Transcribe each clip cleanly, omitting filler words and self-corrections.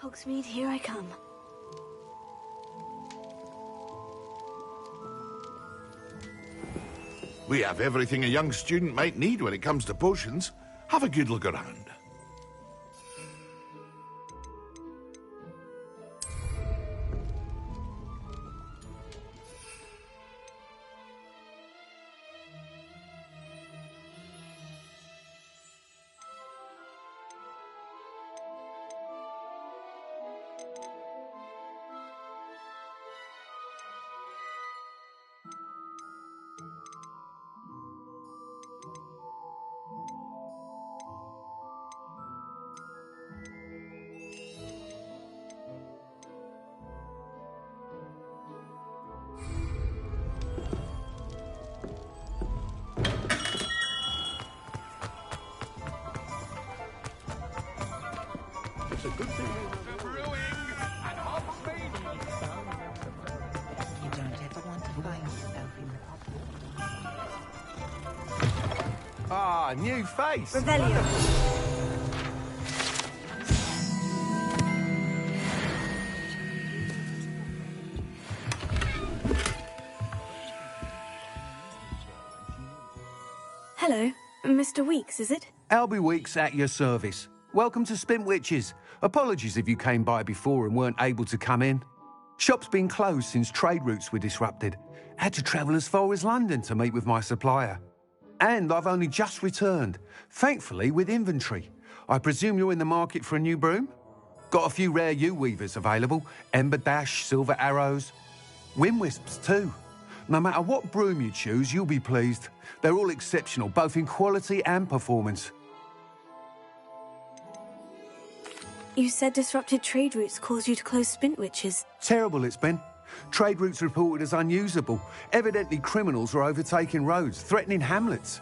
Hogsmeade, here I come. We have everything a young student might need when it comes to potions. Have a good look around. It's a good thing. You don't ever want to find yourself in the Ah, new face. Revelio. Hello, Mr. Weeks, is it? Albie Weeks at your service. Welcome to Spintwitches. Apologies if you came by before and weren't able to come in. Shop's been closed since trade routes were disrupted. Had to travel as far as London to meet with my supplier. And I've only just returned, thankfully with inventory. I presume you're in the market for a new broom? Got a few rare yew-weavers available. Ember Dash, Silver Arrows. Wind Wisps too. No matter what broom you choose, you'll be pleased. They're all exceptional, both in quality and performance. You said disrupted trade routes caused you to close Spintwitches. Terrible it's been. Trade routes reported as unusable. Evidently criminals are overtaking roads, threatening hamlets.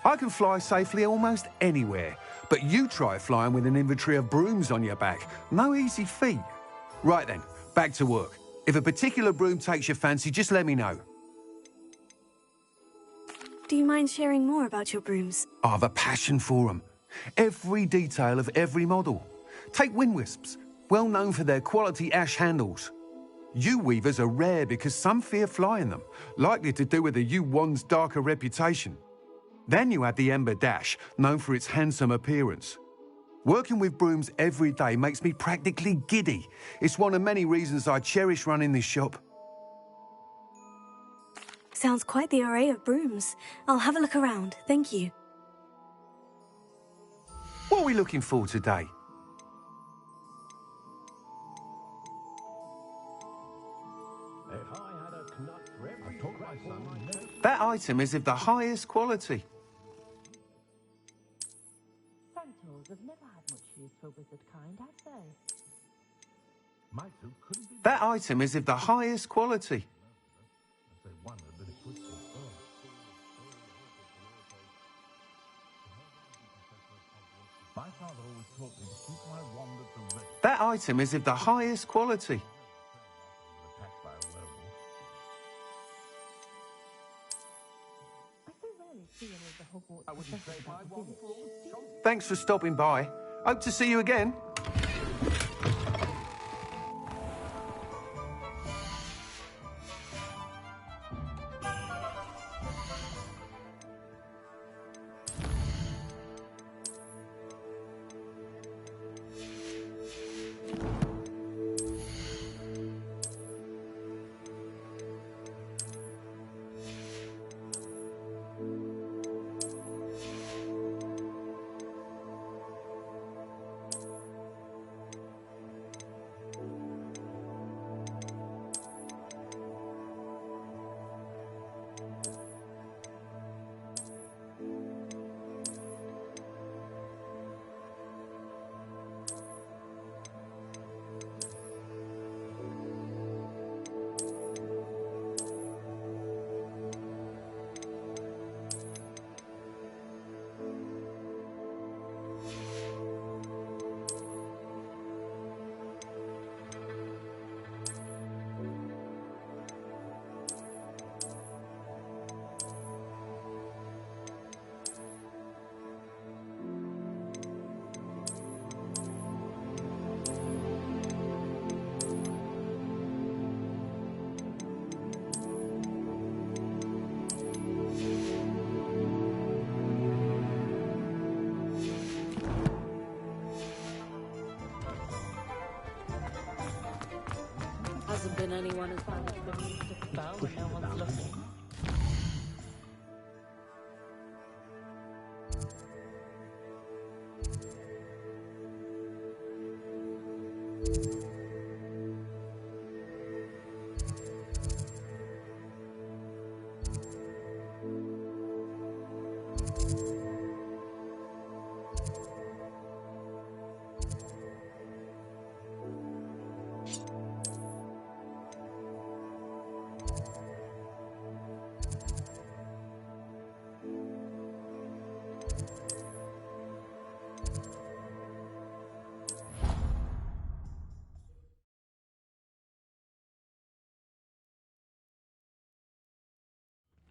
I can fly safely almost anywhere, but you try flying with an inventory of brooms on your back. No easy feat. Right then, back to work. If a particular broom takes your fancy, just let me know. Do you mind sharing more about your brooms? I have a passion for them. Every detail of every model. Take Wind Wisps, well known for their quality ash handles. Yew-weavers are rare because some fear flying them, likely to do with the yew wand's darker reputation. Then you have the Ember Dash, known for its handsome appearance. Working with brooms every day makes me practically giddy. It's one of many reasons I cherish running this shop. Sounds quite the array of brooms. I'll have a look around, thank you. What are we looking for today? That item is of the highest quality. Centaurs have never had much use for wizard kind, have they? That item is of the highest quality. That item is of the highest quality. Thanks for stopping by. Hope to see you again. reckon anyone has managed to use the spell when no one's looking.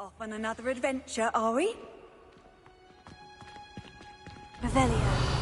Off on another adventure, are we? Revelio.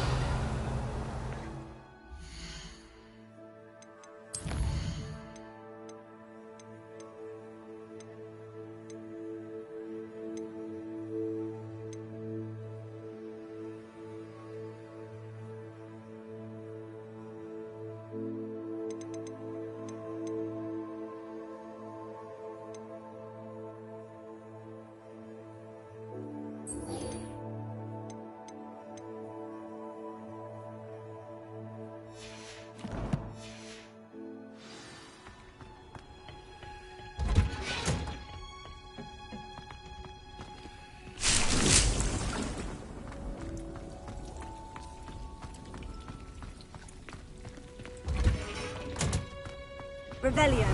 Revelio.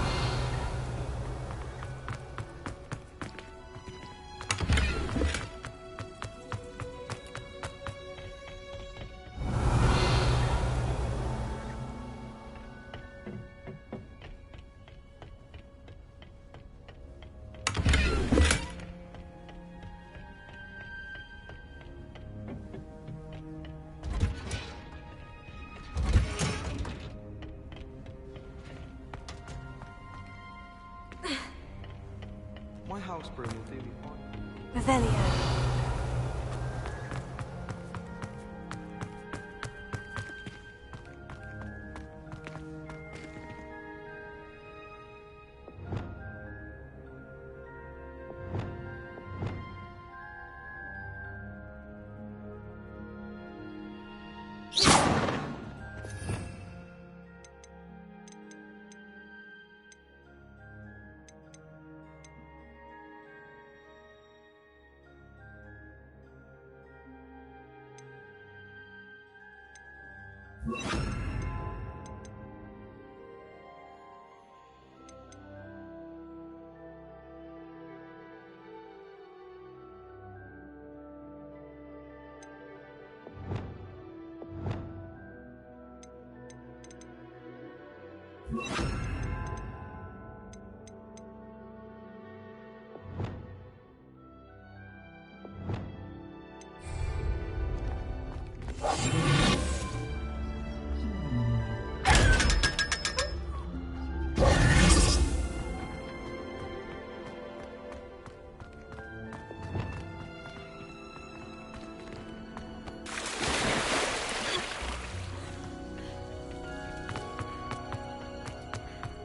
My house broom will do me fine. Revelio.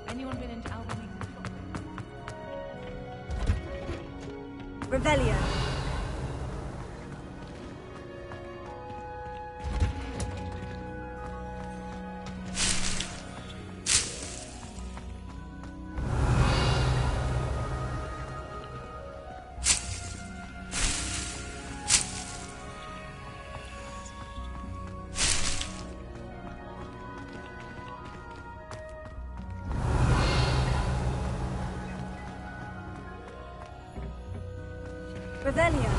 Anyone been into Albany? Revelio. Revelio.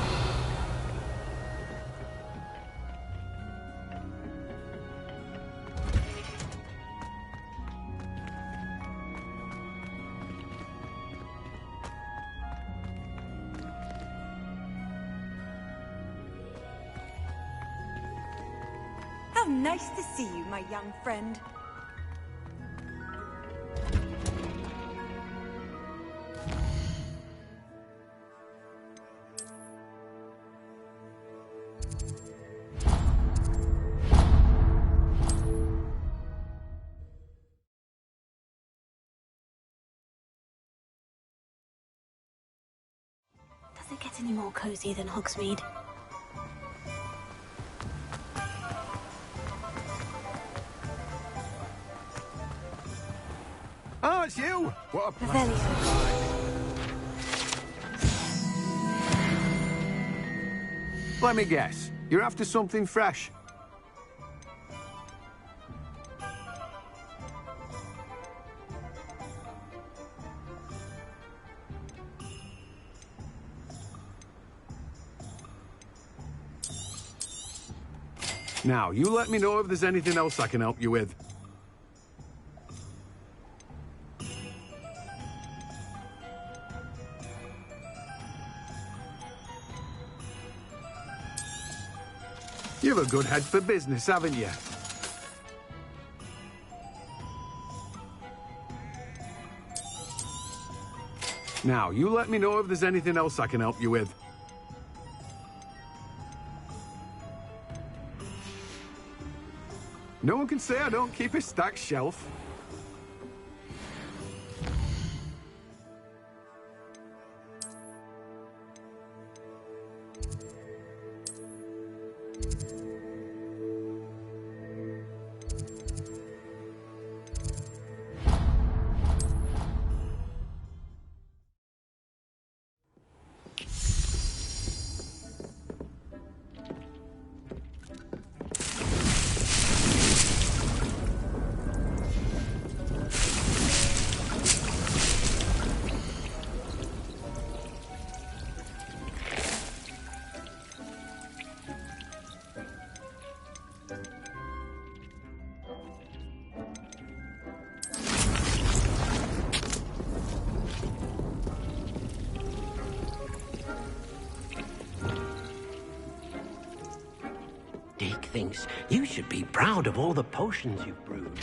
How nice to see you, my young friend. Does it get any more cozy than Hogsmeade? Oh, it's you! What a pleasant Revelio. surprise. Let me guess. You're after something fresh. Now, you let me know if there's anything else I can help you with. You've a good head for business, haven't you? Now, you let me know if there's anything else I can help you with. No one can say I don't keep a stacked shelf. Dick thinks you should be proud of all the potions you've brewed.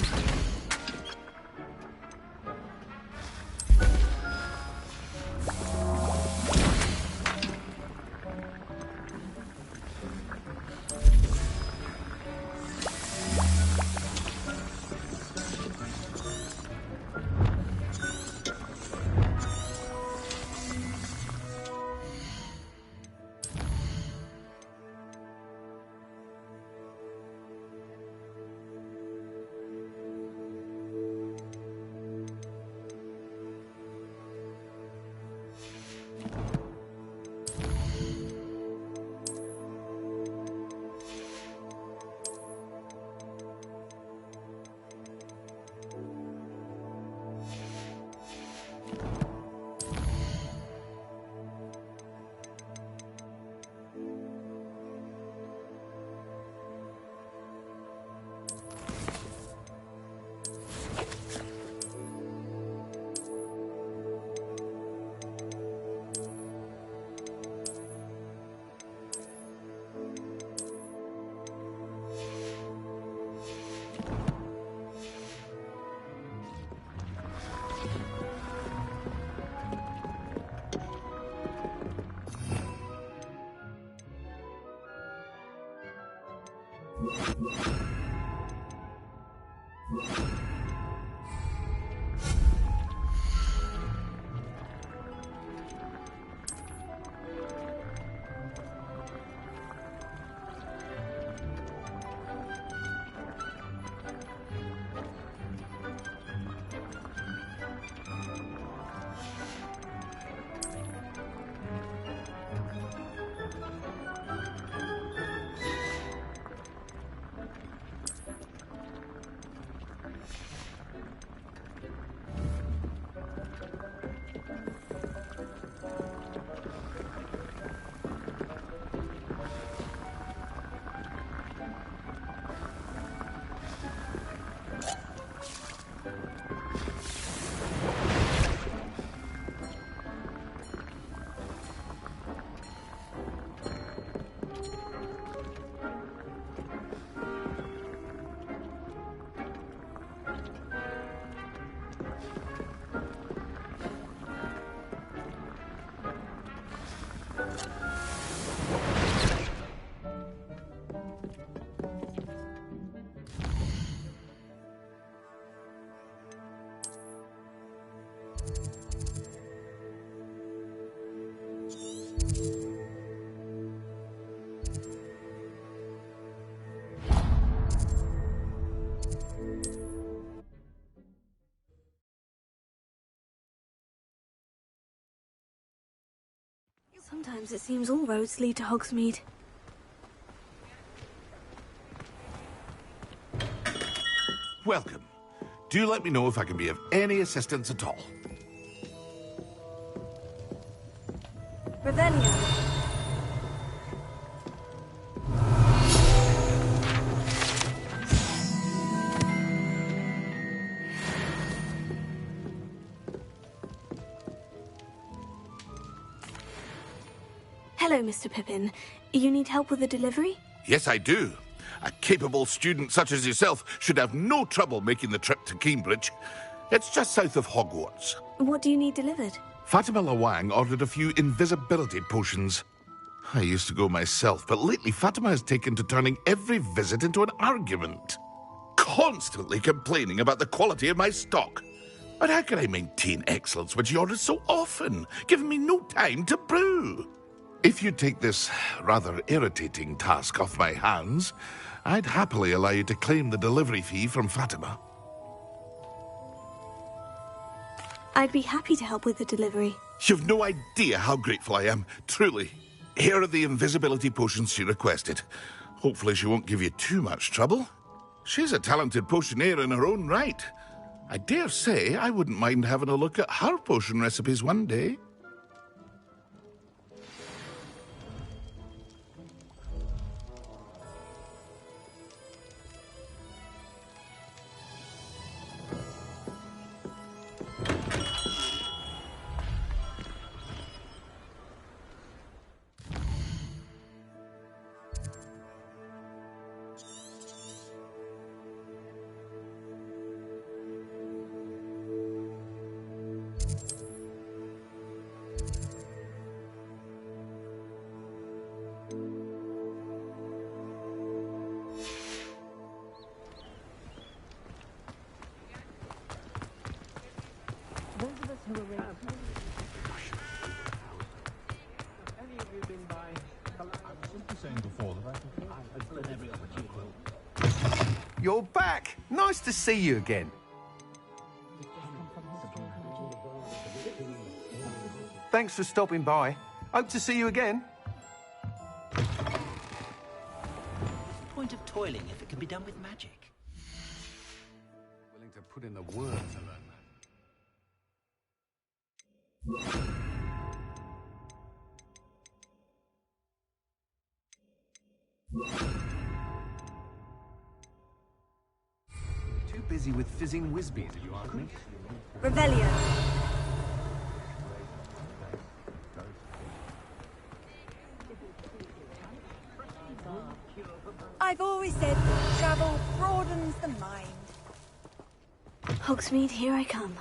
Sometimes it seems all roads lead to Hogsmeade. Welcome. Do let me know if I can be of any assistance at all. Revelio. Hello, Mr. Pippin. You need help with a delivery? Yes, I do. A capable student such as yourself should have no trouble making the trip to Cambridge. It's just south of Hogwarts. What do you need delivered? Fatima Lawang ordered a few invisibility potions. I used to go myself, but lately Fatima has taken to turning every visit into an argument. Constantly complaining about the quality of my stock. But how can I maintain excellence when she orders so often, giving me no time to brew? If you take this rather irritating task off my hands, I'd happily allow you to claim the delivery fee from Fatima. I'd be happy to help with the delivery. You've no idea how grateful I am, truly. Here are the invisibility potions she requested. Hopefully she won't give you too much trouble. She's a talented potioneer in her own right. I dare say I wouldn't mind having a look at her potion recipes one day. You're back! Nice to see you again. Thanks for stopping by. Hope to see you again. Point of toiling if it can be done with magic. Willing to put in the work to learn. Too busy with fizzing whizbees, if you ask me. Revelio. I've always said travel broadens the mind. Hogsmeade, here I come.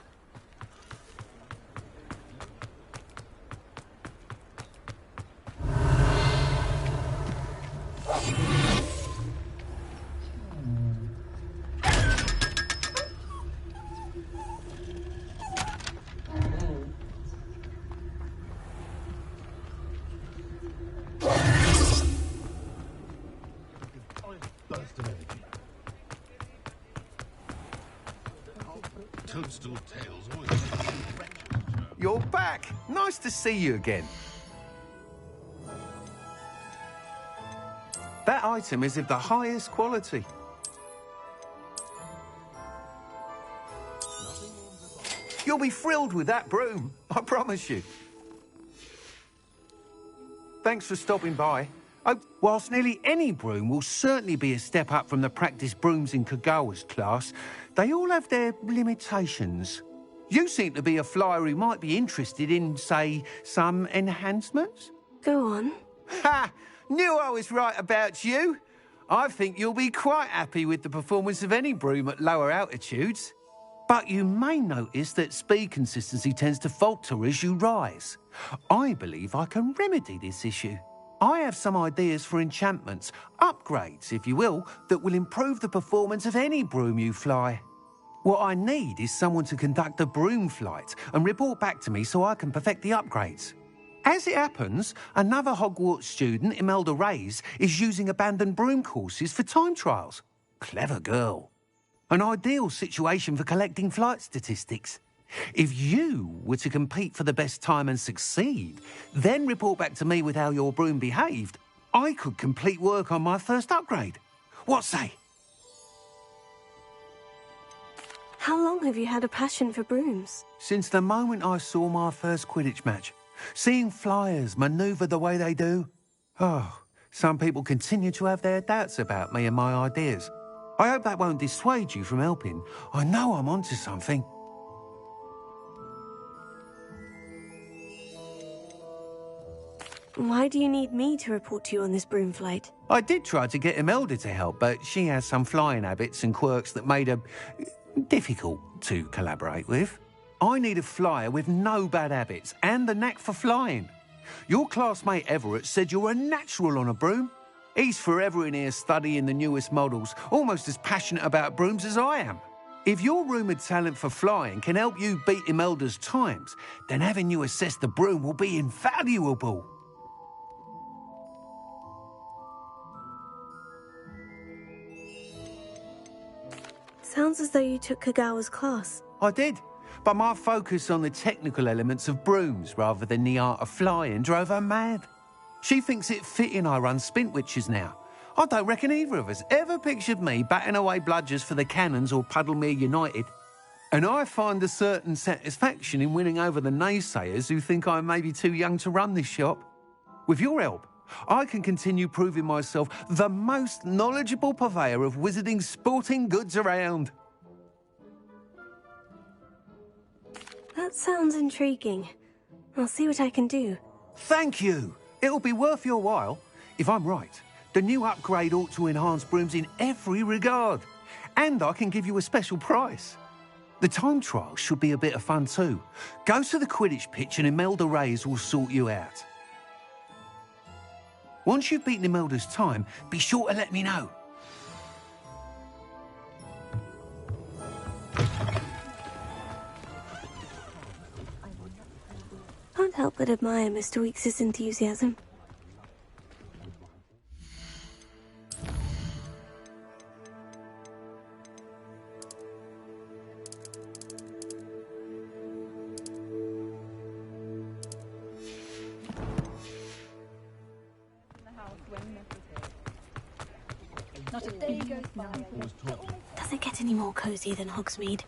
You're back! Nice to see you again. That item is of the highest quality. You'll be thrilled with that broom, I promise you. Thanks for stopping by. Whilst nearly any broom will certainly be a step up from the practice brooms in Kagawa's class, they all have their limitations. You seem to be a flyer who might be interested in, say, some enhancements? Go on. Ha! Knew I was right about you. I think you'll be quite happy with the performance of any broom at lower altitudes. But you may notice that speed consistency tends to falter as you rise. I believe I can remedy this issue. I have some ideas for enchantments, upgrades, if you will, that will improve the performance of any broom you fly. What I need is someone to conduct a broom flight and report back to me so I can perfect the upgrades. As it happens, another Hogwarts student, Imelda Reyes, is using abandoned broom courses for time trials. Clever girl. An ideal situation for collecting flight statistics. If you were to compete for the best time and succeed, then report back to me with how your broom behaved, I could complete work on my first upgrade. What say? How long have you had a passion for brooms? Since the moment I saw my first Quidditch match. Seeing flyers manoeuvre the way they do. Oh, some people continue to have their doubts about me and my ideas. I hope that won't dissuade you from helping. I know I'm onto something. Why do you need me to report to you on this broom flight? I did try to get Imelda to help, but she has some flying habits and quirks that made her difficult to collaborate with. I need a flyer with no bad habits and the knack for flying. Your classmate Everett said you're a natural on a broom. He's forever in here studying the newest models, almost as passionate about brooms as I am. If your rumoured talent for flying can help you beat Imelda's times, then having you assess the broom will be invaluable. Sounds as though you took Kagawa's class. I did, but my focus on the technical elements of brooms rather than the art of flying drove her mad. She thinks it fitting I run Spintwitches now. I don't reckon either of us ever pictured me batting away bludgers for the Cannons or Puddlemere United. And I find a certain satisfaction in winning over the naysayers who think I may be too young to run this shop. With your help, I can continue proving myself the most knowledgeable purveyor of wizarding sporting goods around. That sounds intriguing. I'll see what I can do. Thank you. It'll be worth your while. If I'm right, the new upgrade ought to enhance brooms in every regard. And I can give you a special price. The time trial should be a bit of fun too. Go to the Quidditch pitch and Imelda Reyes will sort you out. Once you've beaten Imelda's time, be sure to let me know. Can't help but admire Mr. Weekes' enthusiasm. Not a day goes by. Doesn't get any more cosy than Hogsmeade.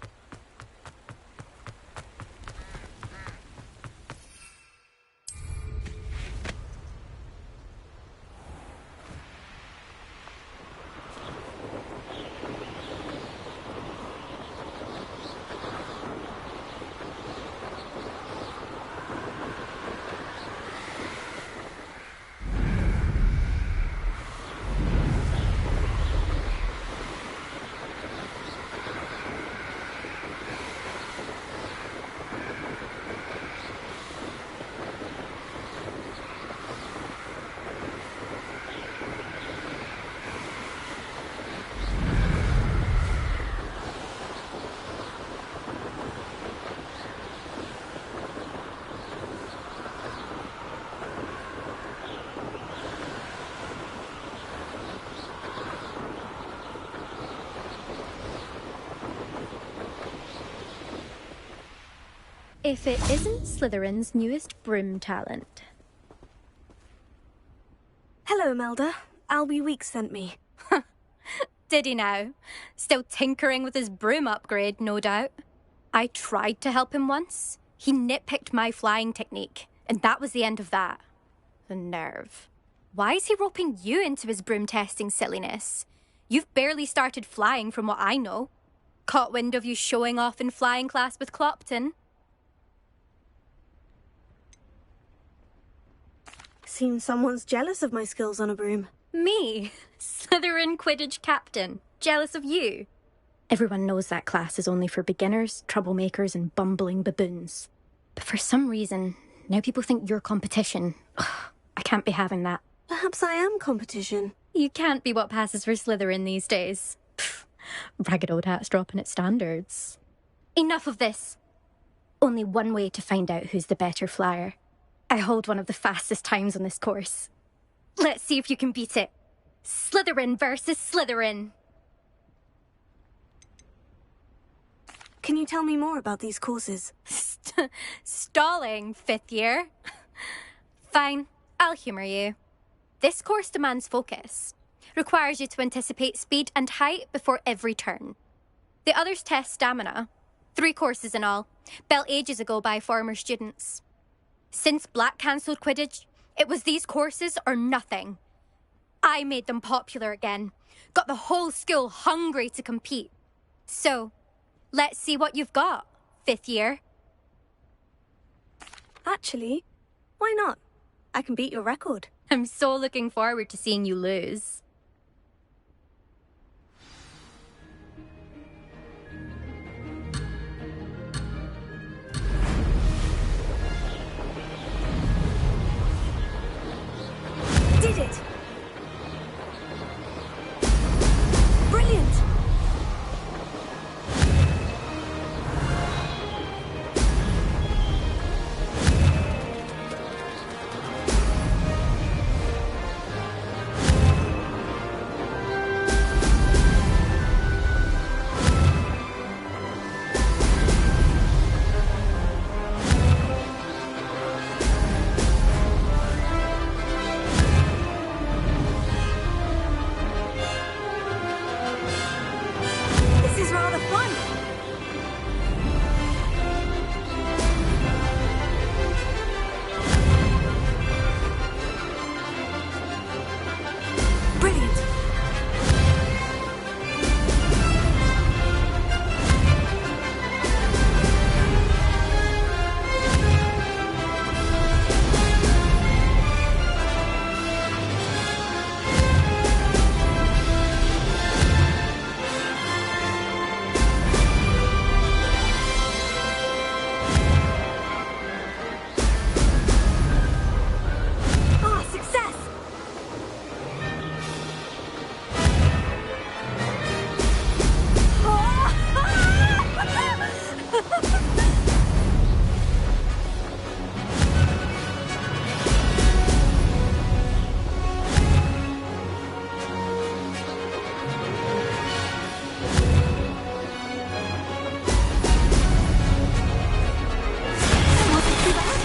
If it isn't Slytherin's newest broom talent. Hello, Imelda. Albie Weeks sent me. Did he now? Still tinkering with his broom upgrade, no doubt. I tried to help him once. He nitpicked my flying technique, and that was the end of that. The nerve. Why is he roping you into his broom testing silliness? You've barely started flying from what I know. Caught wind of you showing off in flying class with Clopton. Seems someone's jealous of my skills on a broom. Me? Slytherin Quidditch captain. Jealous of you? Everyone knows that class is only for beginners, troublemakers and bumbling baboons. But for some reason, now people think you're competition. Ugh, I can't be having that. Perhaps I am competition. You can't be what passes for Slytherin these days. Pfft, ragged old hat's dropping its standards. Enough of this. Only one way to find out who's the better flyer. I hold one of the fastest times on this course. Let's see if you can beat it. Slytherin versus Slytherin. Can you tell me more about these courses? Stalling, 5th year. Fine, I'll humour you. This course demands focus. Requires you to anticipate speed and height before every turn. The others test stamina. 3 courses in all, built ages ago by former students. Since Black cancelled Quidditch, it was these courses or nothing. I made them popular again. Got the whole school hungry to compete. So, let's see what you've got, 5th year. Actually, why not? I can beat your record. I'm so looking forward to seeing you lose. Did it! Brilliant! This is rather fun! Brilliant! Ah, success! Wasn't too bad.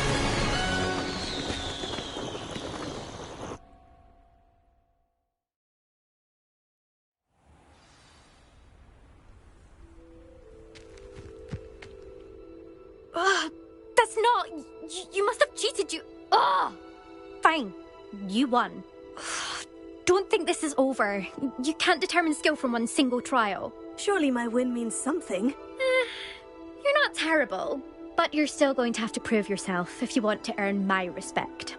Ugh, that's not... You must have cheated, you... Ugh! Fine, you won. Don't think this is over. You can't determine skill from one single trial. Surely my win means something. You're not terrible, but you're still going to have to prove yourself if you want to earn my respect.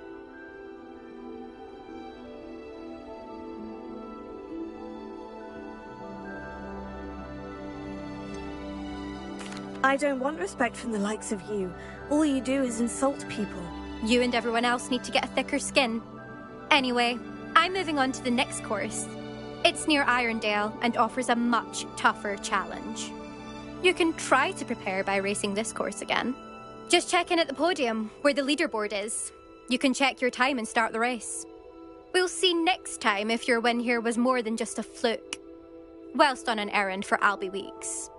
I don't want respect from the likes of you. All you do is insult people. You and everyone else need to get a thicker skin. Anyway, I'm moving on to the next course. It's near Irondale and offers a much tougher challenge. You can try to prepare by racing this course again. Just check in at the podium, where the leaderboard is. You can check your time and start the race. We'll see next time if your win here was more than just a fluke. Whilst on an errand for Albie Weeks.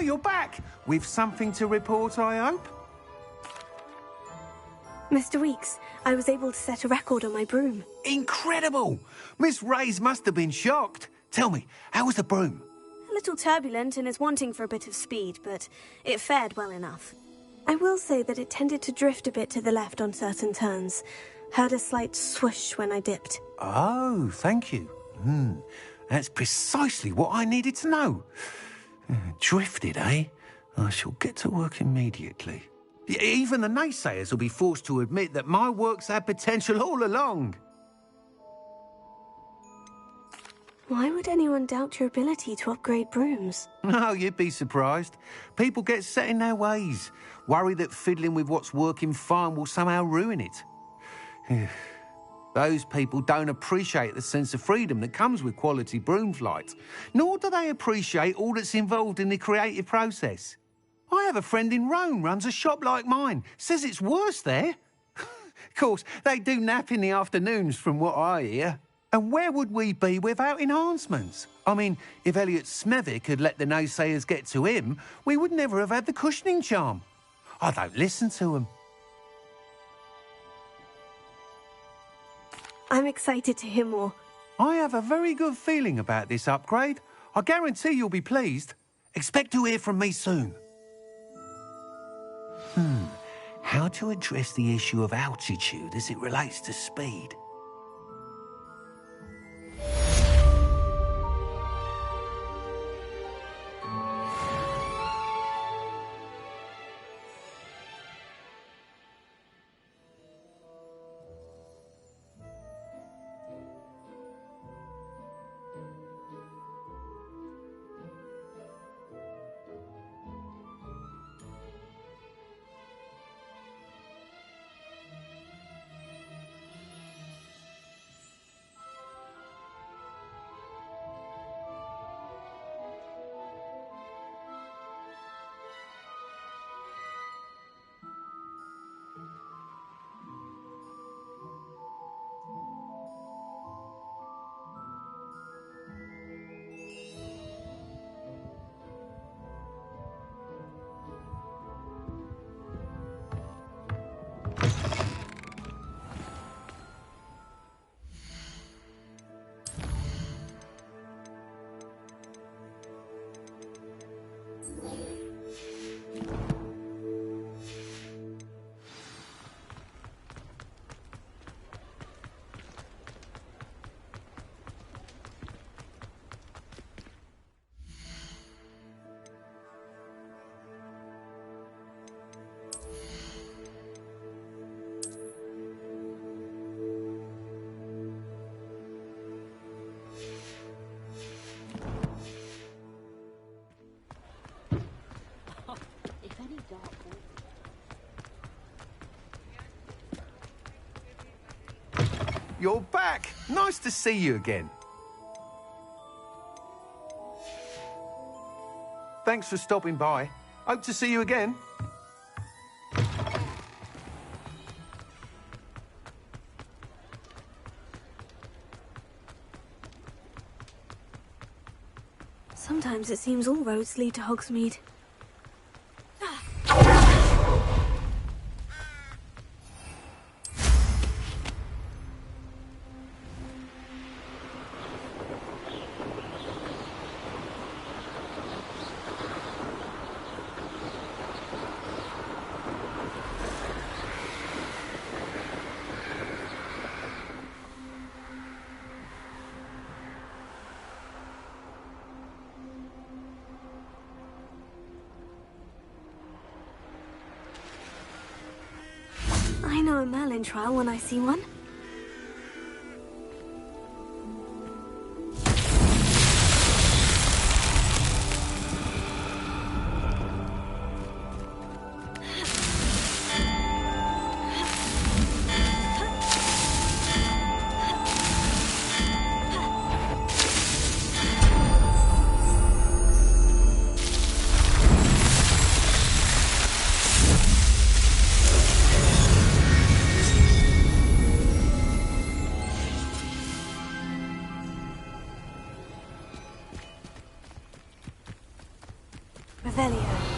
you're back. With something to report, I hope? Mr. Weeks, I was able to set a record on my broom. Incredible! Miss Reyes must have been shocked. Tell me, how was the broom? A little turbulent and is wanting for a bit of speed, but it fared well enough. I will say that it tended to drift a bit to the left on certain turns. Heard a slight swoosh when I dipped. Oh, thank you. That's precisely what I needed to know. Drifted, eh? I shall get to work immediately. Even the naysayers will be forced to admit that my work's had potential all along. Why would anyone doubt your ability to upgrade brooms? No, you'd be surprised. People get set in their ways, worry that fiddling with what's working fine will somehow ruin it. Those people don't appreciate the sense of freedom that comes with quality broom flight, nor do they appreciate all that's involved in the creative process. I have a friend in Rome runs a shop like mine, says it's worse there. Of course, they do nap in the afternoons from what I hear. And where would we be without enhancements? I mean, if Elliot Smethwick had let the naysayers get to him, we would never have had the cushioning charm. I don't listen to them. I'm excited to hear more. I have a very good feeling about this upgrade. I guarantee you'll be pleased. Expect to hear from me soon. How to address the issue of altitude as it relates to speed? You're back! Nice to see you again. Thanks for stopping by. Hope to see you again. Sometimes it seems all roads lead to Hogsmeade. I know a Merlin trial when I see one. Revelio.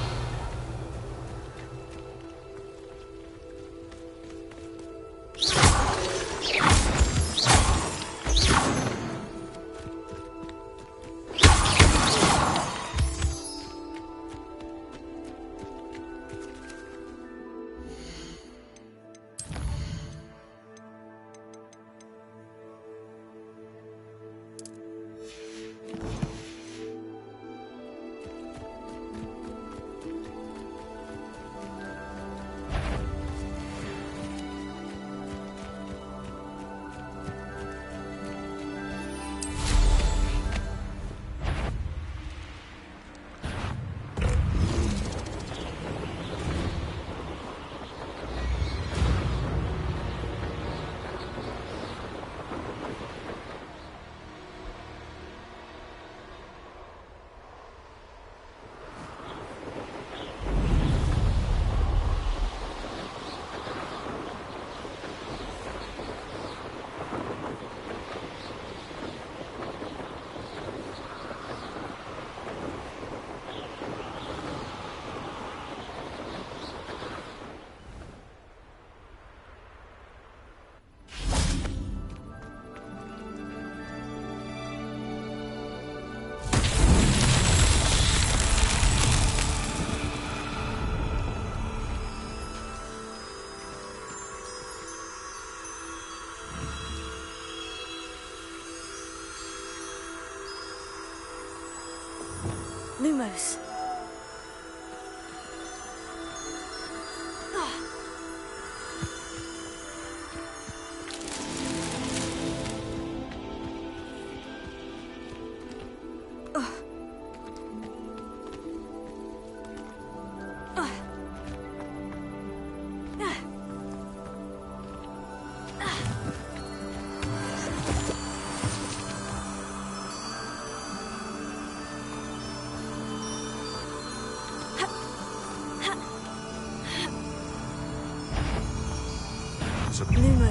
Lumos.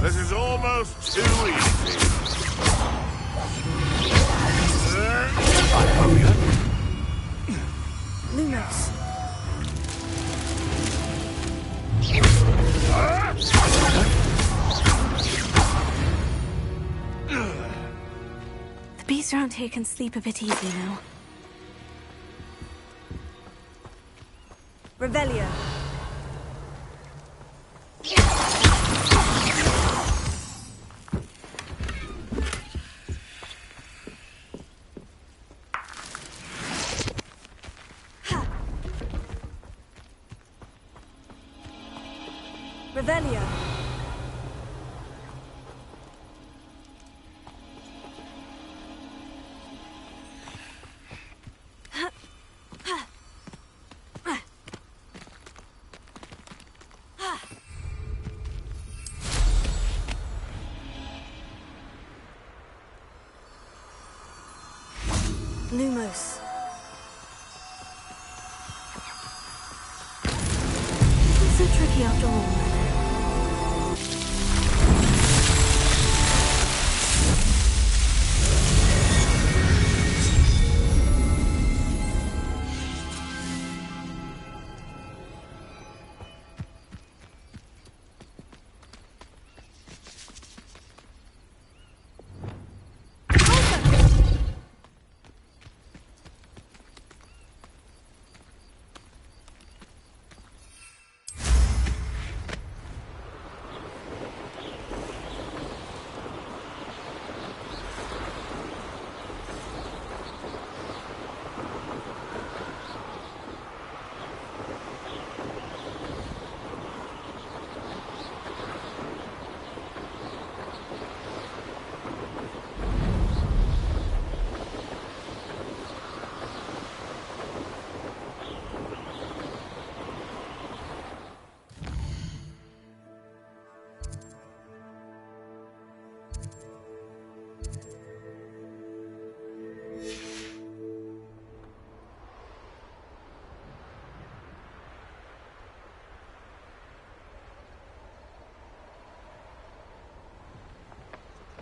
This is almost too easy. Lumos. The beasts around here can sleep a bit easy now. Revelio. Revelio. Lumos. It's so tricky after all.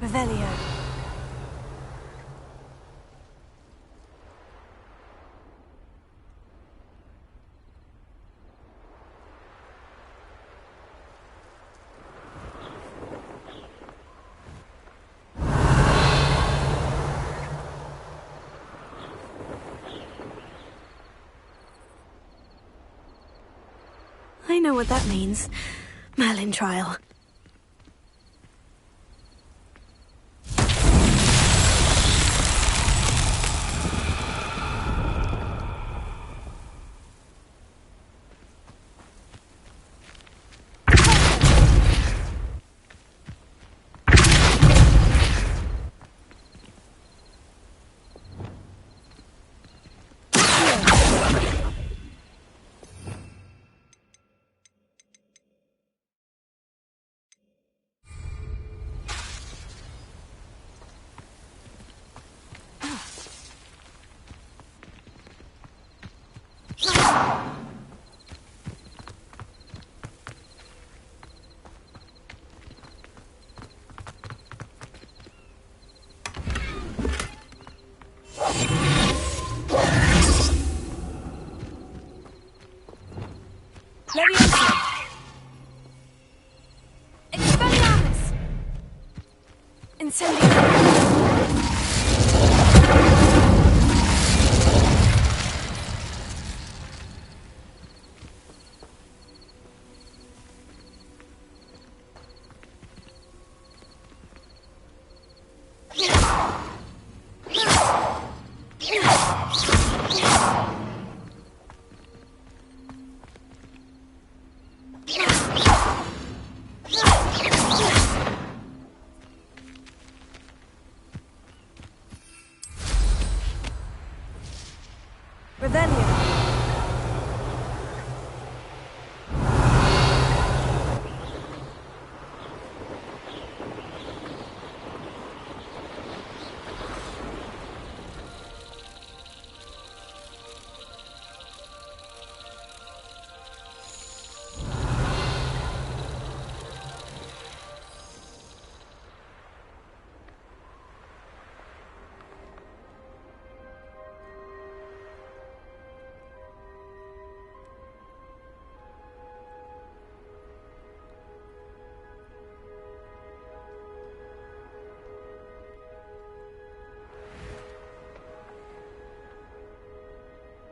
Revelio. what that means. Merlin trial.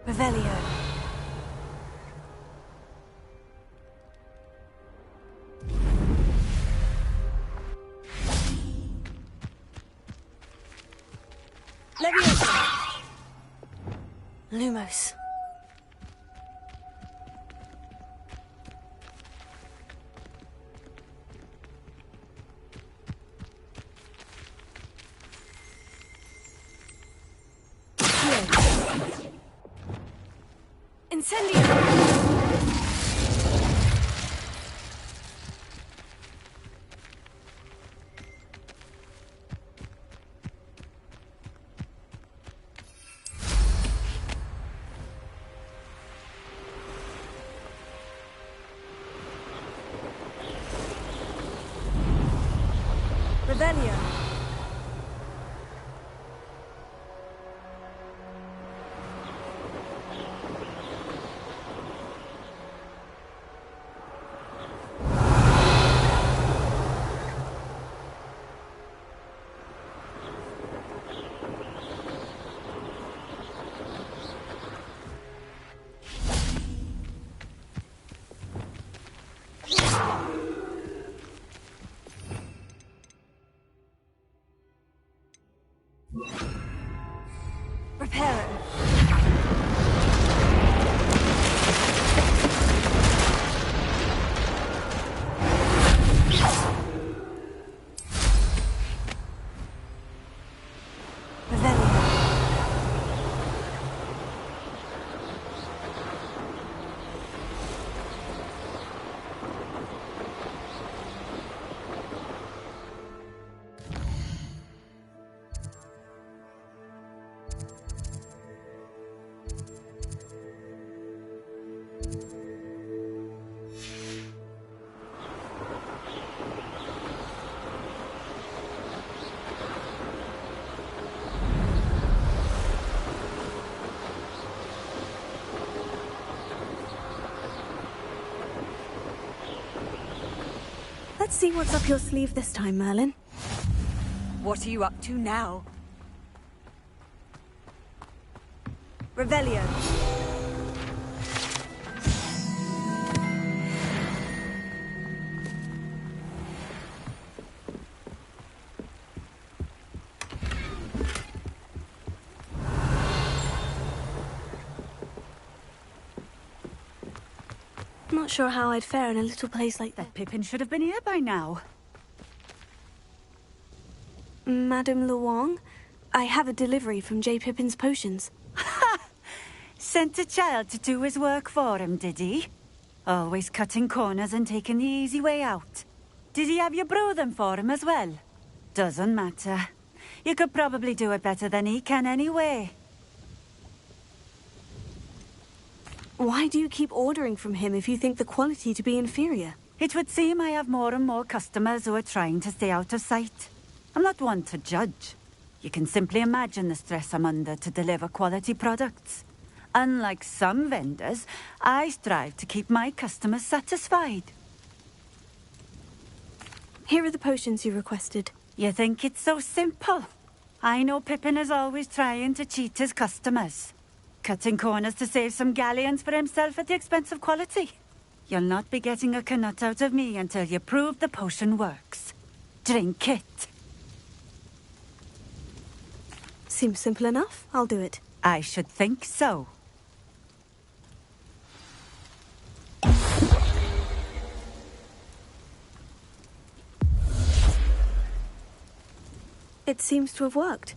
Revelio. Leviosa. Lumos. Incendio! Revelio. Reparo. Let's see what's up your sleeve this time, Merlin. What are you up to now? Revelio. not sure how I'd fare in a little place like That Pippin should have been here by now. Madame Luong, I have a delivery from J. Pippin's potions. Ha! Sent a child to do his work for him, did he? Always cutting corners and taking the easy way out. Did he have you brew them for him as well? Doesn't matter. You could probably do it better than he can anyway. Why do you keep ordering from him if you think the quality to be inferior? It would seem I have more and more customers who are trying to stay out of sight. I'm not one to judge. You can simply imagine the stress I'm under to deliver quality products. Unlike some vendors, I strive to keep my customers satisfied. Here are the potions you requested. You think it's so simple? I know Pippin is always trying to cheat his customers. Cutting corners to save some galleons for himself at the expense of quality. You'll not be getting a canut out of me until you prove the potion works. Drink it. Seems simple enough. I'll do it. I should think so. It seems to have worked.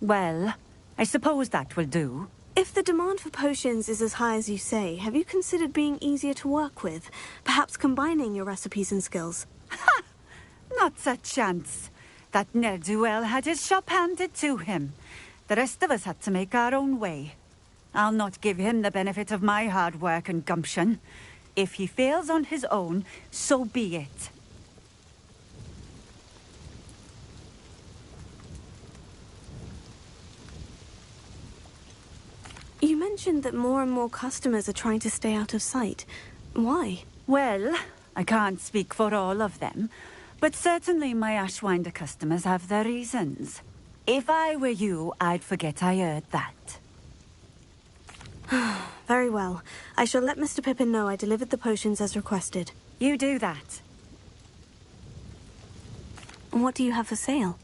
Well, I suppose that will do. If the demand for potions is as high as you say, have you considered being easier to work with? Perhaps combining your recipes and skills? Ha! Not a chance. That ne'er-do-well had his shop handed to him. The rest of us had to make our own way. I'll not give him the benefit of my hard work and gumption. If he fails on his own, so be it. You mentioned that more and more customers are trying to stay out of sight. Why? Well, I can't speak for all of them, but certainly my Ashwinder customers have their reasons. If I were you, I'd forget I heard that. Very well. I shall let Mr. Pippin know I delivered the potions as requested. You do that. And what do you have for sale?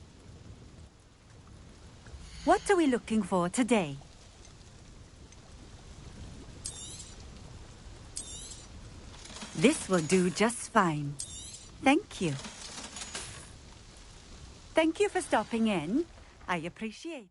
What are we looking for today? This will do just fine. Thank you. Thank you for stopping in. I appreciate it.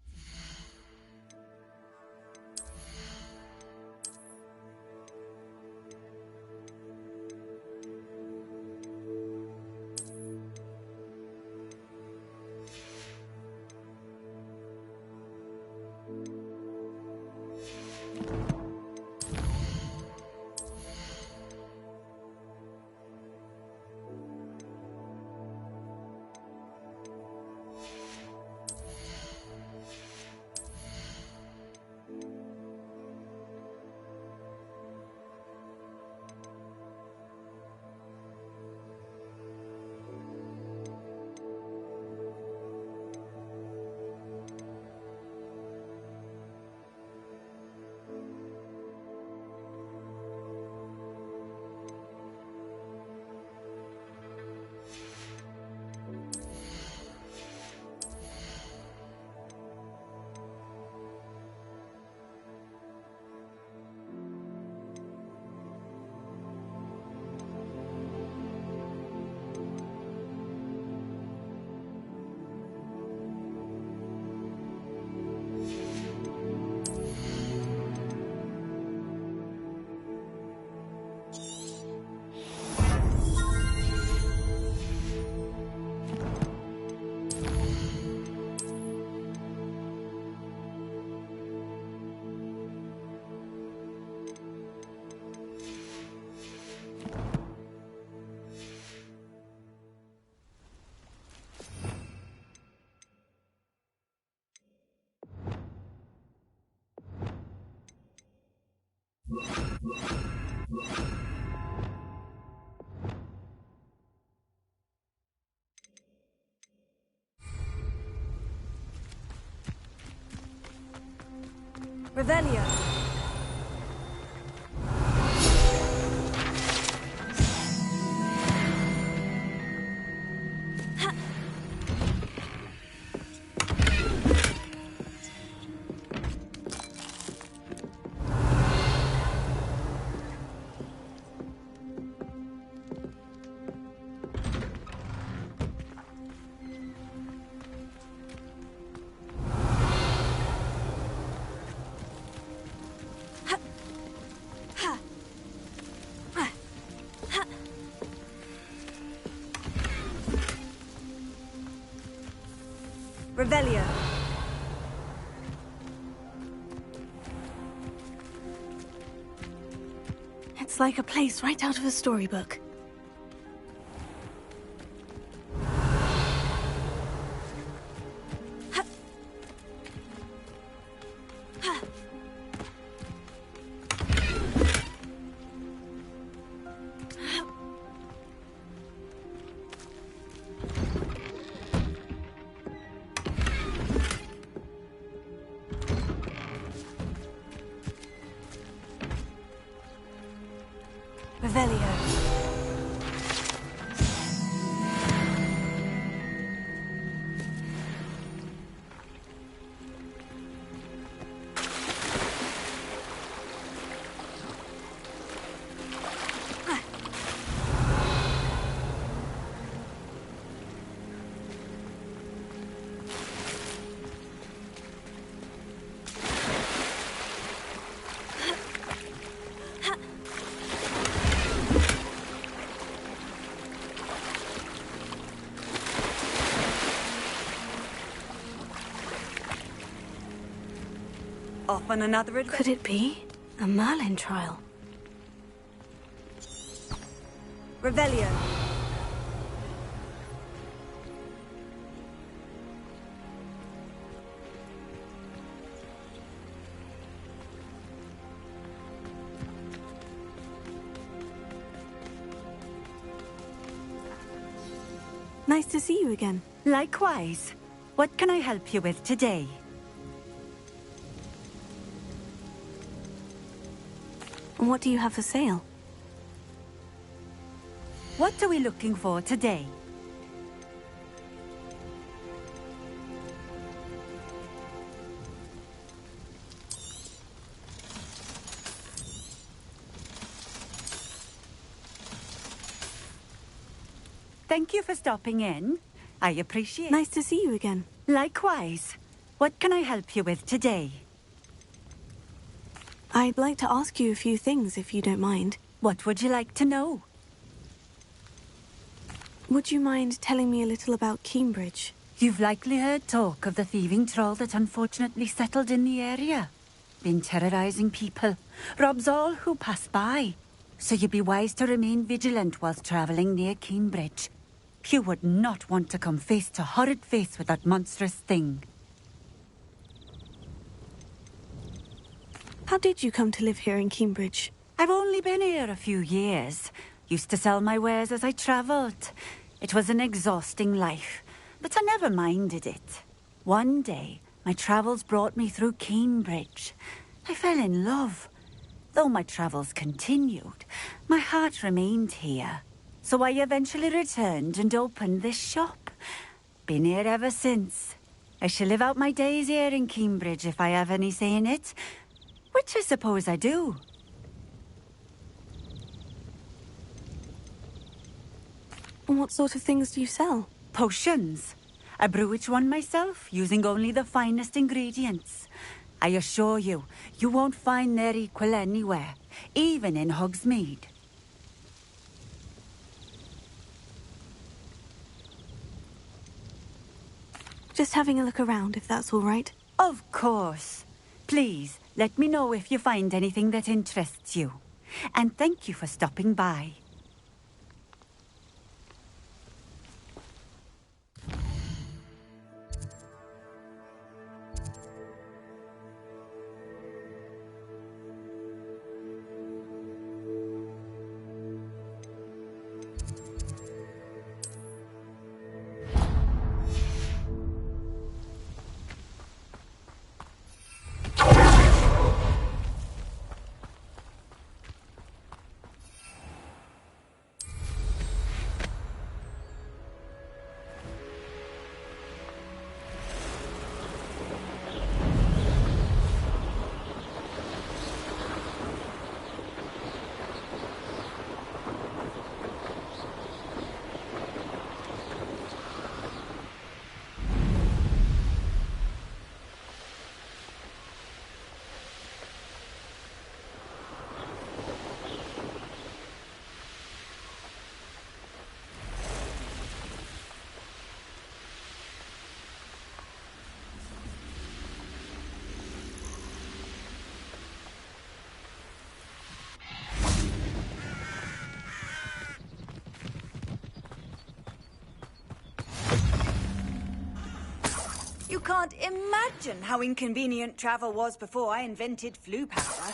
Revelio. Revelio. It's like a place right out of a storybook. Revelio. Off on another adventure. Could it be a Merlin trial? Revelio. Nice to see you again. Likewise. What can I help you with today? And what do you have for sale? What are we looking for today? Thank you for stopping in. I appreciate it. Nice to see you again. Likewise. What can I help you with today? I'd like to ask you a few things, if you don't mind. What would you like to know? Would you mind telling me a little about Cambridge? You've likely heard talk of the thieving troll that unfortunately settled in the area. Been terrorizing people. Robs all who pass by. So you'd be wise to remain vigilant whilst travelling near Cambridge. You would not want to come face to horrid face with that monstrous thing. How did you come to live here in Cambridge? I've only been here a few years. Used to sell my wares as I travelled. It was an exhausting life, but I never minded it. One day, my travels brought me through Cambridge. I fell in love. Though my travels continued, my heart remained here. So I eventually returned and opened this shop. Been here ever since. I shall live out my days here in Cambridge if I have any say in it. Which I suppose I do. And what sort of things do you sell? Potions. I brew each one myself, using only the finest ingredients. I assure you, you won't find their equal anywhere, even in Hogsmeade. Just having a look around, if that's all right. Of course. Please, let me know if you find anything that interests you. And thank you for stopping by. You can't imagine how inconvenient travel was before I invented flu powder.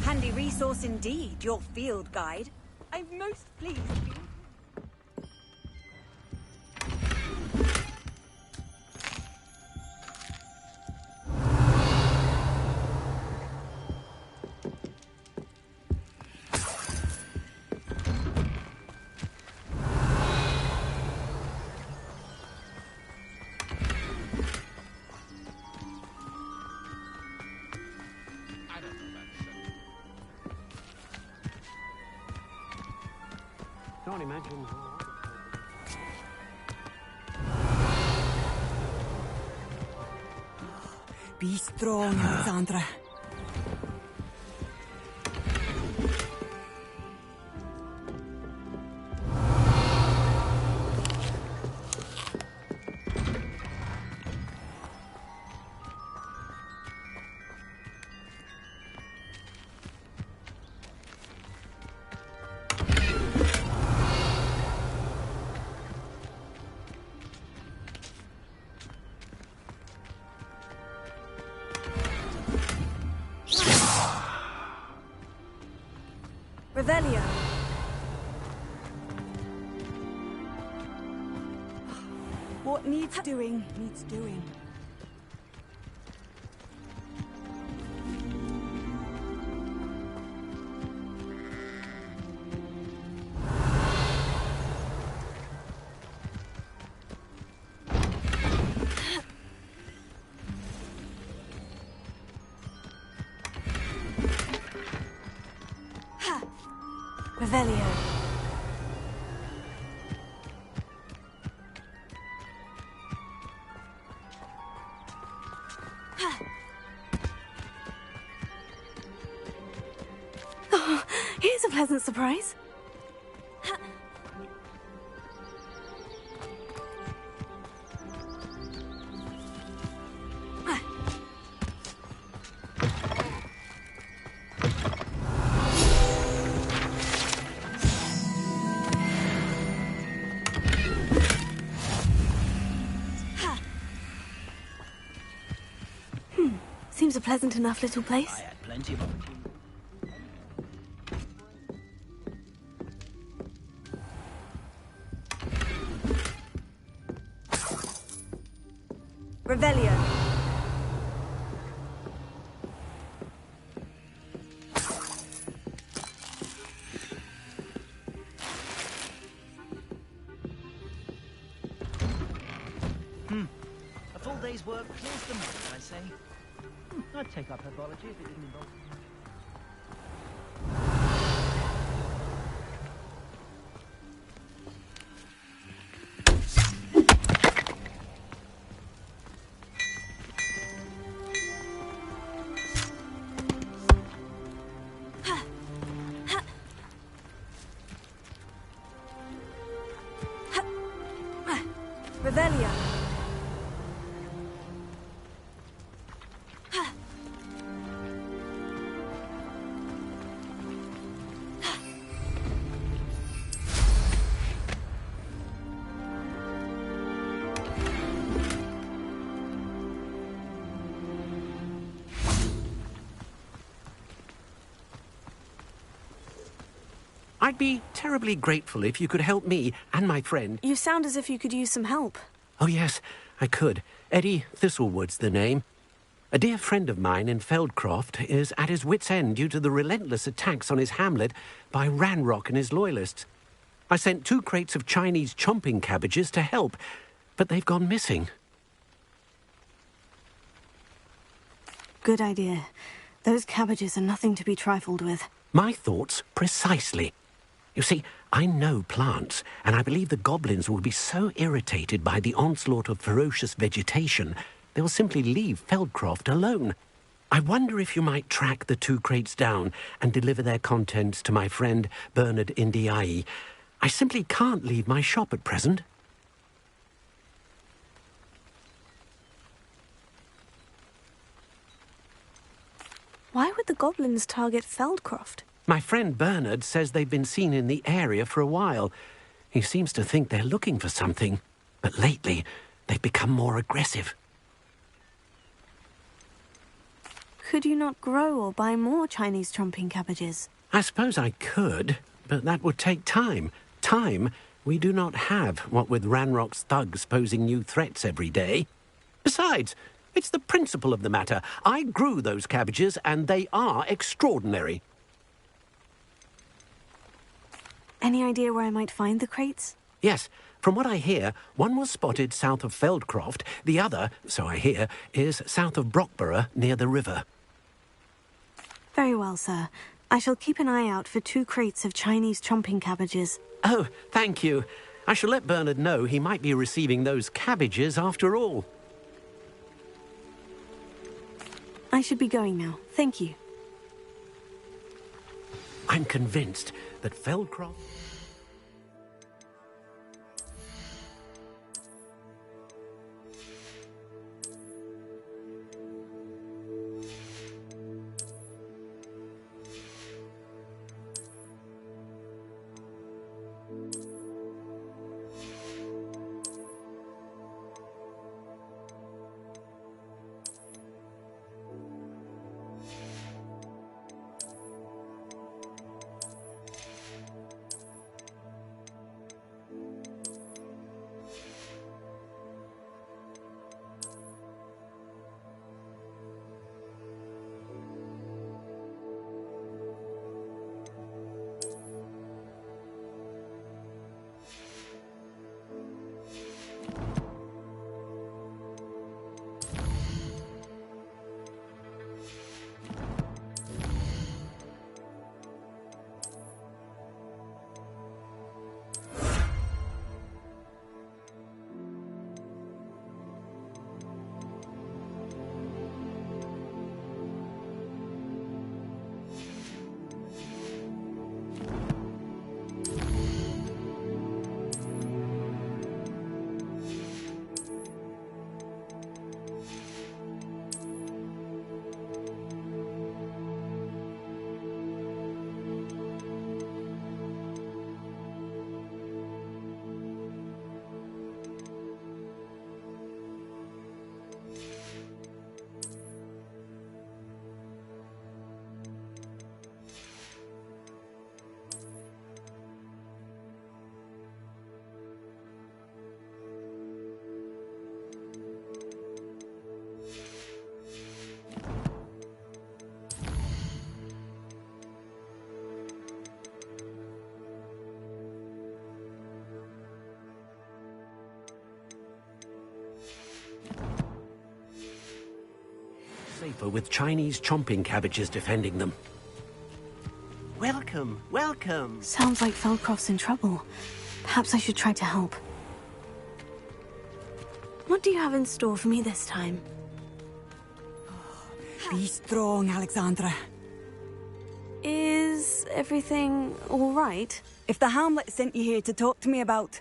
Handy resource indeed, your field guide. I'm most pleased. Can't imagine how... Be strong, Alexandra. Revelio. What needs doing, needs doing. Revelio. Oh, here's a pleasant surprise. Seems a pleasant enough little place. I had plenty of opportunity. Revelio. A full day's work clears the mind, I say. I'd take up herbology if it didn't involve... Revelio. I'd be terribly grateful if you could help me and my friend. You sound as if you could use some help. Oh, yes, I could. Eddie Thistlewood's the name. A dear friend of mine in Feldcroft is at his wit's end due to the relentless attacks on his hamlet by Ranrock and his loyalists. I sent 2 crates of Chinese chomping cabbages to help, but they've gone missing. Good idea. Those cabbages are nothing to be trifled with. My thoughts precisely. You see, I know plants, and I believe the goblins will be so irritated by the onslaught of ferocious vegetation, they'll simply leave Feldcroft alone. I wonder if you might track the 2 crates down and deliver their contents to my friend Bernard Indiai. I simply can't leave my shop at present. Why would the goblins target Feldcroft? My friend Bernard says they've been seen in the area for a while. He seems to think they're looking for something, but lately they've become more aggressive. Could you not grow or buy more Chinese chomping cabbages? I suppose I could, but that would take time. Time we do not have, what with Ranrock's thugs posing new threats every day. Besides, it's the principle of the matter. I grew those cabbages, and they are extraordinary. Any idea where I might find the crates? Yes. From what I hear, one was spotted south of Feldcroft. The other, so I hear, is south of Brockborough, near the river. Very well, sir. I shall keep an eye out for 2 crates of Chinese chomping cabbages. Oh, thank you. I shall let Bernard know he might be receiving those cabbages after all. I should be going now. Thank you. I'm convinced that Feldcroft... safer with Chinese chomping cabbages defending them. Welcome, welcome. Sounds like Feldcroft's in trouble. Perhaps I should try to help. What do you have in store for me this time? Be strong, Alexandra. Is everything all right? If the Hamlet sent you here to talk to me about...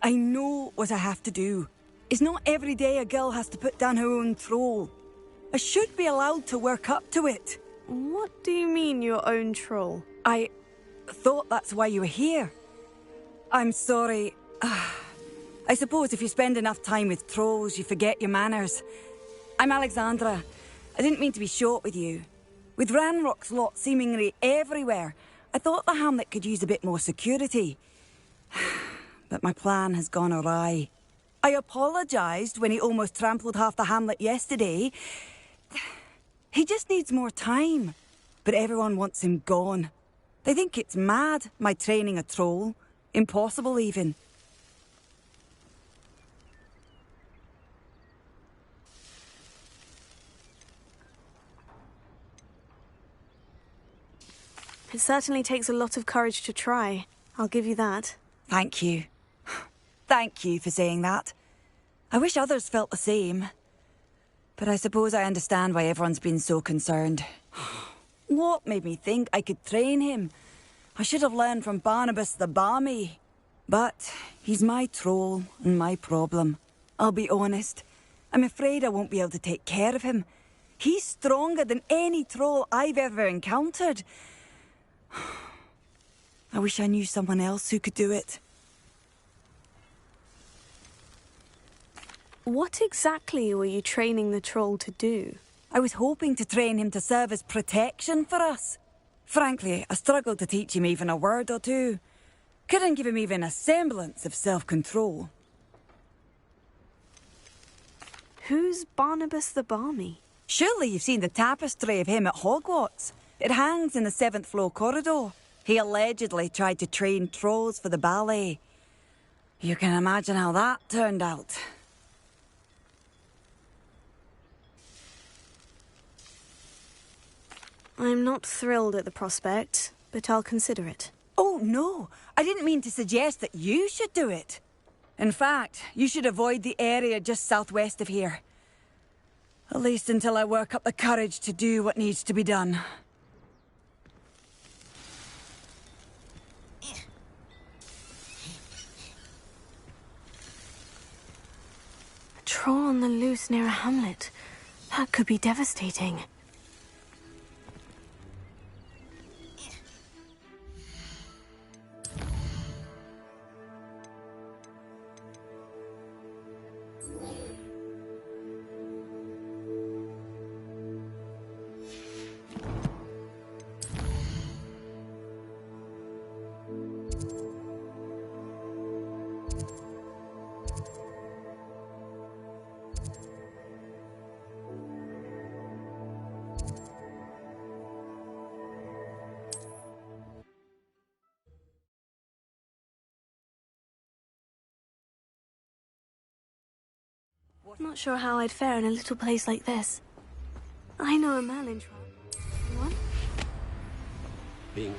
I know what I have to do. It's not every day a girl has to put down her own troll. I should be allowed to work up to it. What do you mean, your own troll? I thought that's why you were here. I'm sorry. I suppose if you spend enough time with trolls, you forget your manners. I'm Alexandra. I didn't mean to be short with you. With Ranrock's lot seemingly everywhere, I thought the hamlet could use a bit more security. But my plan has gone awry. I apologised when he almost trampled half the hamlet yesterday. He just needs more time. But everyone wants him gone. They think it's mad, my training a troll. Impossible, even. It certainly takes a lot of courage to try. I'll give you that. Thank you. Thank you for saying that. I wish others felt the same. But I suppose I understand why everyone's been so concerned. What made me think I could train him? I should have learned from Barnabas the Barmy. But he's my troll and my problem. I'll be honest. I'm afraid I won't be able to take care of him. He's stronger than any troll I've ever encountered. I wish I knew someone else who could do it. What exactly were you training the troll to do? I was hoping to train him to serve as protection for us. Frankly, I struggled to teach him even a word or two. Couldn't give him even a semblance of self-control. Who's Barnabas the Barmy? Surely you've seen the tapestry of him at Hogwarts. It hangs in the 7th floor corridor. He allegedly tried to train trolls for the ballet. You can imagine how that turned out. I'm not thrilled at the prospect, but I'll consider it. Oh, no. I didn't mean to suggest that you should do it. In fact, you should avoid the area just southwest of here. At least until I work up the courage to do what needs to be done. A troll on the loose near a hamlet. That could be devastating. Not sure how I'd fare in a little place like this. I know a Merlin troll. What? Being...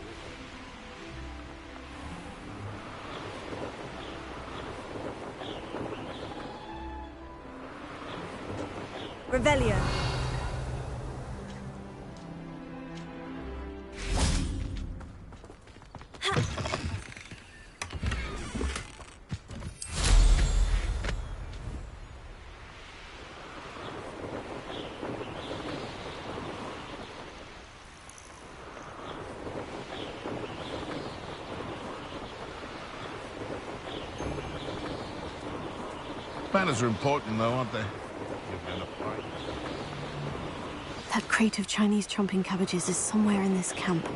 Revelio. Banners are important, though, aren't they? That crate of Chinese chomping cabbages is somewhere in this camp.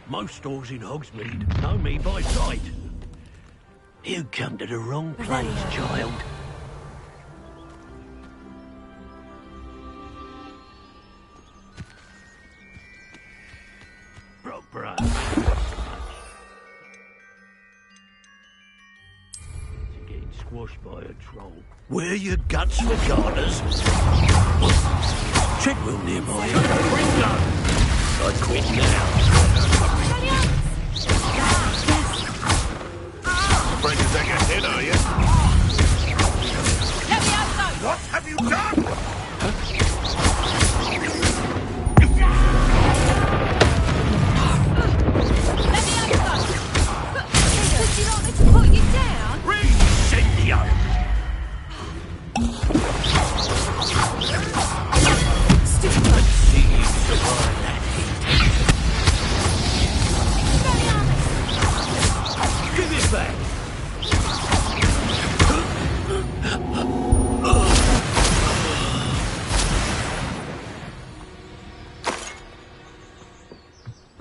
Most stores in Hogsmeade know me by sight. You come to the wrong place, child. Proper. Getting squashed by a troll. Where your guts for garters? Treadwell nearby. Ringo! I quit now. Afraid to take a hit, are you? What have you done? Would you like me to put you down? Incendio! Let's see you survive that heat. Give it back!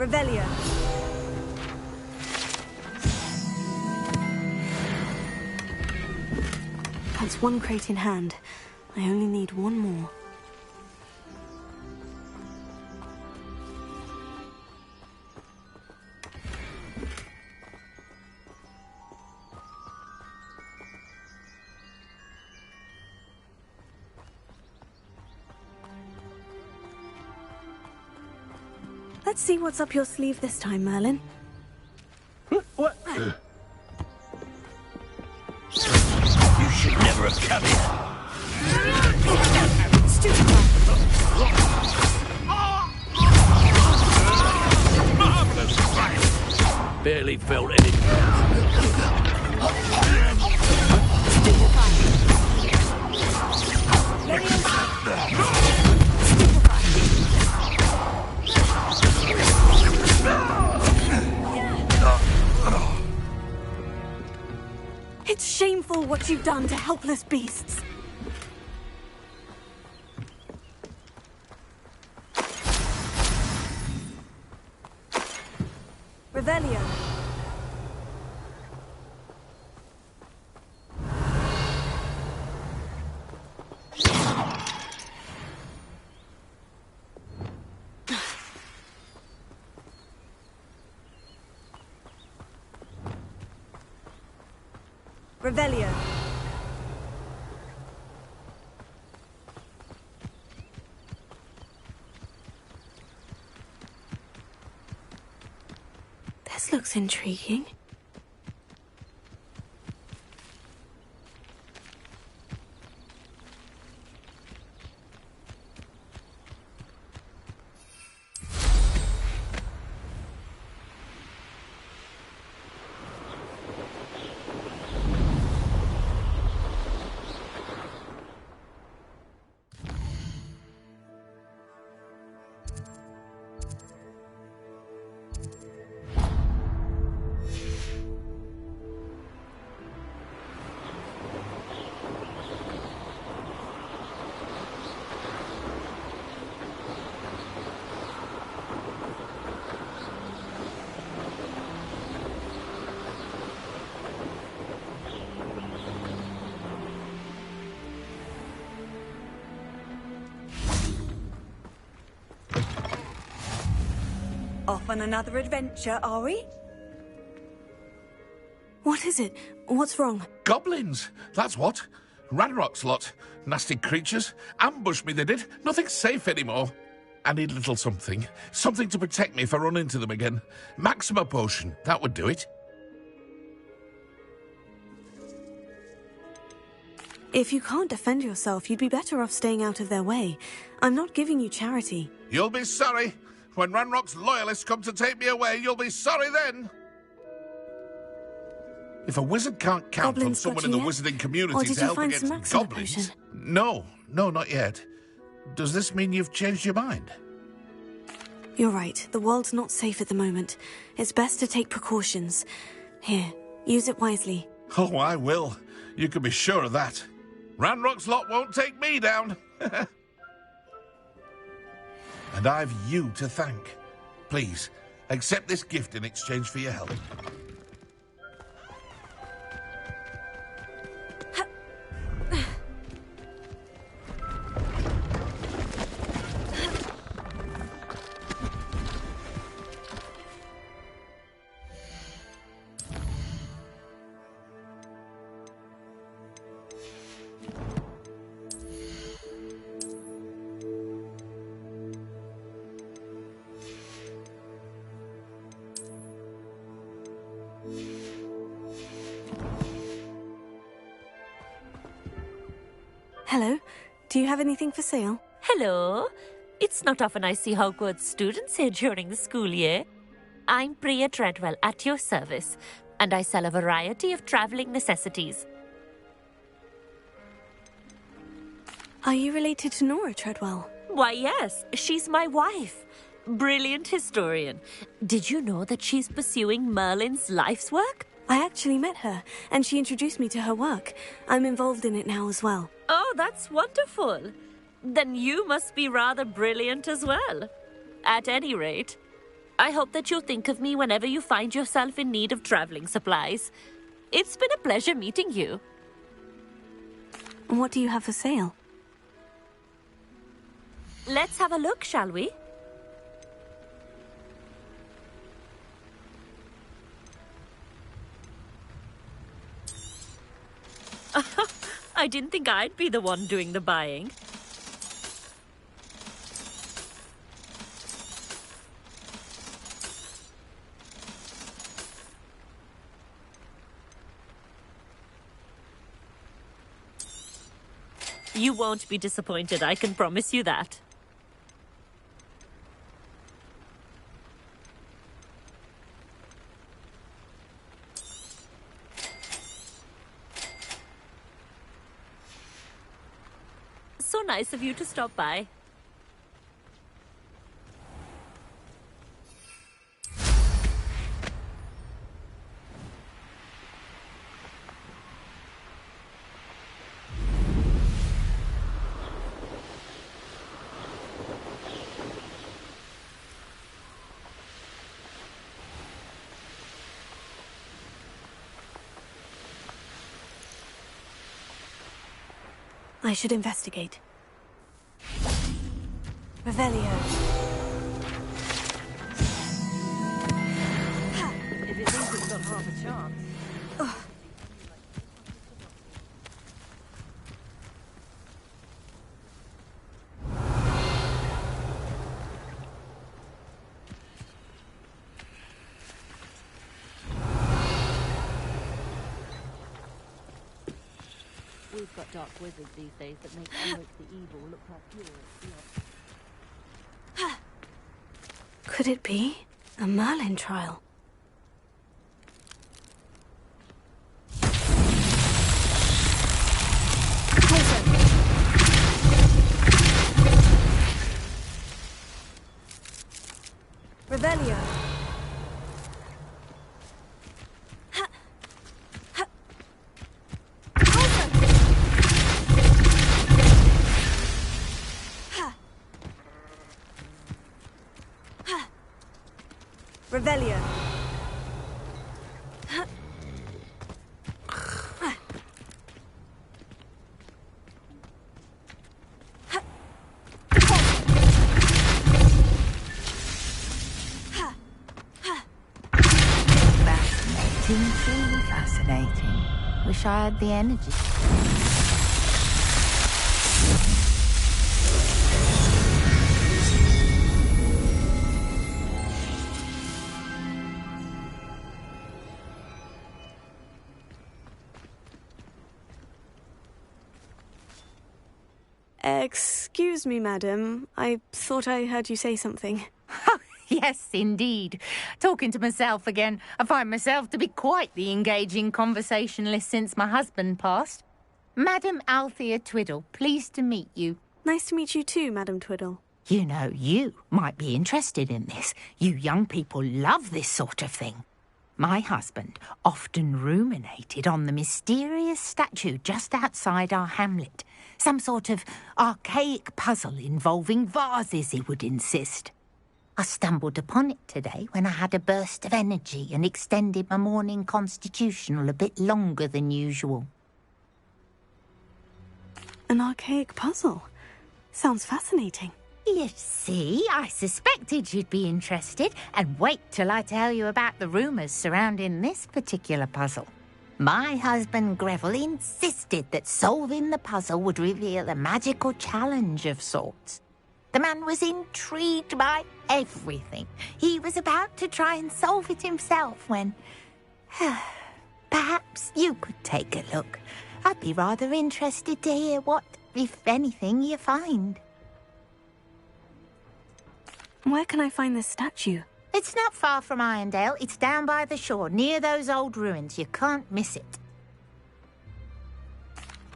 Revelio. That's one crate in hand. I only need one more. Let's see what's up your sleeve this time, Merlin. What? You should never have come here. Stupid. Marvelous fight! Barely felt any. It's shameful what you've done to helpless beasts. Revelio. Revelio. This looks intriguing. Off on another adventure, are we? What is it? What's wrong? Goblins, that's what. Ranrock's lot. Nasty creatures. Ambushed me, they did. Nothing's safe anymore. I need a little something. Something to protect me if I run into them again. Maxima potion, that would do it. If you can't defend yourself, you'd be better off staying out of their way. I'm not giving you charity. You'll be sorry. When Ranrock's loyalists come to take me away, you'll be sorry then. If a wizard can't count on Goblins someone got in the you yet? wizarding community Or did to you help find some against Maxima goblins... potion? No, not yet. Does this mean you've changed your mind? You're right. The world's not safe at the moment. It's best to take precautions. Here, use it wisely. Oh, I will. You can be sure of that. Ranrock's lot won't take me down. And I've you to thank. Please, accept this gift in exchange for your help. Hello. Do you have anything for sale? Hello. It's not often I see Hogwarts students here during the school year. I'm Priya Treadwell, at your service, and I sell a variety of travelling necessities. Are you related to Nora Treadwell? Why, yes. She's my wife. Brilliant historian. Did you know that she's pursuing Merlin's life's work? I actually met her, and she introduced me to her work. I'm involved in it now as well. Oh, that's wonderful. Then you must be rather brilliant as well. At any rate. I hope that you'll think of me whenever you find yourself in need of traveling supplies. It's been a pleasure meeting you. What do you have for sale? Let's have a look, shall we? I didn't think I'd be the one doing the buying. You won't be disappointed, I can promise you that. So nice of you to stop by. I should investigate. Revelio. If it thinks it's got half a chance. We've got dark wizards these days that make almost the evil look like pure. Could it be a Merlin trial? Revelio. Revelio. Fascinating, truly fascinating. Wish I had the energy. Excuse me, madam. I thought I heard you say something. Yes, indeed. Talking to myself again. I find myself to be quite the engaging conversationalist since my husband passed. Madam Althea Twiddle, pleased to meet you. Nice to meet you too, Madam Twiddle. You know, you might be interested in this. You young people love this sort of thing. My husband often ruminated on the mysterious statue just outside our hamlet. Some sort of archaic puzzle involving vases, he would insist. I stumbled upon it today when I had a burst of energy and extended my morning constitutional a bit longer than usual. An archaic puzzle? Sounds fascinating. You see, I suspected you'd be interested, and wait till I tell you about the rumours surrounding this particular puzzle. My husband Greville insisted that solving the puzzle would reveal a magical challenge of sorts. The man was intrigued by everything. He was about to try and solve it himself when... Perhaps you could take a look. I'd be rather interested to hear what, if anything, you find. Where can I find this statue? It's not far from Irondale. It's down by the shore, near those old ruins. You can't miss it.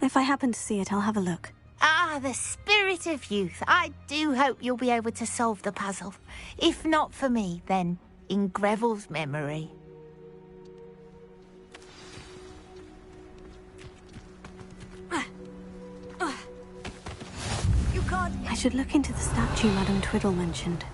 If I happen to see it, I'll have a look. Ah, the spirit of youth. I do hope you'll be able to solve the puzzle. If not for me, then in Greville's memory. I should look into the statue Madame Twiddle mentioned.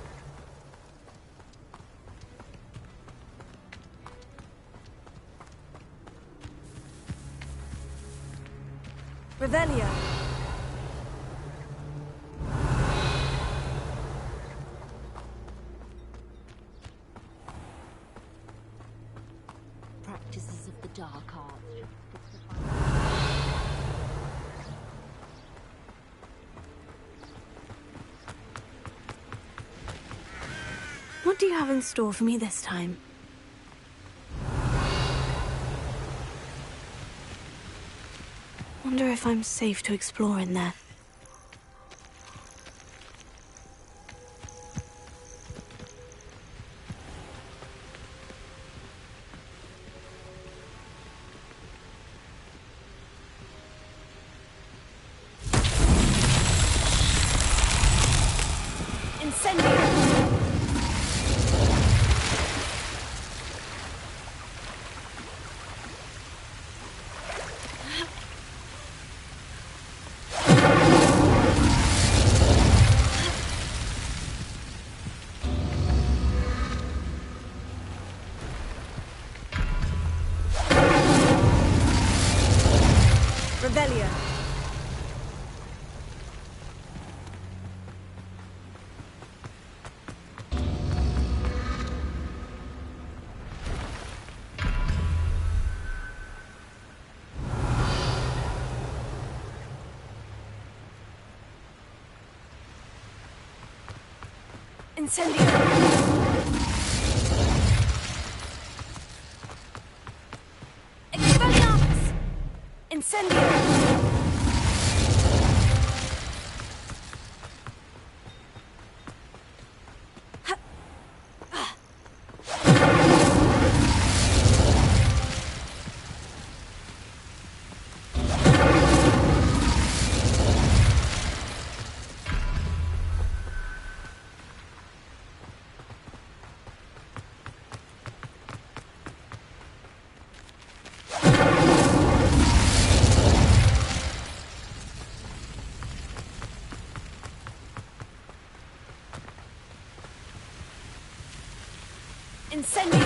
What do you have in store for me this time? Wonder if I'm safe to explore in there. Incendio! Expelliarmus! Incendio! Incendio!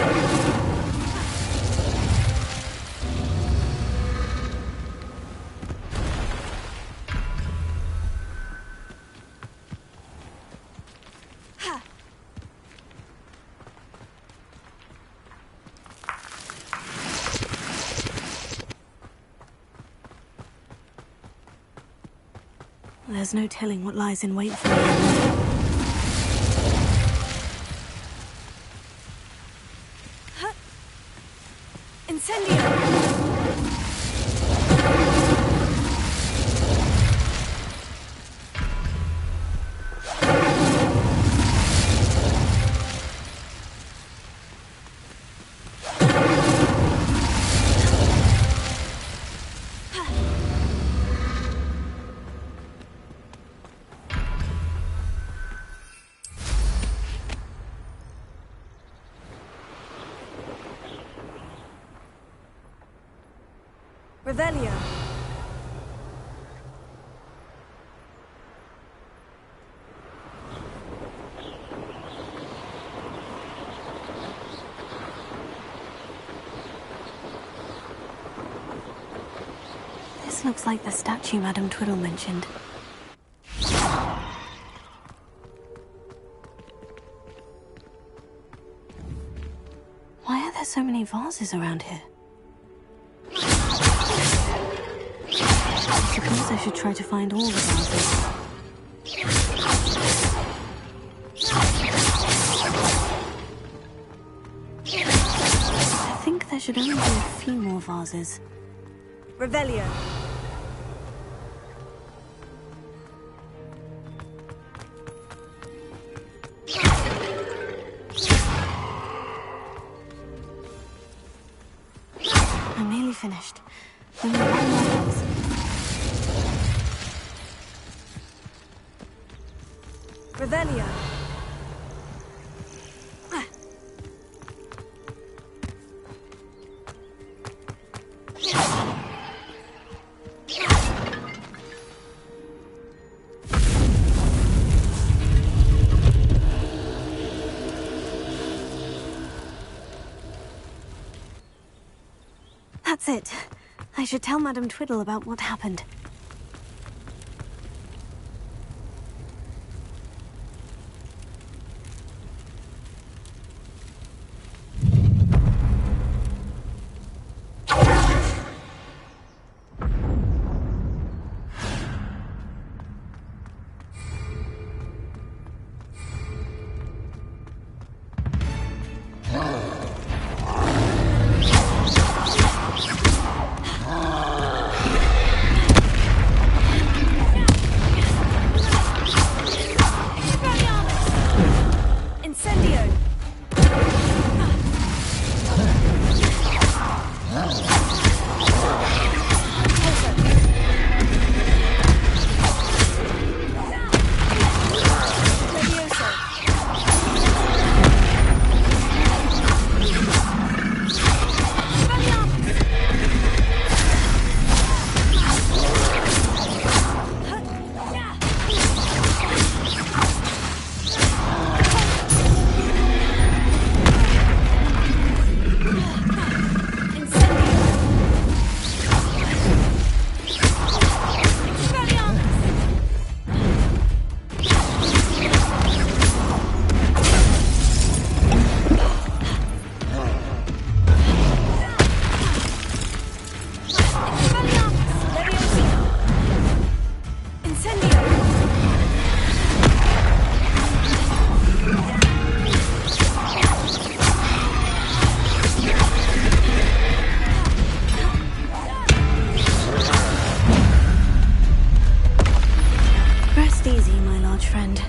There's no telling what lies in wait for me. Revelio. This looks like the statue Madame Twiddle mentioned. Why are there so many vases around here? I suppose I should try to find all the vases. I think there should only be a few more vases. Revelio. I'm nearly finished. Only one more vase. Revelio. That's it. I should tell Madame Twiddle about what happened. Rest easy, my large friend.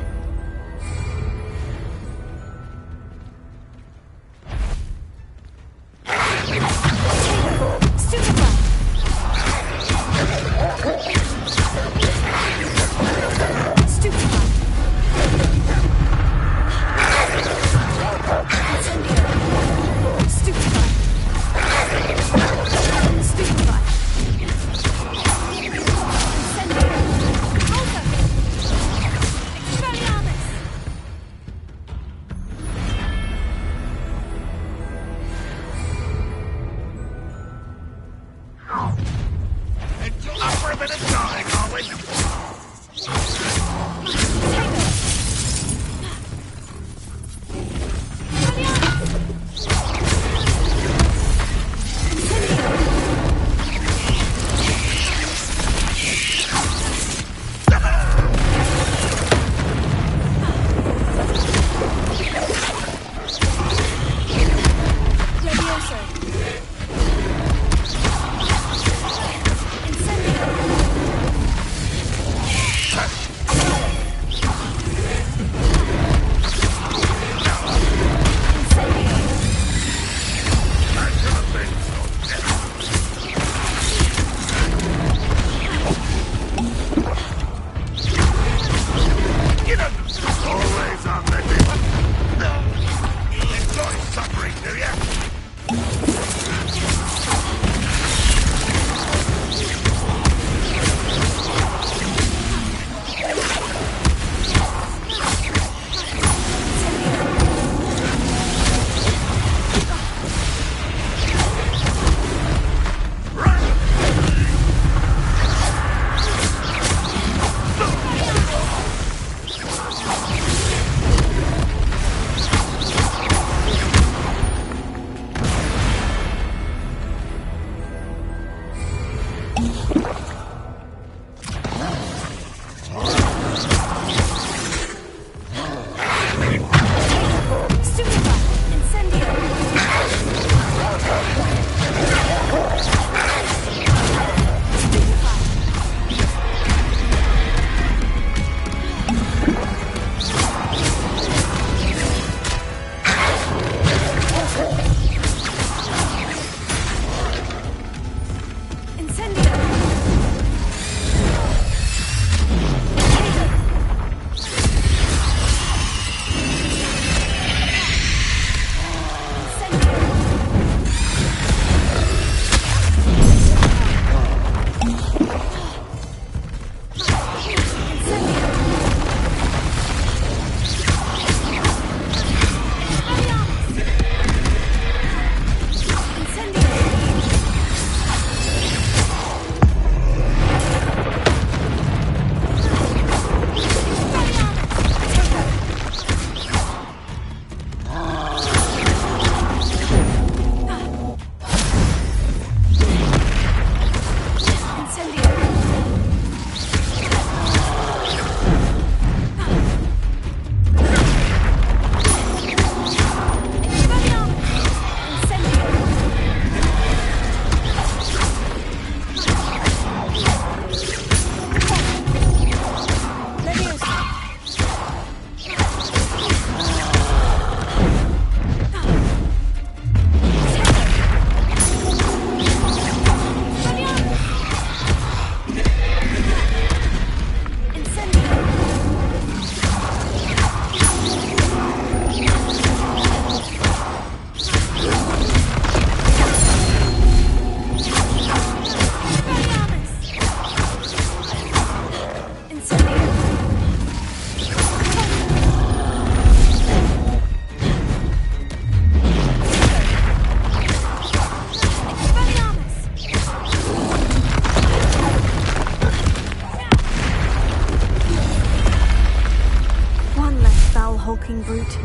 hulking brute.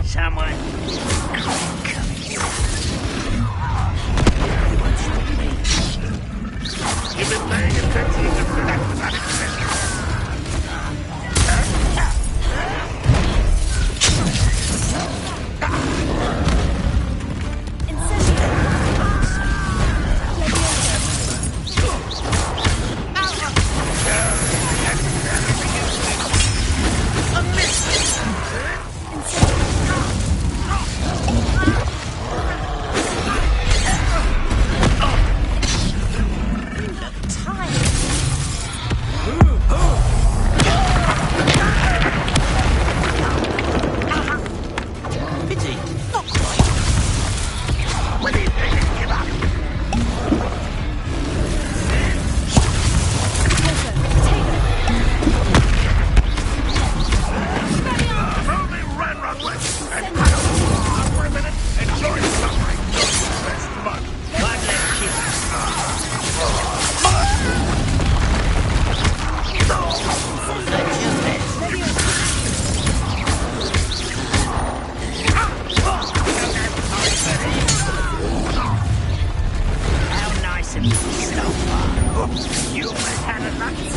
Someone. You've been paying attention to the You had a lucky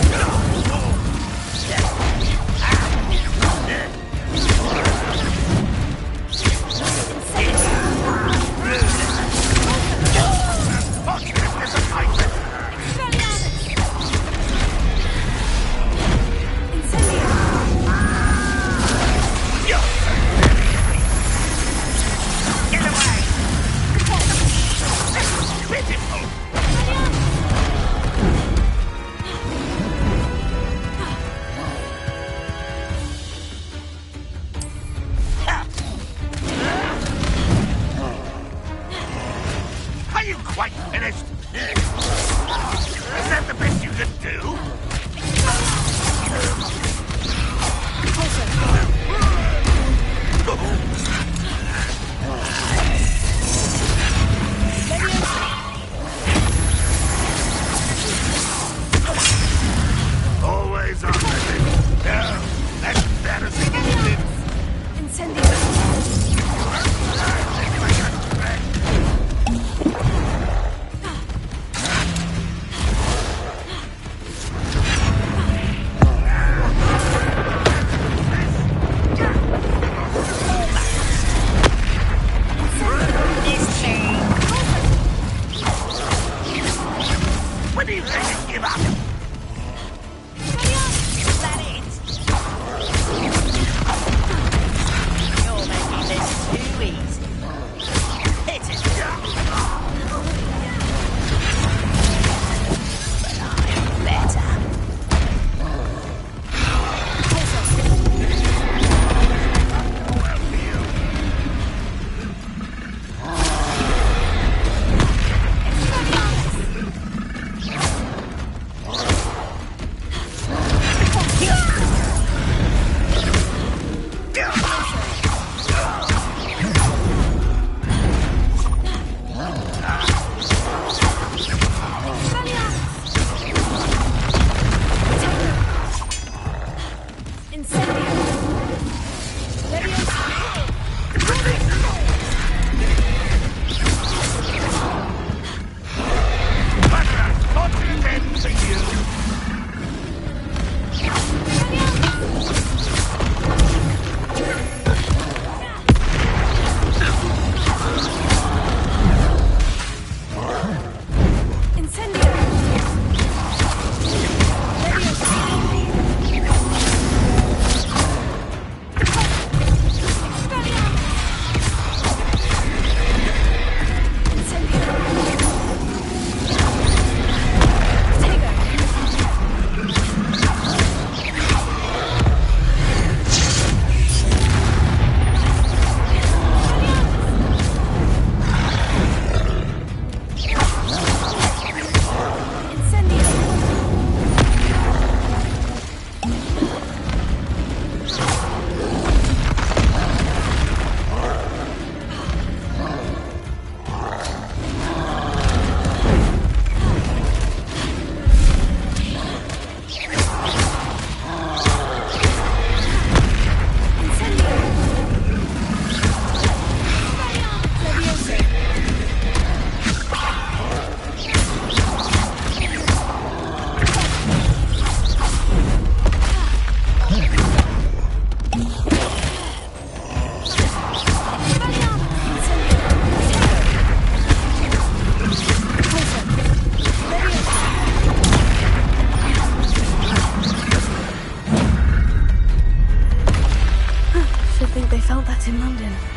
in London.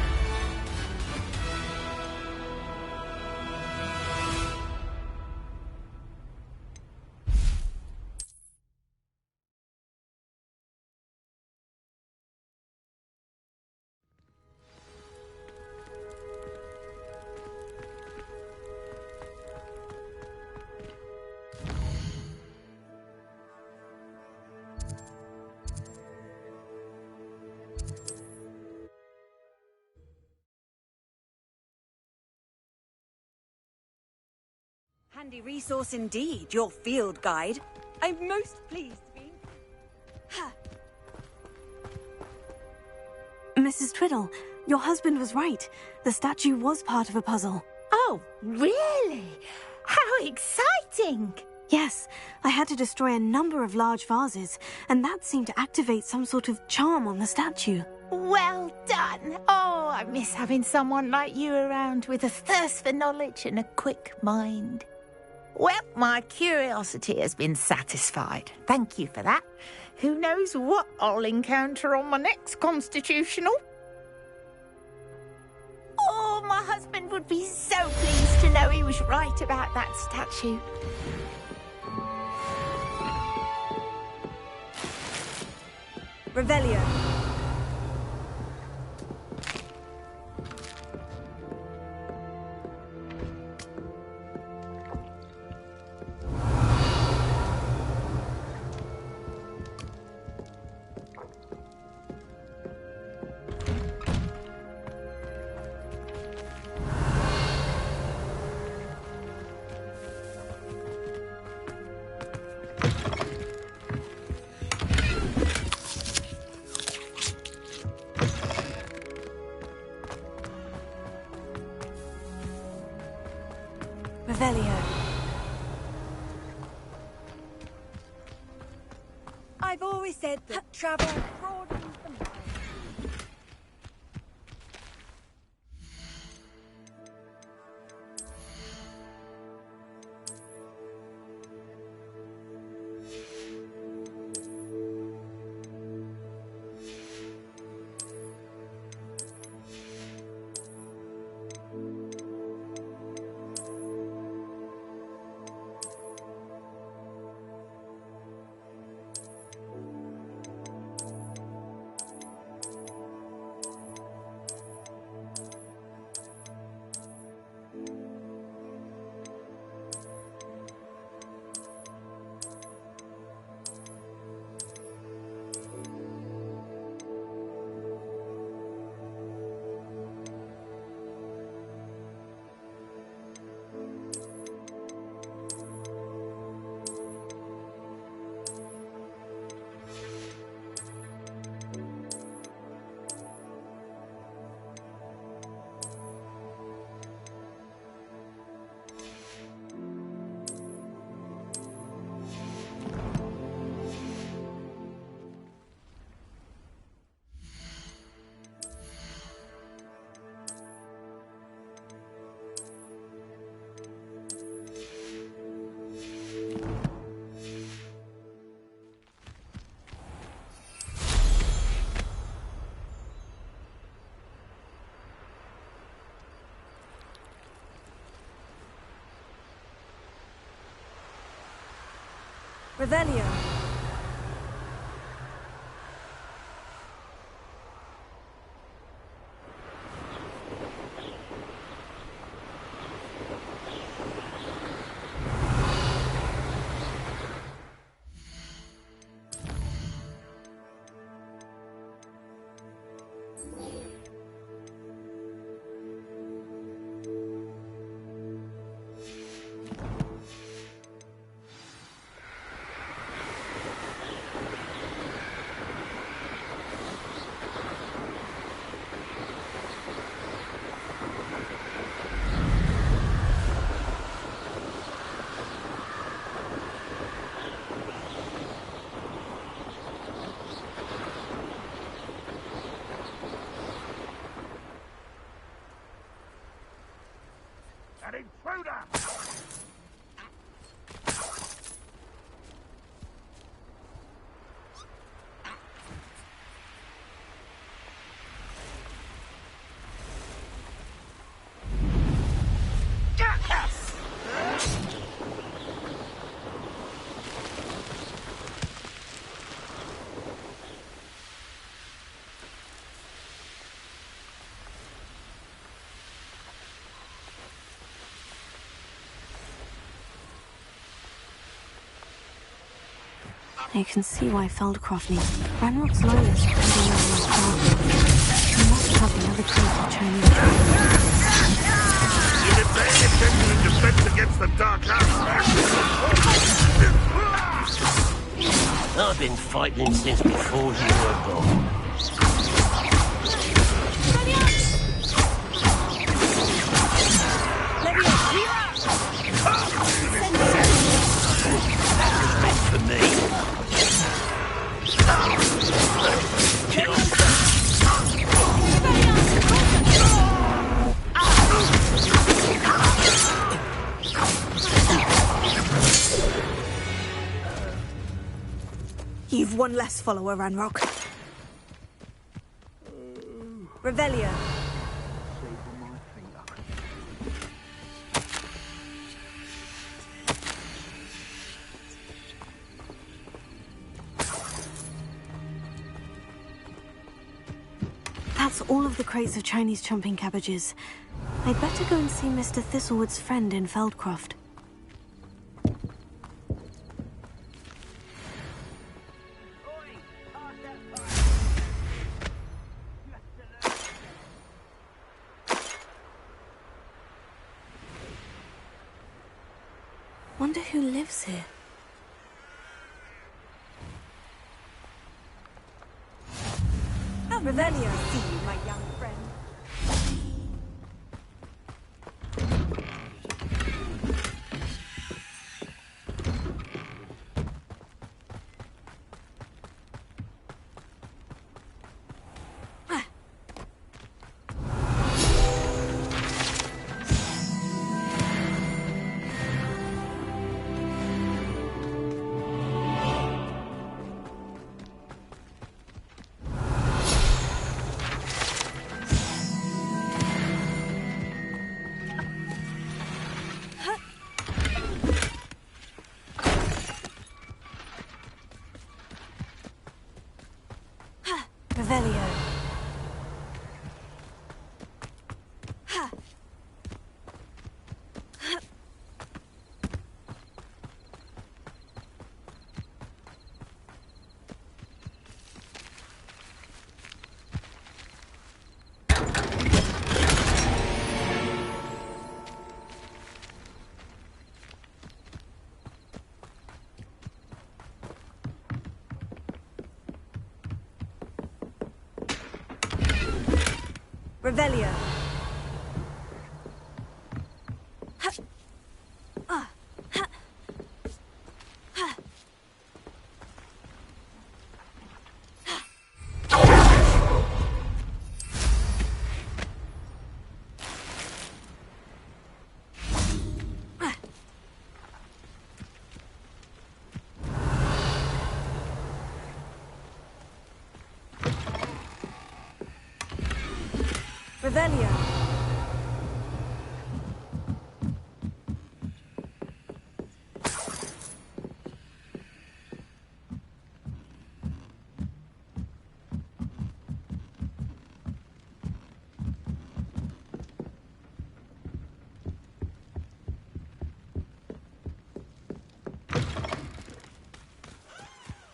Handy resource indeed, your field guide. I'm most pleased to be... Mrs. Twiddle, your husband was right. The statue was part of a puzzle. Oh, really? How exciting! Yes, I had to destroy a number of large vases, and that seemed to activate some sort of charm on the statue. Well done. Oh, I miss having someone like you around with a thirst for knowledge and a quick mind. Well, my curiosity has been satisfied. Thank you for that. Who knows what I'll encounter on my next constitutional? Oh, my husband would be so pleased to know he was right about that statue. Revelio. Revelio. I've always said that travel broadens the mind. Revelio. An intruder! I can see why Feldcroft needs Ranrock's loyalists depending on my father. He must have another case of Chinese You did pay attention in defense against the Dark House. I've been fighting since before you were born. You've one less follower, Ranrock. Revelio. That's all of the crates of Chinese chomping cabbages. I'd better go and see Mr. Thistlewood's friend in Feldcroft. Wonder who lives here. Revelio, I see you, my young friend. Revelio. Revelio. Revelio.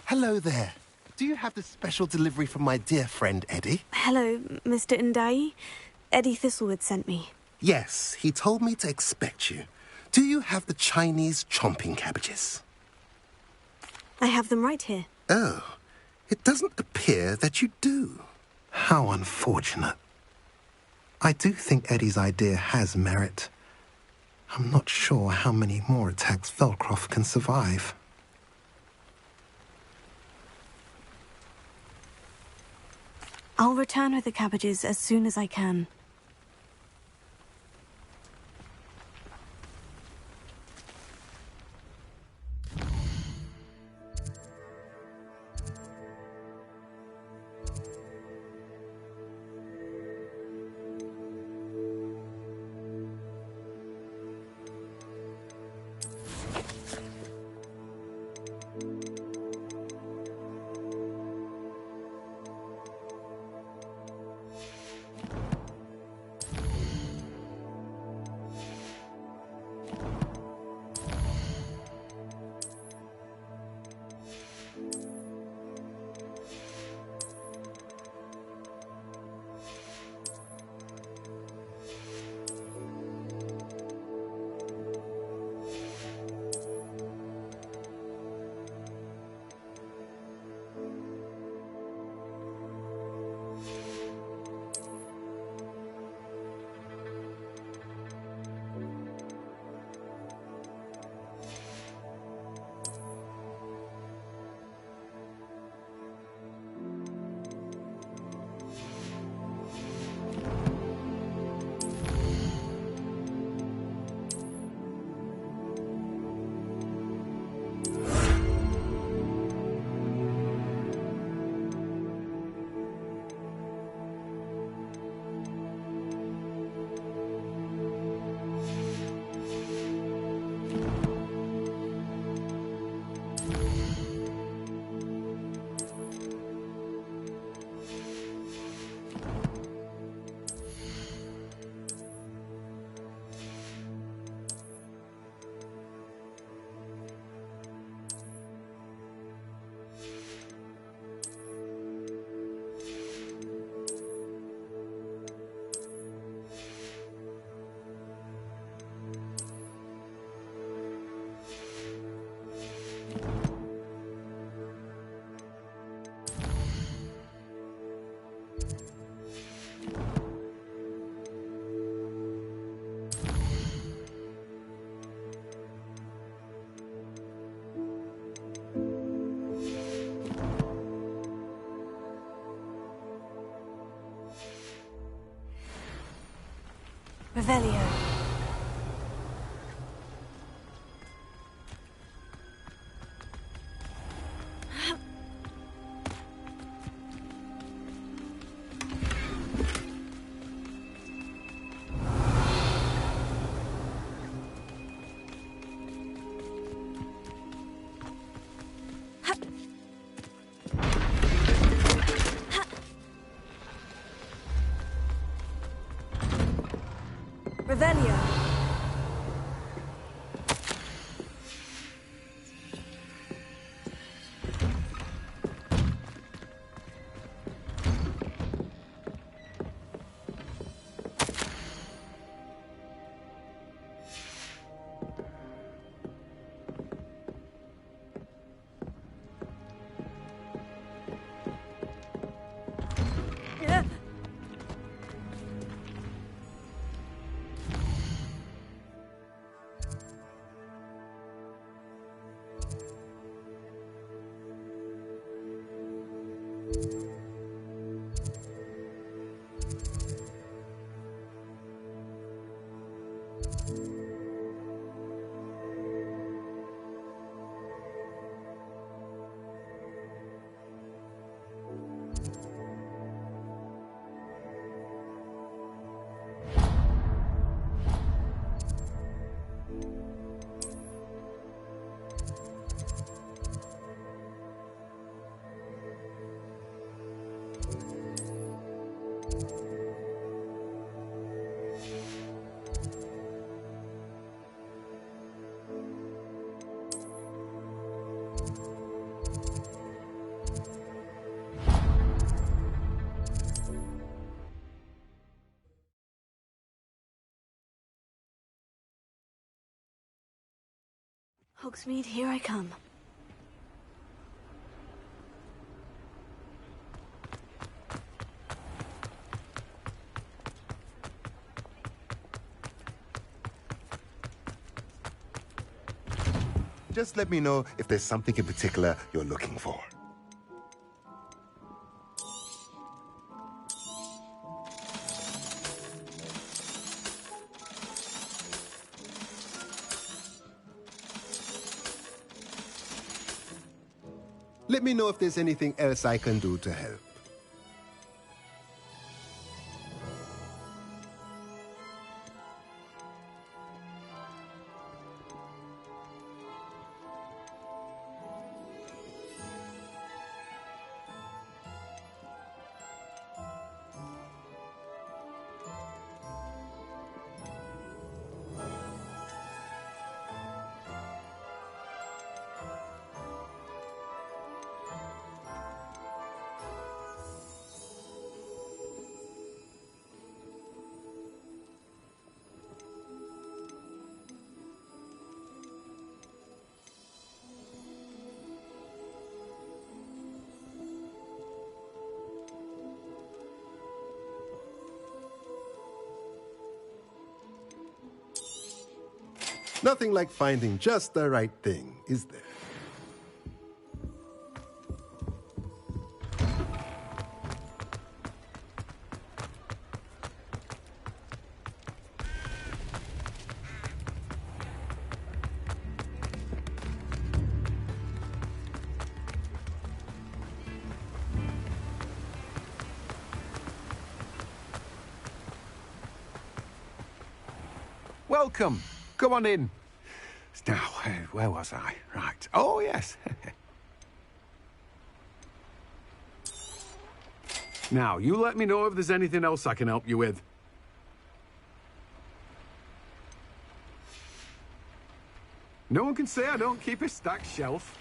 Hello there. Do you have the special delivery from my dear friend Eddie? Hello, Mr. Ndai. Eddie Thistlewood sent me. Yes, he told me to expect you. Do you have the Chinese chomping cabbages? I have them right here. Oh, it doesn't appear that you do. How unfortunate. I do think Eddie's idea has merit. I'm not sure how many more attacks Feldcroft can survive. I'll return with the cabbages as soon as I can. Revelio. Revelio. Hogsmeade, here I come. Just let me know if there's something in particular you're looking for. Let me know if there's anything else I can do to help. Nothing like finding just the right thing, is there? Welcome. Come on in. Now, where was I? Right. Oh, yes. Now, you let me know if there's anything else I can help you with. No one can say I don't keep a stacked shelf.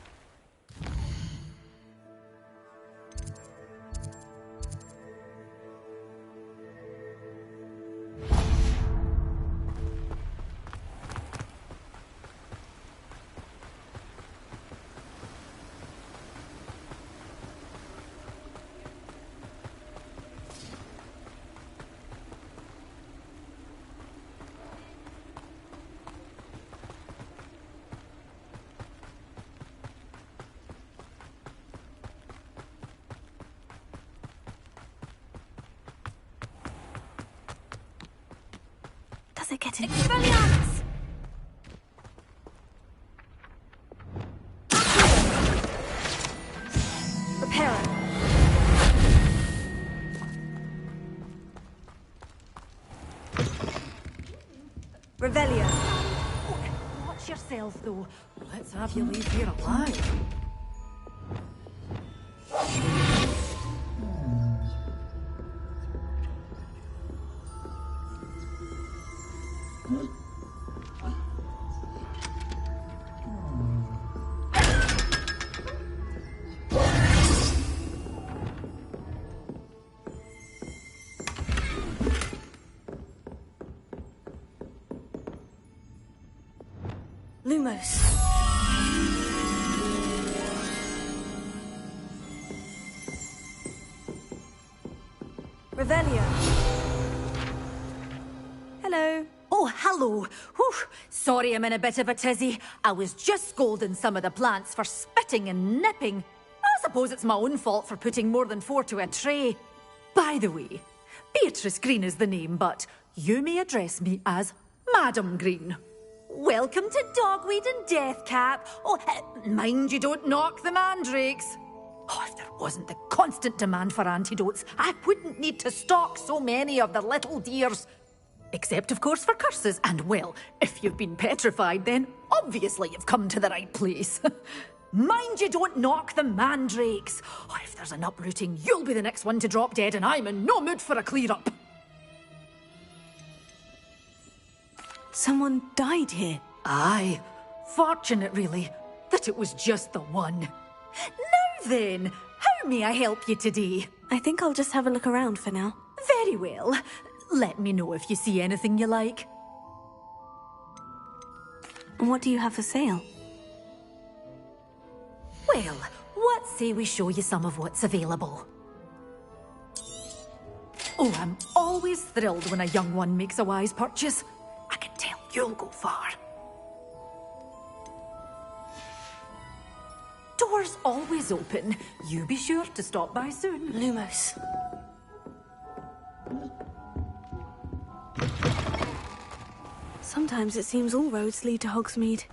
does it get in? Expelliarmus! Reparo. Revelio. Watch yourself, though. Let's have you leave here alive. Lumos. Revelio. Hello. Oh, hello. Whew. Sorry I'm in a bit of a tizzy. I was just scolding some of the plants for spitting and nipping. I suppose it's my own fault for putting more than 4 to a tray. By the way, Beatrice Green is the name, but you may address me as Madam Green. Welcome to Dogweed and Deathcap. Oh, mind you don't knock the mandrakes. Oh, if there wasn't the constant demand for antidotes, I wouldn't need to stock so many of the little dears. Except, of course, for curses. And, well, if you've been petrified, then obviously you've come to the right place. Mind you don't knock the mandrakes. Oh, if there's an uprooting, you'll be the next one to drop dead, and I'm in no mood for a clear-up. Someone died here. Aye. Fortunate, really, that it was just the one. Now then, how may I help you today? I think I'll just have a look around for now. Very well. Let me know if you see anything you like. And what do you have for sale? Well, what say we show you some of what's available? Oh, I'm always thrilled when a young one makes a wise purchase. I can tell you'll go far. Doors always open. You be sure to stop by soon. Lumos. Sometimes it seems all roads lead to Hogsmeade.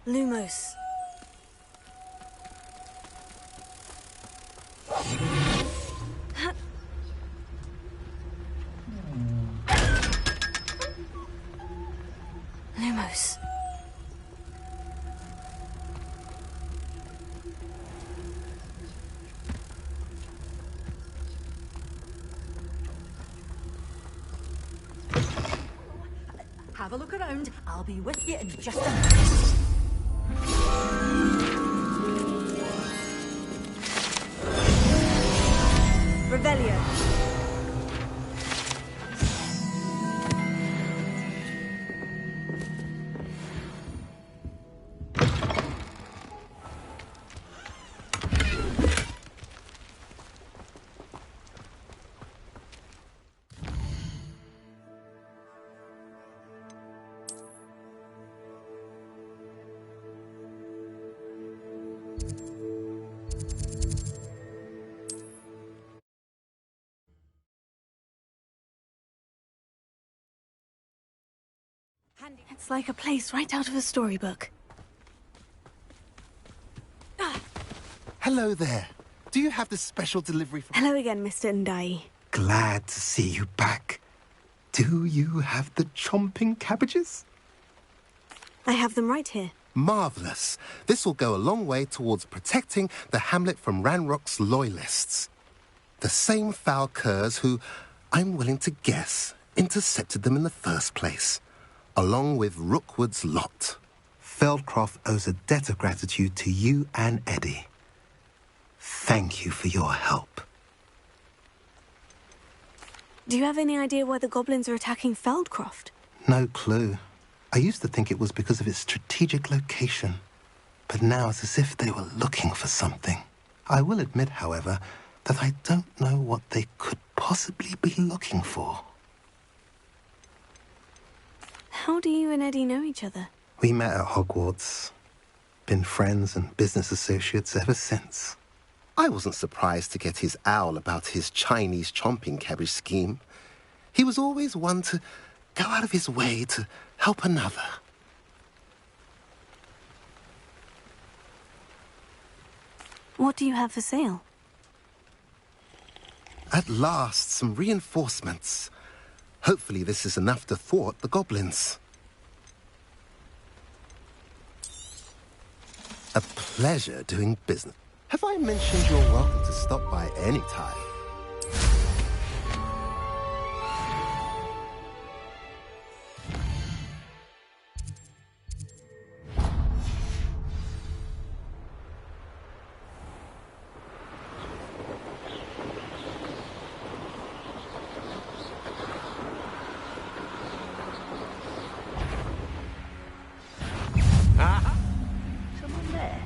Lumos. Lumos. Have a look around. I'll be with you in just a minute. Revelio. It's like a place right out of a storybook. Hello there. Do you have the special delivery from... Hello again, Mr. Ndai. Glad to see you back. Do you have the chomping cabbages? I have them right here. Marvellous. This will go a long way towards protecting the hamlet from Ranrock's loyalists. The same foul curs who, I'm willing to guess, intercepted them in the first place, along with Rookwood's lot. Feldcroft owes a debt of gratitude to you and Eddie. Thank you for your help. Do you have any idea why the goblins are attacking Feldcroft? No clue. I used to think it was because of its strategic location. But now it's as if they were looking for something. I will admit, however, that I don't know what they could possibly be looking for. How do you and Eddie know each other? We met at Hogwarts. Been friends and business associates ever since. I wasn't surprised to get his owl about his Chinese chomping cabbage scheme. He was always one to go out of his way to help another. What do you have for sale? At last, some reinforcements. Hopefully this is enough to thwart the goblins. A pleasure doing business. Have I mentioned you're welcome to stop by any time? Someone there?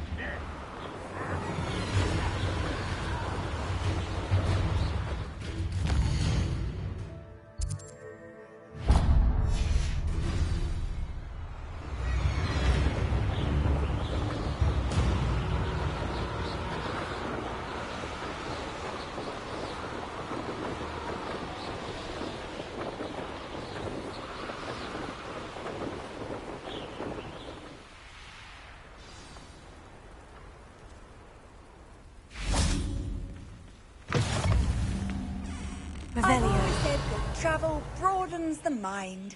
I've always said that travel broadens the mind.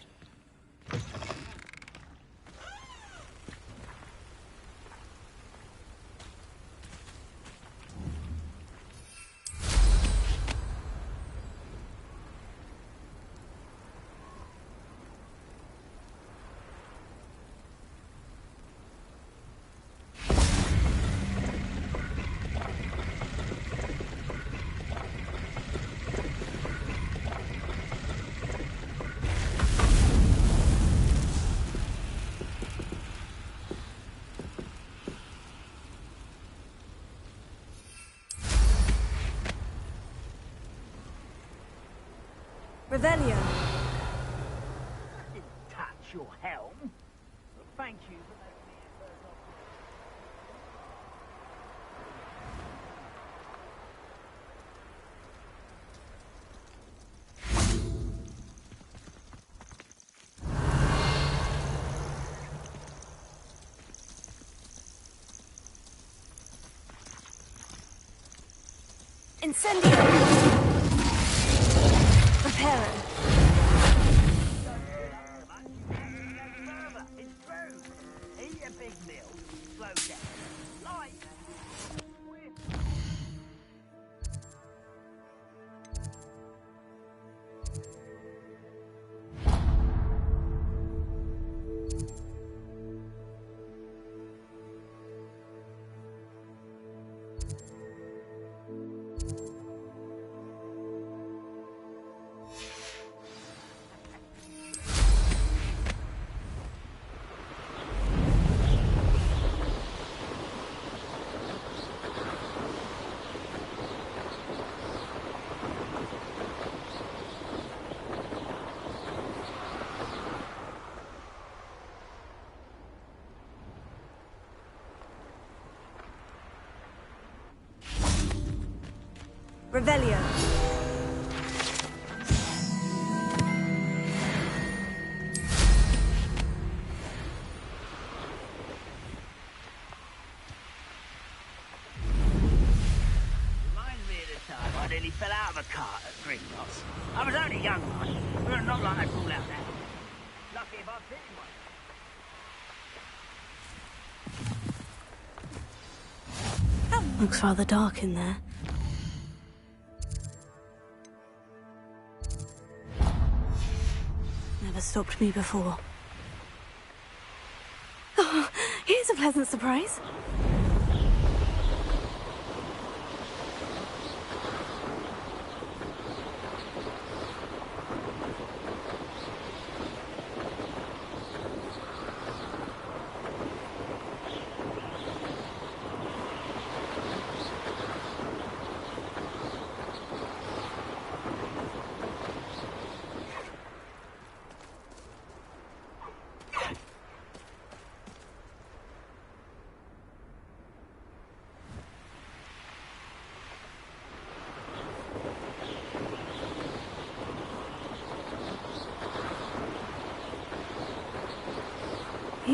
Revelio. I didn't touch your helm. Well, thank you for letting me in first off. Incendio! Reparo. It's true. Eat a big meal. Slow down. Light. Revelio. Reminds me of the time I nearly fell out of a cart at Gringotts. I was only young, but not like I fall out now. Lucky if I've seen one. Looks rather dark in there. Never stopped me before. Oh, here's a pleasant surprise.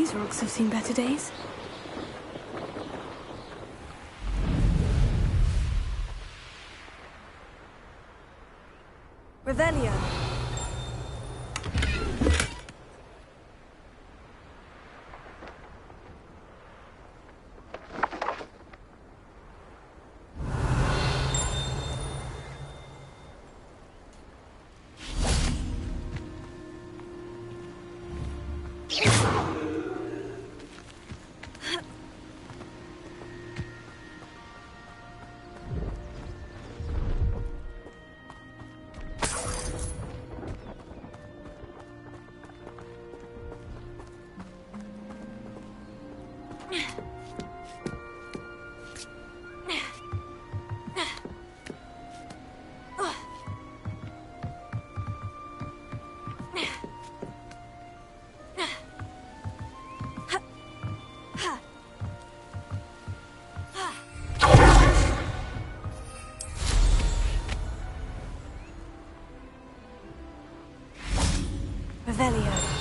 These rocks have seen better days. Revelio. Revelio.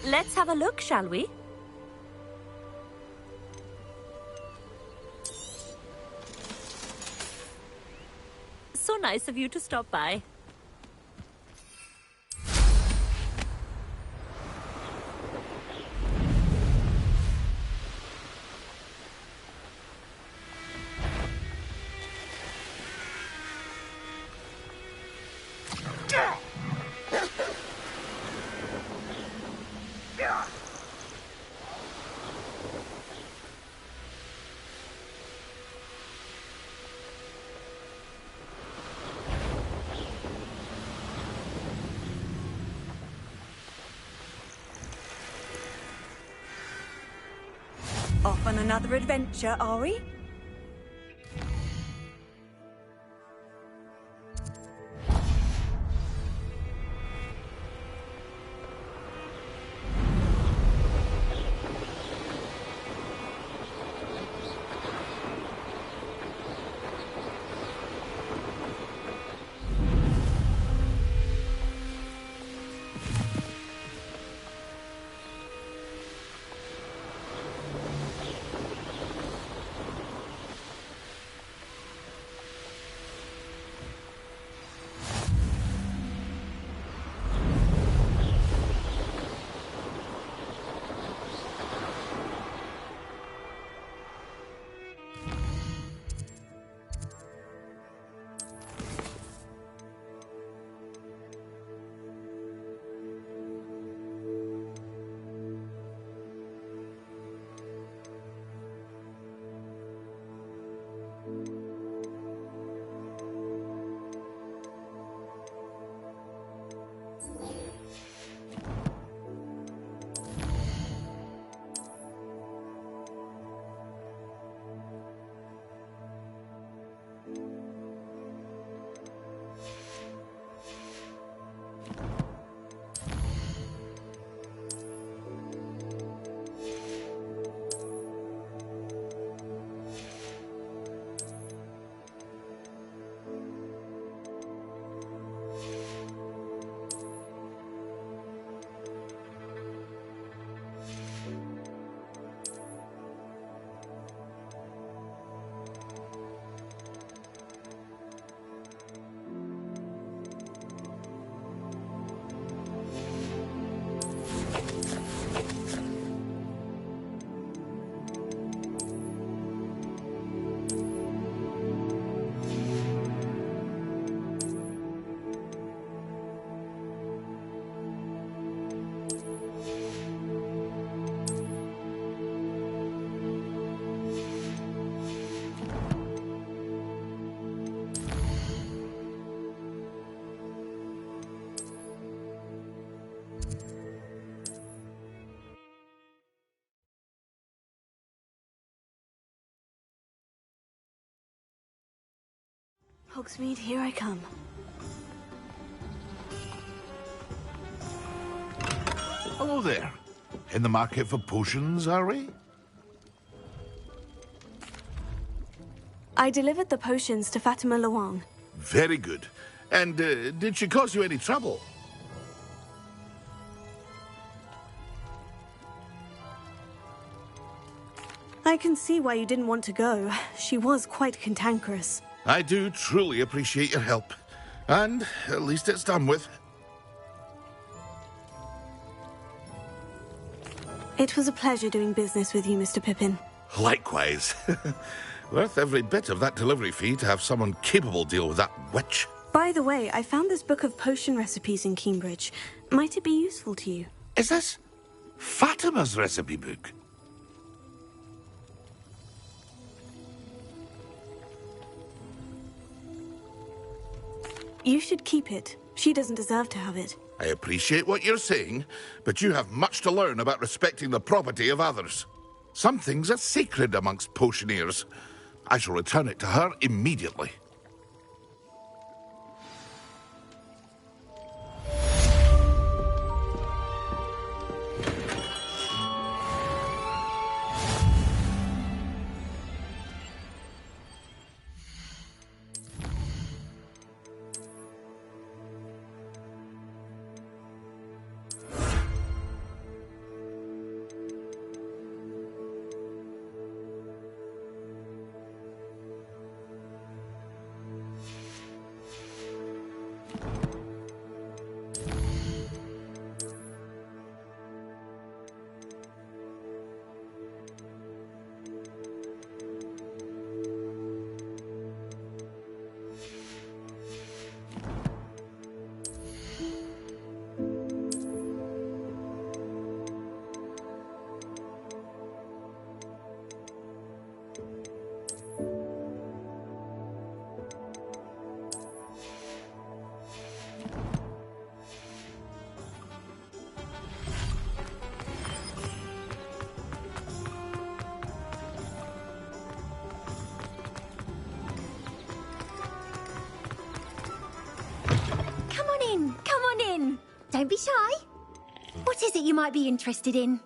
Let's have a look, shall we? So nice of you to stop by. Off on another adventure, are we? Hogsmeade, here I come. Hello there. In the market for potions, are we? I delivered the potions to Fatima Luang. Very good. And did she cause you any trouble? I can see why you didn't want to go. She was quite cantankerous. I do truly appreciate your help. And at least it's done with. It was a pleasure doing business with you, Mr. Pippin. Likewise. Worth every bit of that delivery fee to have someone capable deal with that witch. By the way, I found this book of potion recipes in Cambridge. Might it be useful to you? Is this Fatima's recipe book? You should keep it. She doesn't deserve to have it. I appreciate what you're saying, but you have much to learn about respecting the property of others. Some things are sacred amongst potioneers. I shall return it to her immediately. Come on in. Don't be shy. What is it you might be interested in?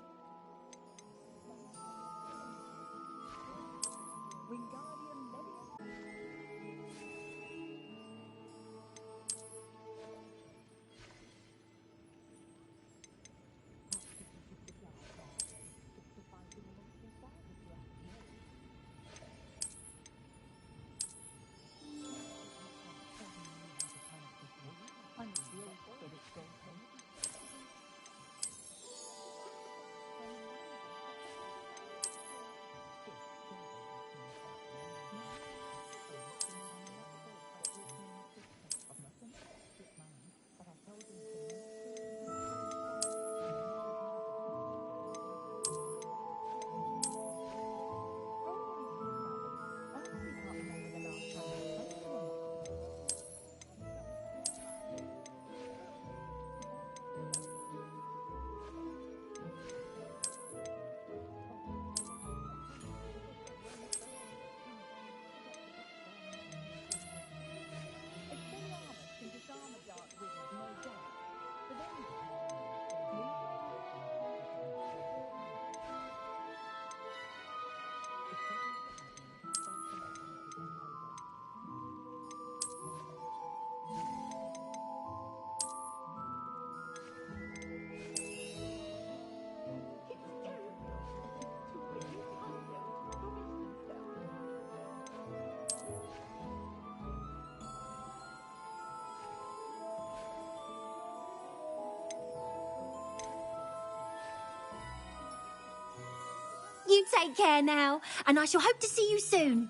You take care now, and I shall hope to see you soon.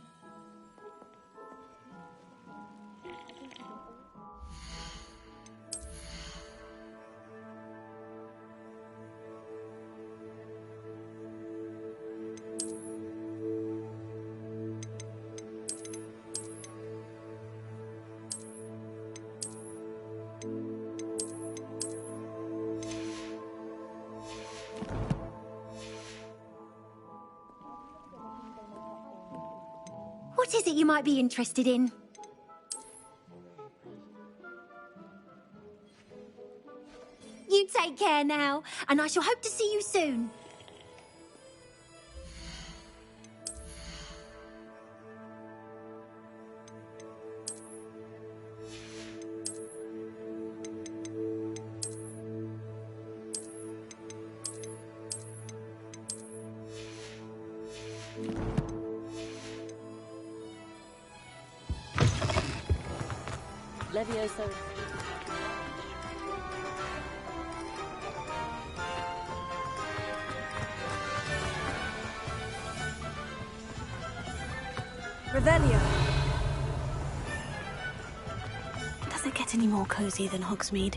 What is it you might be interested in? take care now, and I shall hope to see you soon. Levioso. Revelio. Does it get any more cozy than Hogsmeade?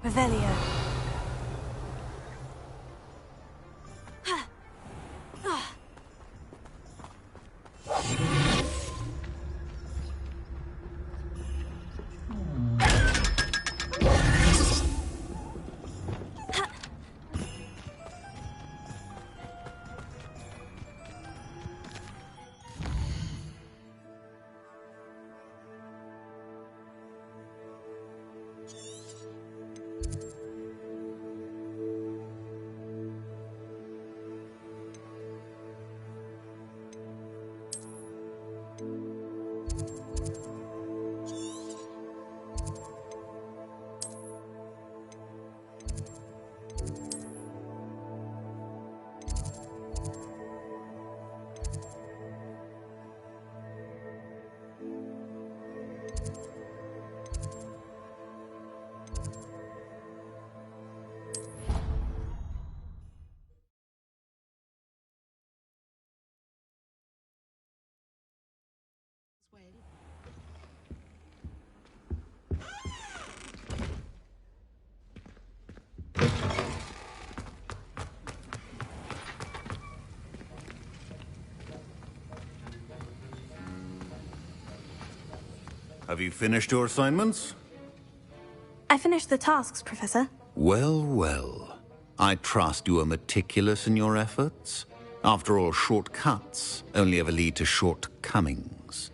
Revelio. Have you finished your assignments? I finished the tasks, Professor. Well, well. I trust you are meticulous in your efforts. After all, shortcuts only ever lead to shortcomings.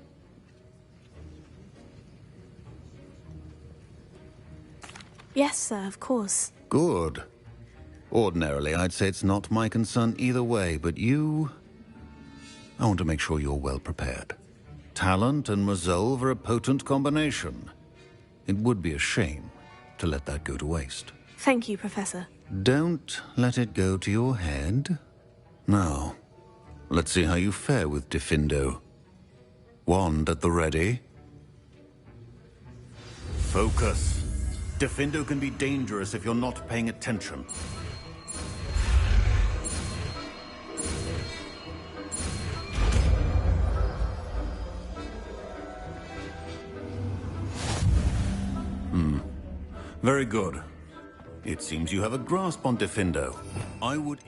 Yes, sir, of course. Good. Ordinarily, I'd say it's not my concern either way, but you... I want to make sure you're well prepared. Talent and resolve are a potent combination. It would be a shame to let that go to waste. Thank you, Professor. Don't let it go to your head. Now, let's see how you fare with Diffindo. Wand at the ready. Focus. Diffindo can be dangerous if you're not paying attention. Very good. It seems you have a grasp on Diffindo. I would...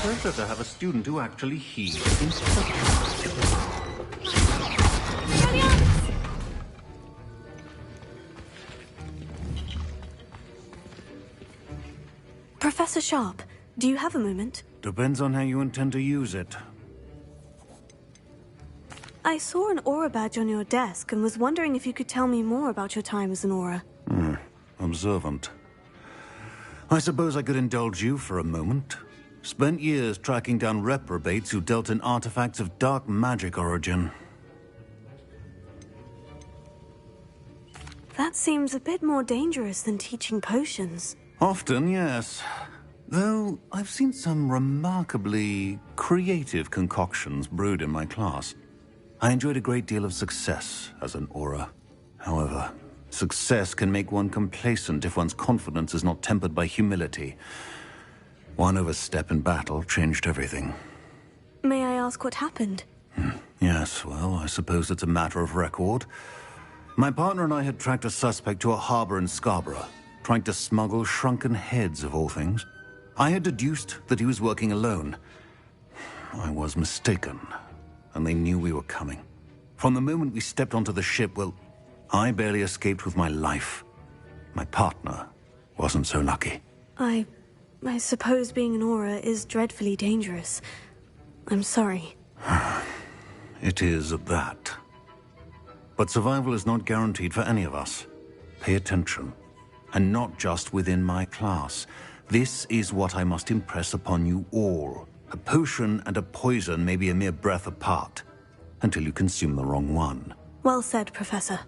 Pleasure to have a student who actually heeds instructions. Professor Sharp, do you have a moment? Depends on how you intend to use it. I saw an aura badge on your desk and was wondering if you could tell me more about your time as an aura. Observant. I suppose I could indulge you for a moment. Spent years tracking down reprobates who dealt in artifacts of dark magic origin. That seems a bit more dangerous than teaching potions. Often, yes. Though I've seen some remarkably creative concoctions brewed in my class. I enjoyed a great deal of success as an aura. However, success can make one complacent if one's confidence is not tempered by humility. One overstep in battle changed everything. May I ask what happened? Yes, well, I suppose it's a matter of record. My partner and I had tracked a suspect to a harbor in Scarborough, trying to smuggle shrunken heads of all things. I had deduced that he was working alone. I was mistaken, and they knew we were coming. From the moment we stepped onto the ship, well, I barely escaped with my life. My partner wasn't so lucky. I suppose being an aura is dreadfully dangerous. I'm sorry. It is that. But survival is not guaranteed for any of us. Pay attention. And not just within my class. This is what I must impress upon you all. A potion and a poison may be a mere breath apart, until you consume the wrong one. Well said, Professor.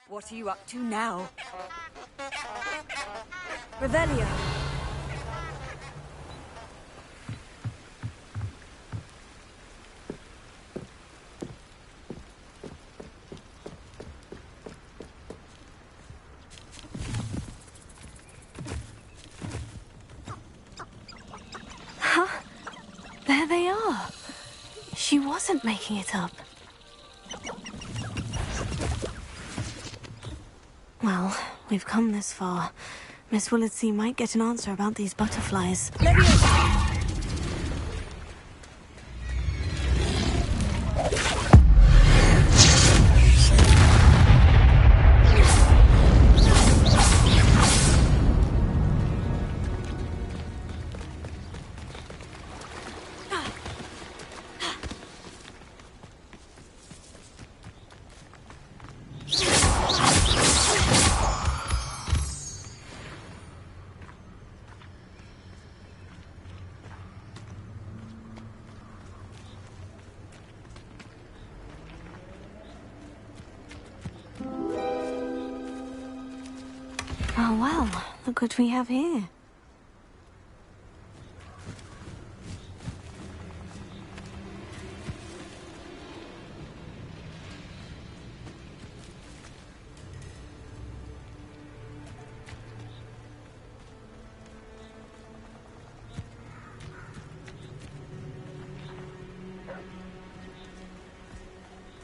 What are you up to now? Revelio. Huh? There they are. She wasn't making it up. Well, we've come this far. Miss Willardsea might get an answer about these butterflies. Oh, well, look what we have here.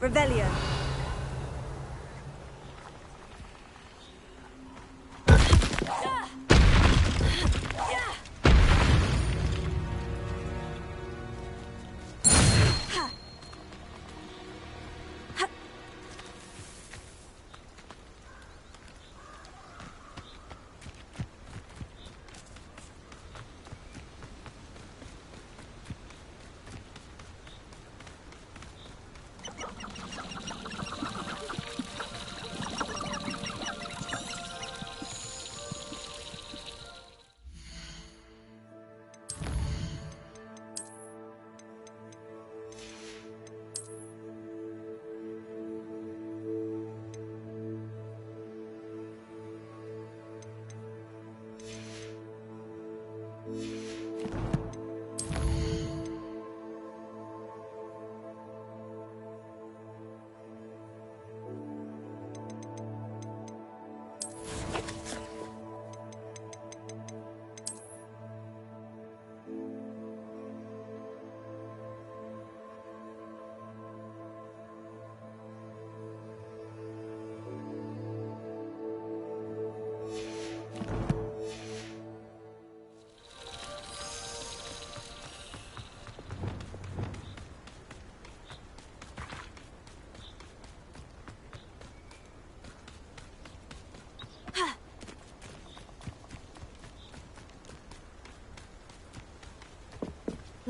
Revelio.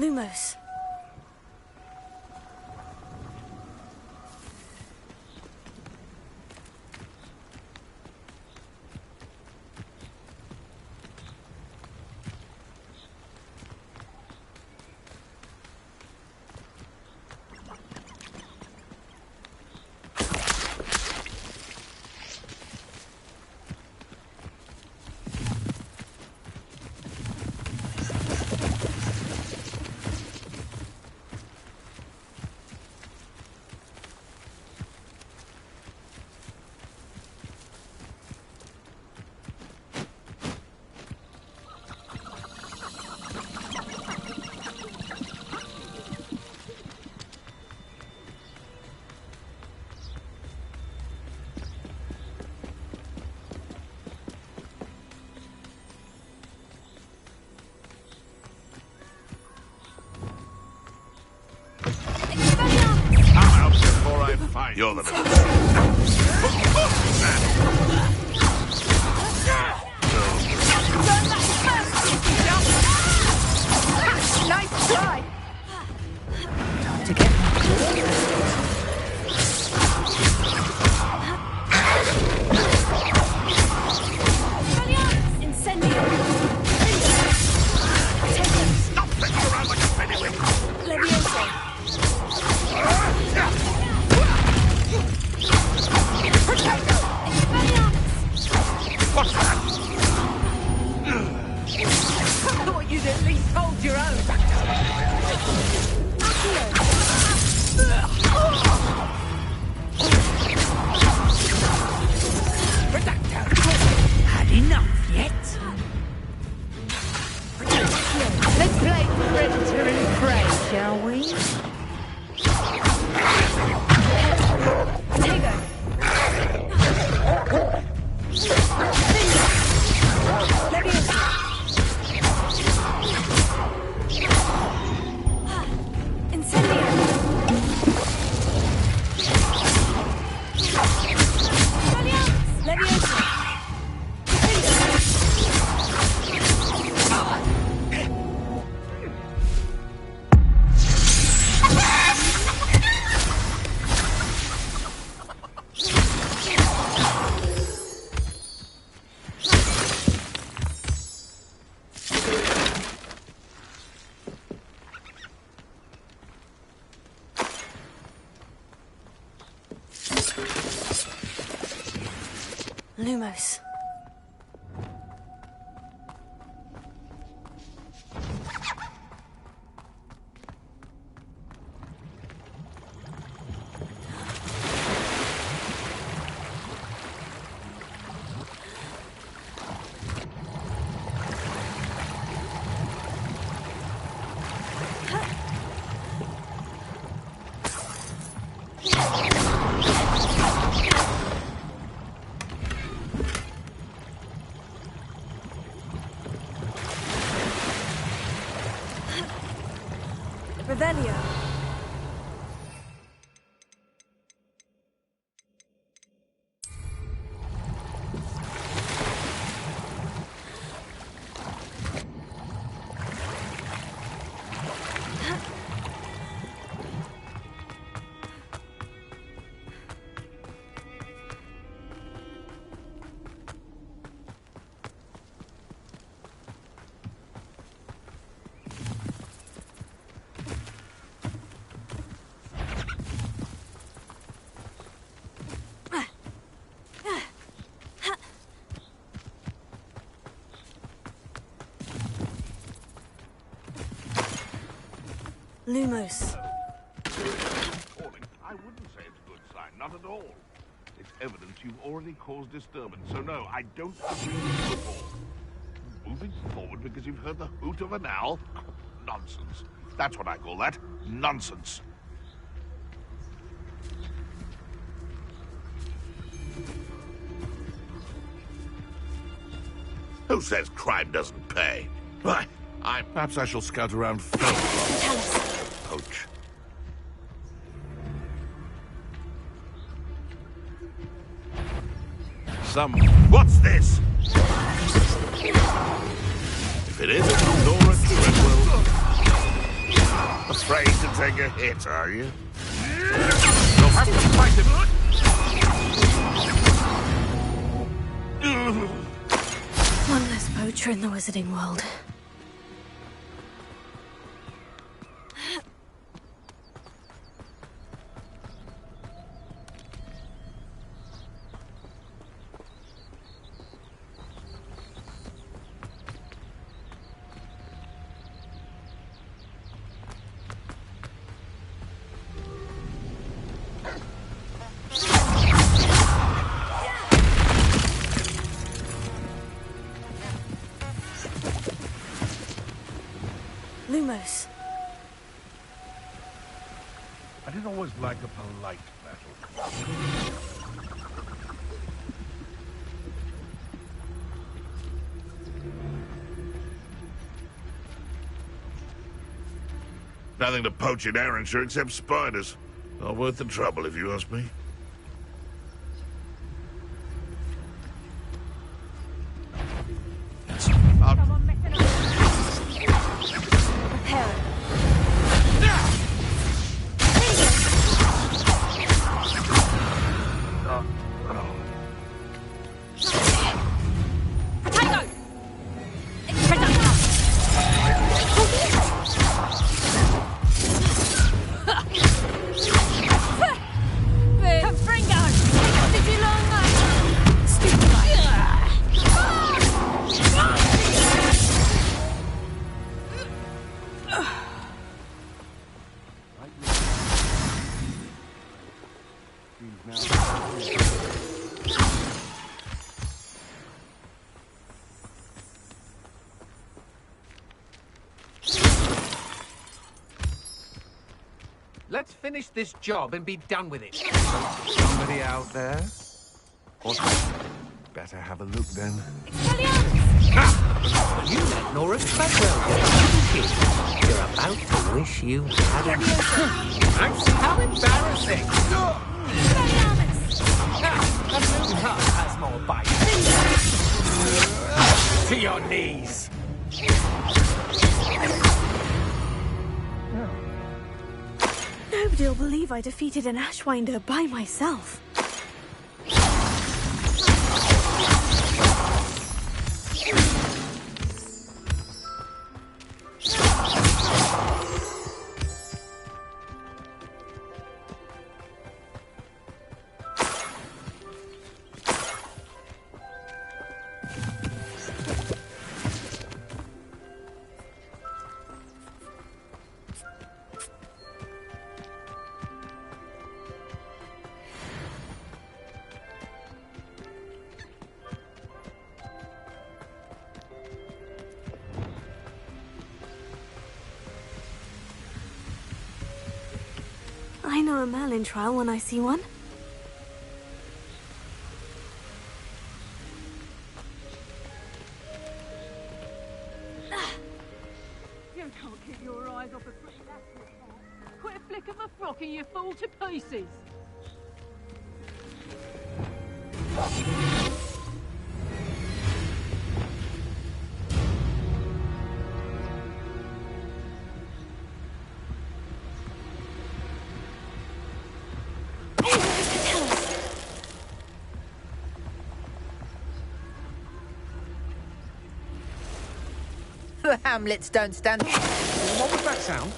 Lumos. You're the little... Nice try! Time to get Stop flicking around like a pennywig! Leviosa. What's that? I thought you'd at least hold your own. Had enough yet? Let's play predator and prey, shall we? Lumos. Revelio. Lumos. I wouldn't say it's a good sign, not at all. It's evidence you've already caused disturbance, so no, I don't agree with you at all. Moving forward because you've heard the hoot of an owl? Nonsense. That's what I call that. Nonsense. Who says crime doesn't pay? Why, perhaps I shall scout around further. Poach. What's this? If it isn't Nora Treadwell... Afraid to take a hit, are you? You'll have to fight him. One less poacher in the wizarding world. Lumos. I didn't always like a polite battle. Nothing to poach in Arrynshire except spiders. Not worth the trouble, if you ask me. Let's finish this job and be done with it. Somebody out there? Or better have a look then. You let Nora Treadwell go, didn't you? You're about to wish you hadn't. How embarrassing! A moon hut has more bite. To your knees. Nobody'll believe I defeated an Ashwinder by myself. I know a Merlin trial when I see one. You can't keep your eyes off a pretty lass. Quit a flick of a frock and you fall to pieces. The Hamlets don't stand... What was that sound?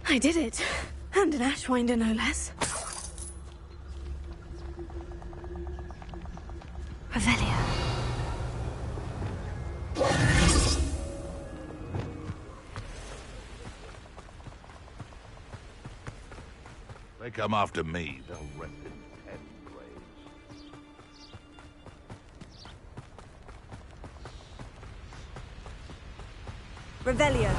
I did it. And an Ashwinder, no less. Revelio. They come after me, they'll rest in 10 graves. Revelio.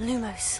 Lumos.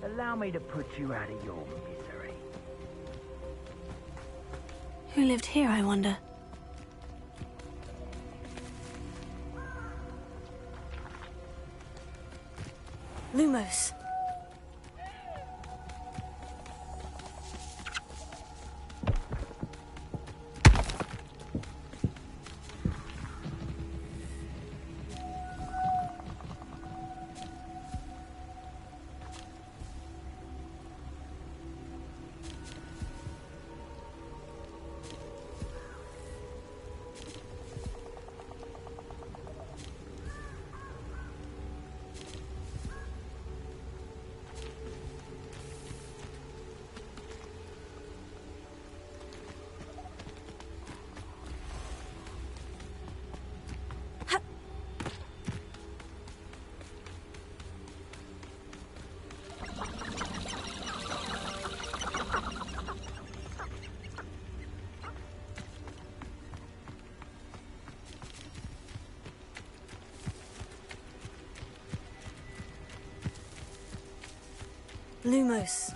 Allow me to put you out of your misery. Who lived here, I wonder? Lumos. Lumos.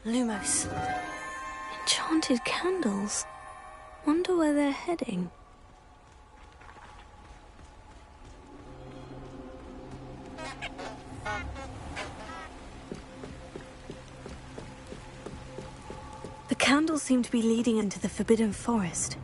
Lumos. Enchanted candles. Wonder where they're heading. The candles seem to be leading into the Forbidden Forest.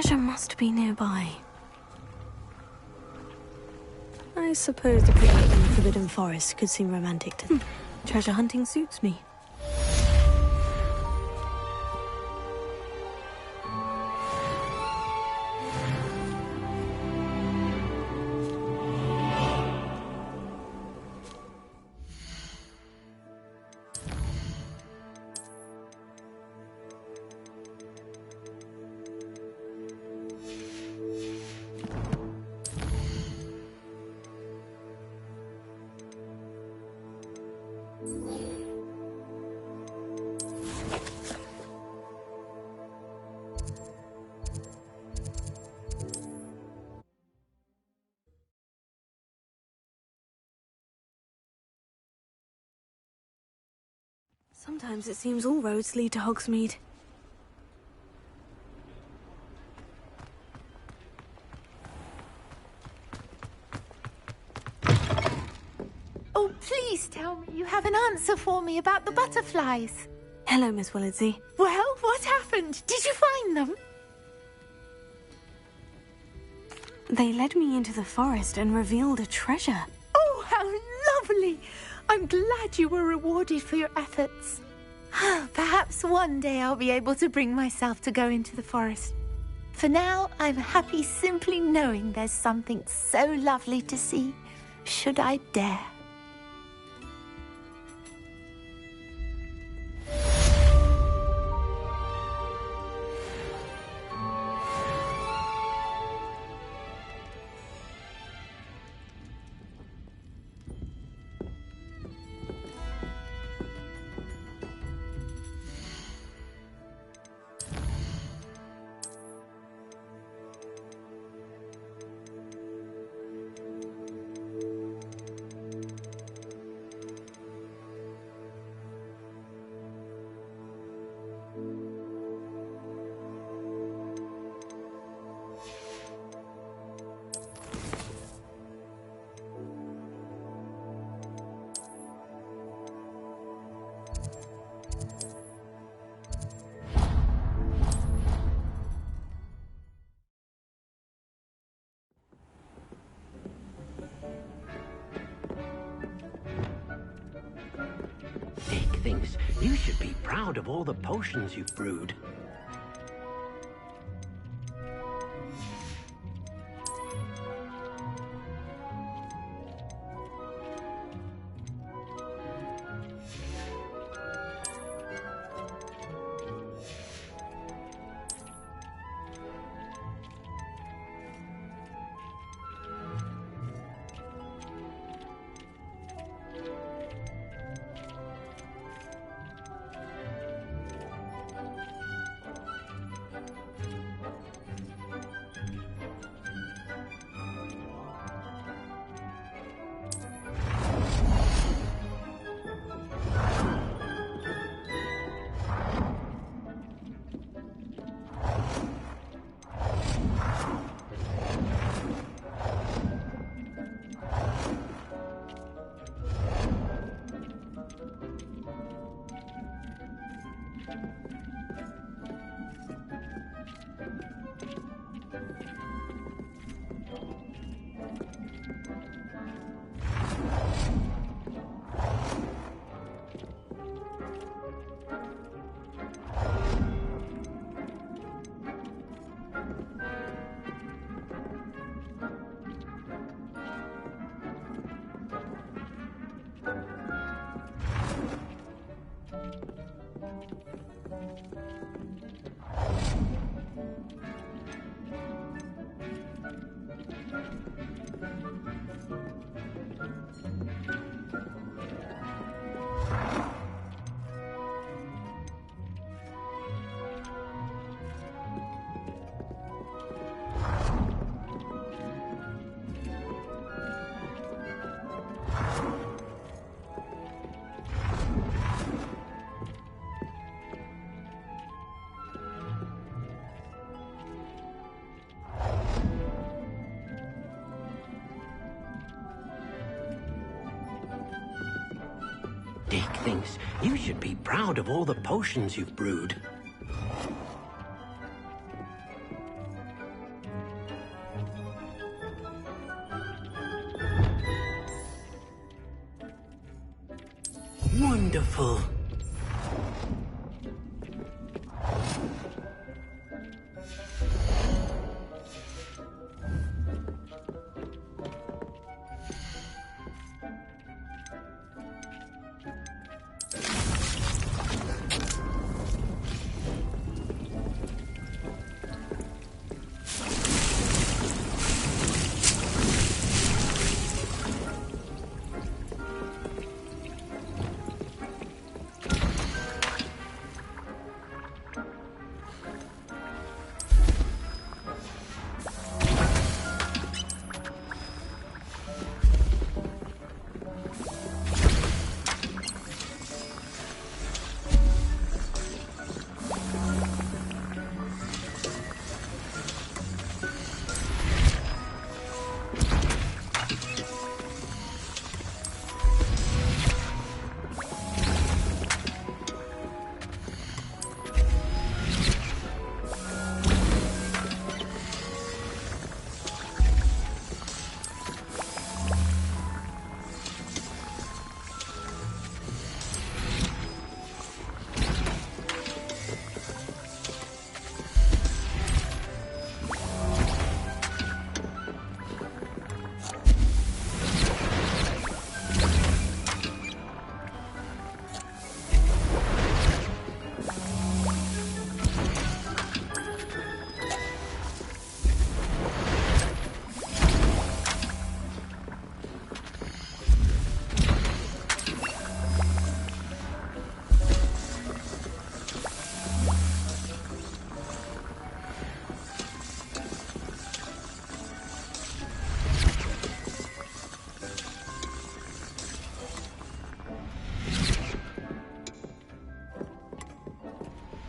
treasure must be nearby. I suppose the picnic in the Forbidden Forest could seem romantic to them. Treasure hunting suits me. Sometimes it seems all roads lead to Hogsmeade. Oh, please tell me you have an answer for me about the butterflies. Hello, Miss Willardsey. Well, what happened? Did you find them? They led me into the forest and revealed a treasure. Oh, how lovely! I'm glad you were rewarded for your efforts. Perhaps one day I'll be able to bring myself to go into the forest. For now, I'm happy simply knowing there's something so lovely to see, should I dare. Dick thinks you should be proud of all the potions you've brewed. Dick thinks you should be proud of all the potions you've brewed. Dick thinks you should be proud of all the potions you've brewed. Dick thinks you should be proud of all the potions you've brewed. Dick thinks you should be proud of all the potions you've brewed. Dick thinks you should be proud of all the potions you've brewed. Dick thinks you should be proud of all the potions you've brewed. Dick thinks you should be proud of all the potions you've brewed. Wonderful.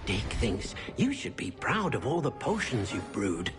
Dick thinks you should be proud of all the potions you've brewed.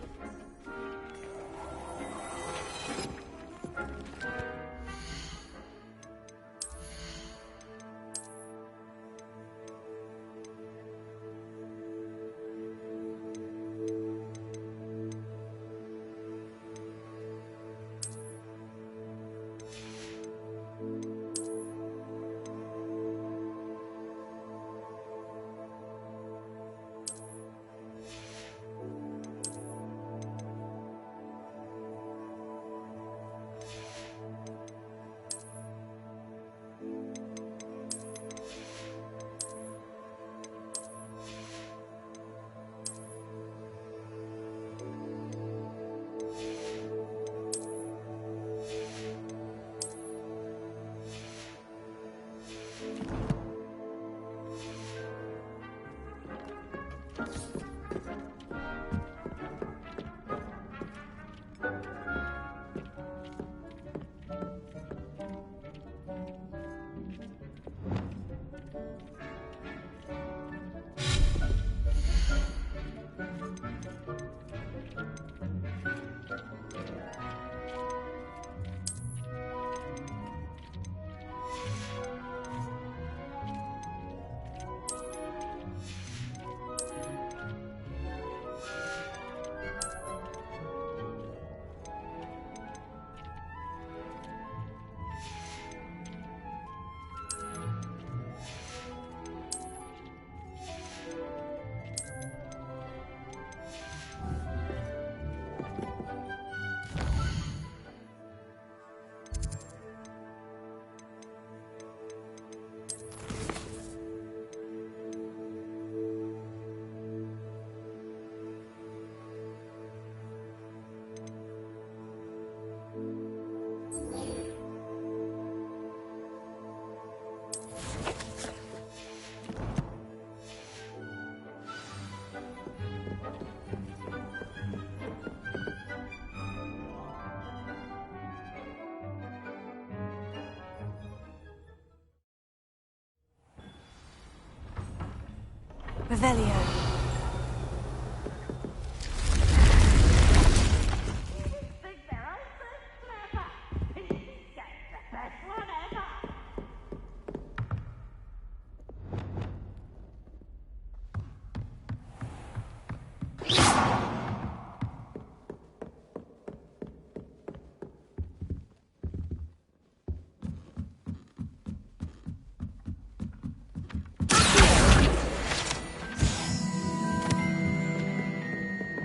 Revelio.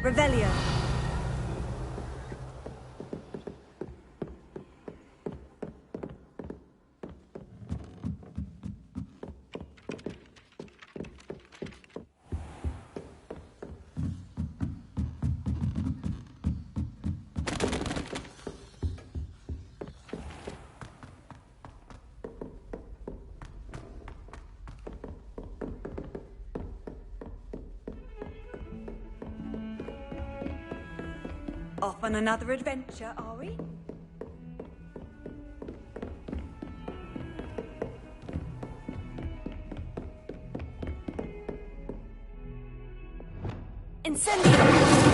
Revelio. Off on another adventure, are we? Incendio!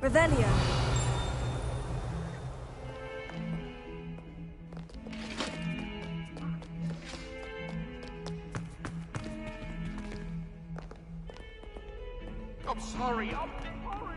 Revelio. I'm sorry. I'm sorry.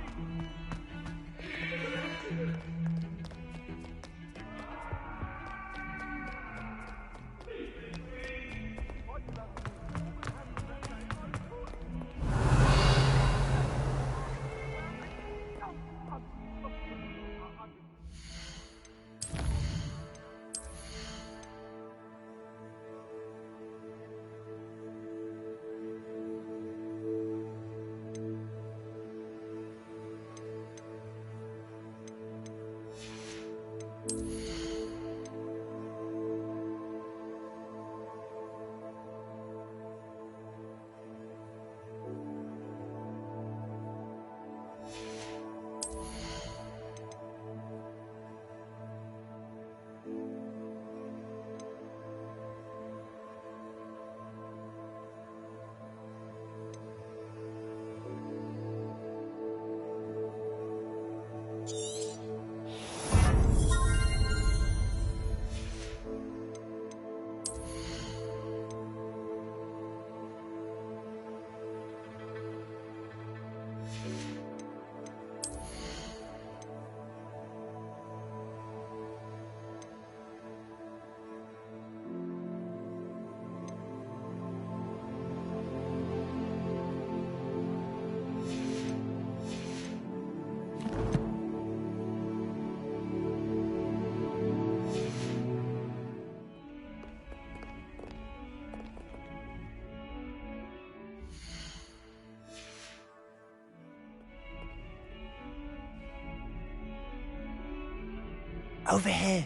Over here.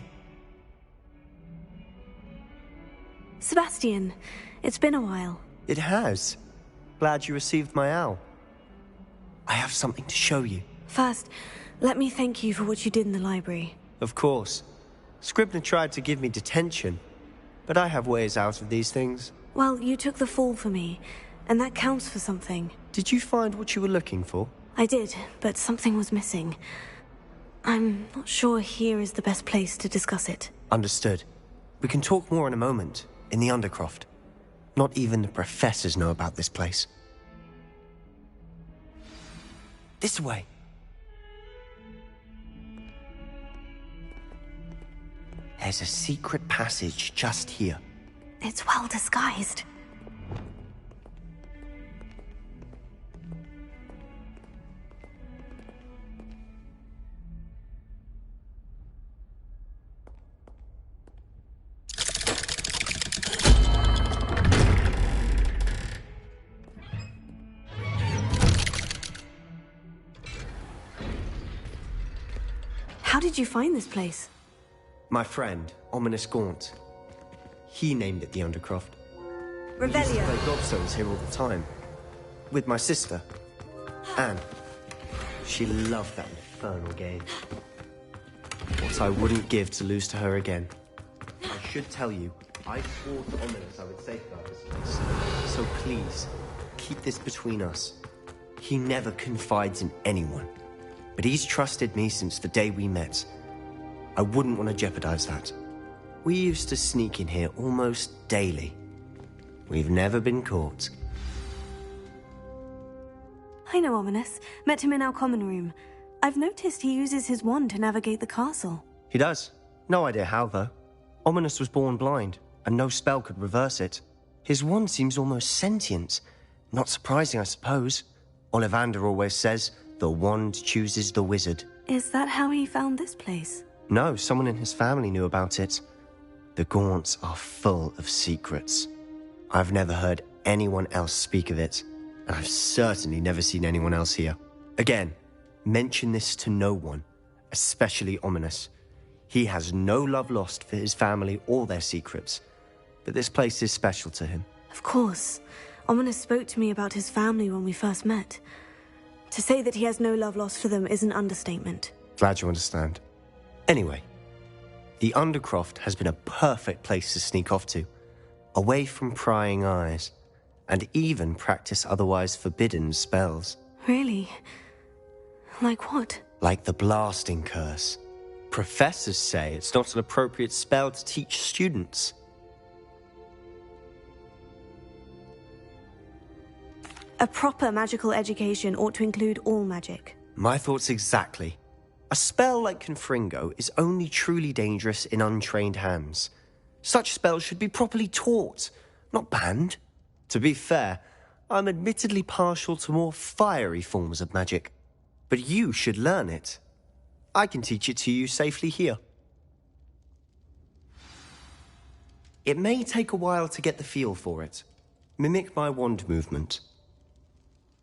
Sebastian, it's been a while. It has. Glad you received my owl. I have something to show you. First, let me thank you for what you did in the library. Of course. Scribner tried to give me detention, but I have ways out of these things. Well, you took the fall for me, and that counts for something. Did you find what you were looking for? I did, but something was missing. I'm not sure here is the best place to discuss it. Understood. We can talk more in a moment, in the Undercroft. Not even the professors know about this place. This way. There's a secret passage just here. It's well disguised. How did you find this place? My friend, Ominous Gaunt. He named it the Undercroft. We used to Revelio. play gobstones here all the time. With my sister, Anne. She loved that infernal game. What I wouldn't give to lose to her again. I should tell you, I swore to Ominous I would safeguard this place. So please, keep this between us. He never confides in anyone. But he's trusted me since the day we met. I wouldn't want to jeopardize that. We used to sneak in here almost daily. We've never been caught. I know Ominous. Met him in our common room. I've noticed he uses his wand to navigate the castle. He does. No idea how, though. Ominous was born blind, and no spell could reverse it. His wand seems almost sentient. Not surprising, I suppose. Ollivander always says, the wand chooses the wizard. Is that how he found this place? No, someone in his family knew about it. The Gaunts are full of secrets. I've never heard anyone else speak of it, and I've certainly never seen anyone else here. Again, mention this to no one, especially Ominous. He has no love lost for his family or their secrets, but this place is special to him. Of course. Ominous spoke to me about his family when we first met. To say that he has no love lost for them is an understatement. Glad you understand. Anyway, the Undercroft has been a perfect place to sneak off to, away from prying eyes, and even practice otherwise forbidden spells. Really? Like what? Like the blasting curse. Professors say it's not an appropriate spell to teach students. A proper magical education ought to include all magic. My thoughts exactly. A spell like Confringo is only truly dangerous in untrained hands. Such spells should be properly taught, not banned. To be fair, I'm admittedly partial to more fiery forms of magic. But you should learn it. I can teach it to you safely here. It may take a while to get the feel for it. Mimic my wand movement.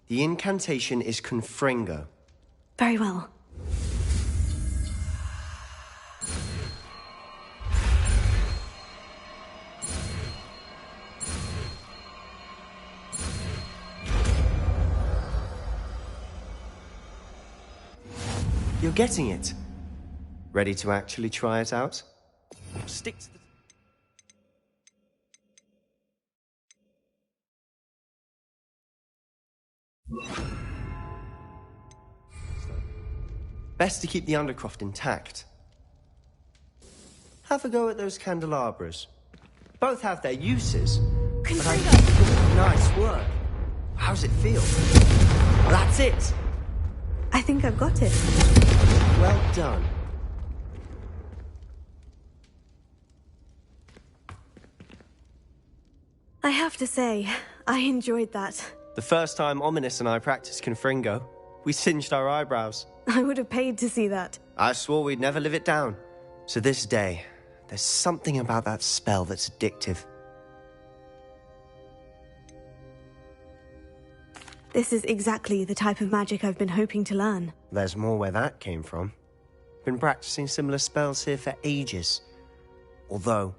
The incantation is Confringo. Very well. You're getting it. Ready to actually try it out? Stick to the... Best to keep the Undercroft intact. Have a go at those candelabras. Both have their uses. But nice work. How's it feel? That's it. I think I've got it. Well done. I have to say, I enjoyed that. The first time Ominous and I practiced Confringo, we singed our eyebrows. I would have paid to see that. I swore we'd never live it down. So this day, there's something about that spell that's addictive. This is exactly the type of magic I've been hoping to learn. There's more where that came from. Been practicing similar spells here for ages. Although,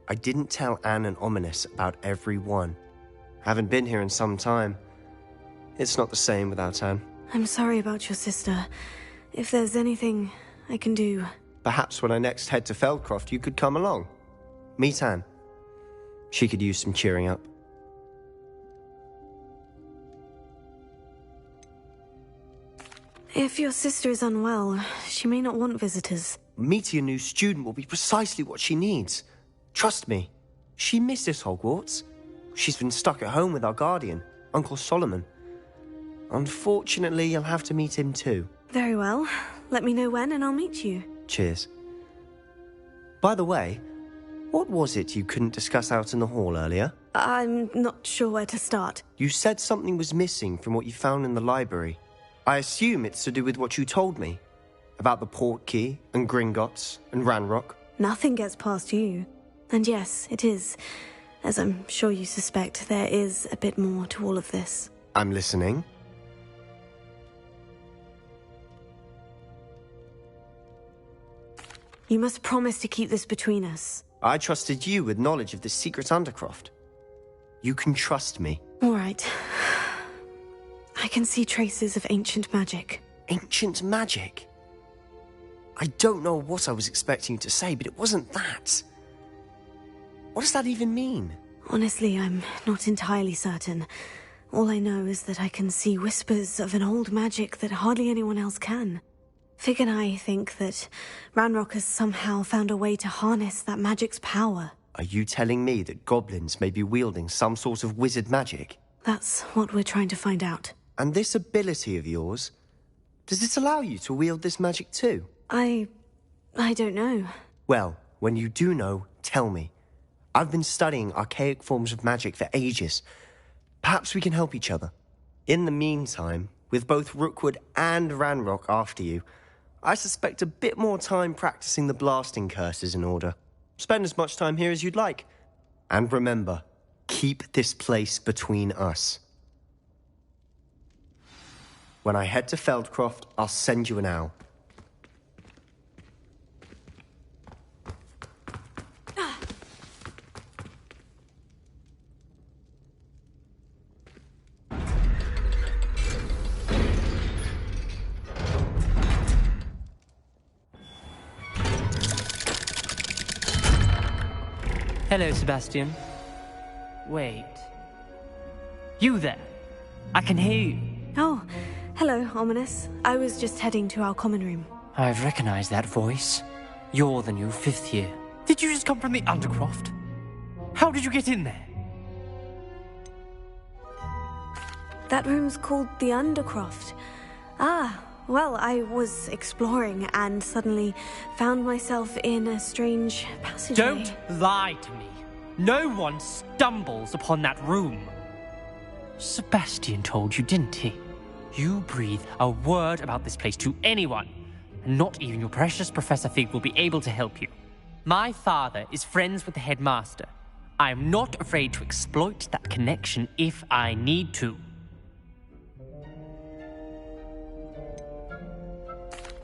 I didn't tell Anne and Ominous about every one. Haven't been here in some time. It's not the same without Anne. I'm sorry about your sister. If there's anything I can do... Perhaps when I next head to Feldcroft, you could come along. Meet Anne. She could use some cheering up. If your sister is unwell, she may not want visitors. Meeting a new student will be precisely what she needs. Trust me. She misses Hogwarts. She's been stuck at home with our guardian, Uncle Solomon. Unfortunately, you'll have to meet him too. Very well. Let me know when and I'll meet you. Cheers. By the way, what was it you couldn't discuss out in the hall earlier? I'm not sure where to start. You said something was missing from what you found in the library. I assume it's to do with what you told me. About the Portkey, and Gringotts, and Ranrock. Nothing gets past you. And yes, it is. As I'm sure you suspect, there is a bit more to all of this. I'm listening. You must promise to keep this between us. I trusted you with knowledge of the secret Undercroft. You can trust me. All right. I can see traces of ancient magic. Ancient magic? I don't know what I was expecting you to say, but it wasn't that. What does that even mean? Honestly, I'm not entirely certain. All I know is that I can see whispers of an old magic that hardly anyone else can. Fig and I think that Ranrock has somehow found a way to harness that magic's power. Are you telling me that goblins may be wielding some sort of wizard magic? That's what we're trying to find out. And this ability of yours, Does it allow you to wield this magic too? I don't know. Well, when you do know, tell me. I've been studying archaic forms of magic for ages. Perhaps we can help each other. In the meantime, with both Rookwood and Ranrock after you, I suspect a bit more time practicing the blasting curse is in order. Spend as much time here as you'd like. And remember, keep this place between us. When I head to Feldcroft, I'll send you an owl. Hello, Sebastian. Wait. You there? I can hear you. Oh, hello, Ominous. I was just heading to our common room. I've recognized that voice. You're the new 5th year. Did you just come from the Undercroft? How did you get in there? That room's called the Undercroft. Ah, well, I was exploring and suddenly found myself in a strange passageway. Don't lie to me. No one stumbles upon that room. Sebastian told you, didn't he? You breathe a word about this place to anyone, and not even your precious Professor Fig will be able to help you. My father is friends with the headmaster. I am not afraid to exploit that connection if I need to.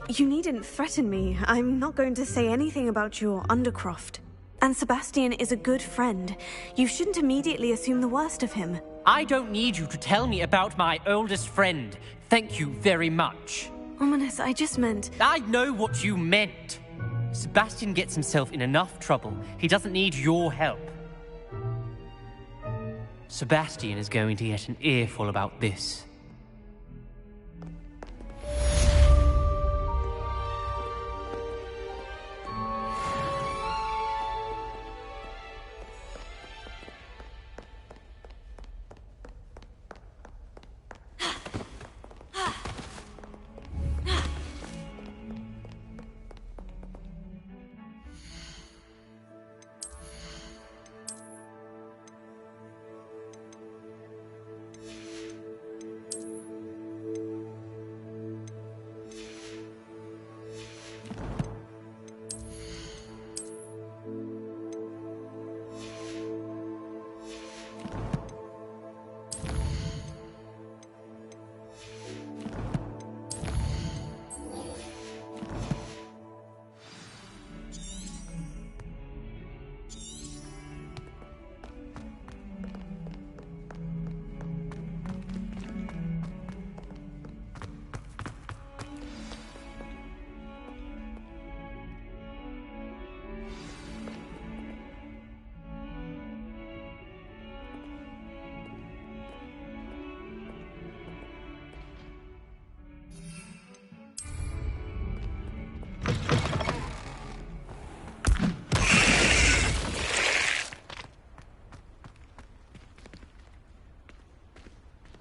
You needn't threaten me. I'm not going to say anything about your Undercroft. And Sebastian is a good friend. You shouldn't immediately assume the worst of him. I don't need you to tell me about my oldest friend. Thank you very much. Ominous, I just meant... I know what you meant. Sebastian gets himself in enough trouble. He doesn't need your help. Sebastian is going to get an earful about this.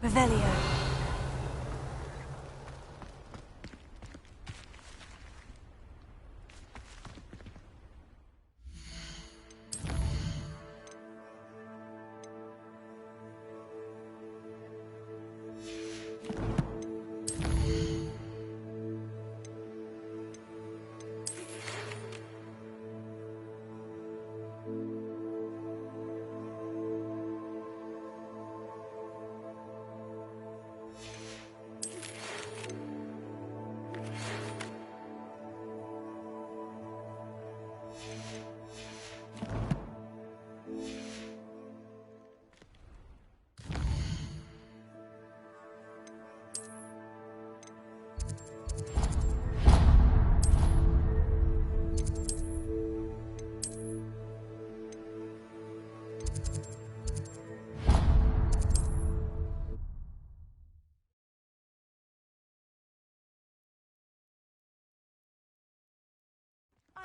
Revelio.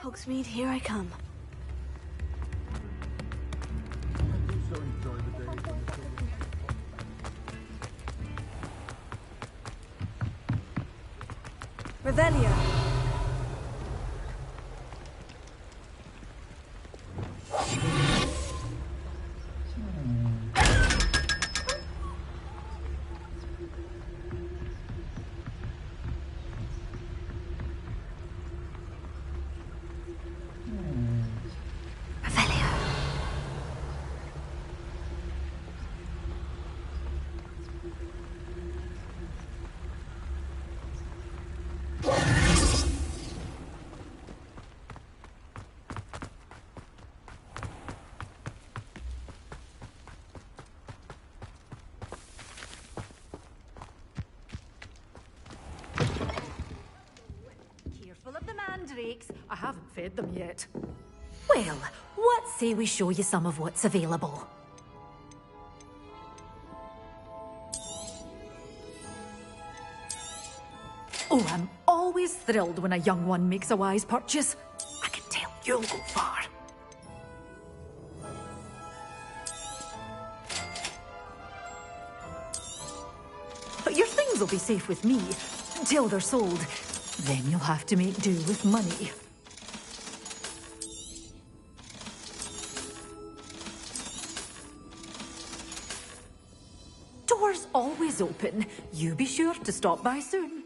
Hogsmeade, here I come. Revelio. Careful of the mandrakes. I haven't fed them yet. Well, what say we show you some of what's available? Oh, I'm always thrilled when a young one makes a wise purchase. I can tell you'll go far. But your things will be safe with me until they're sold. Then you'll have to make do with money. Doors always open. You be sure to stop by soon.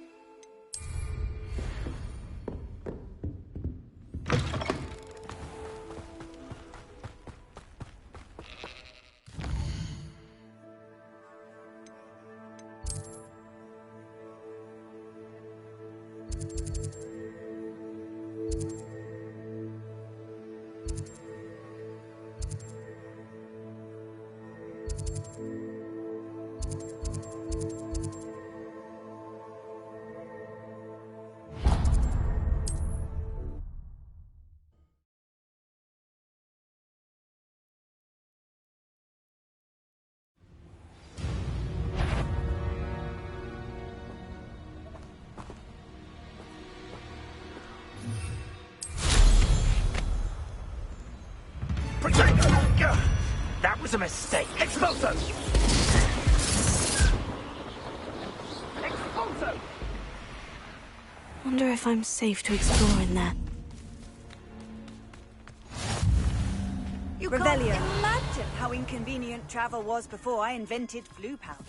That was a mistake. Expulso! Expulso! Wonder if I'm safe to explore in there. You can't imagine how inconvenient travel was before I invented flu powder.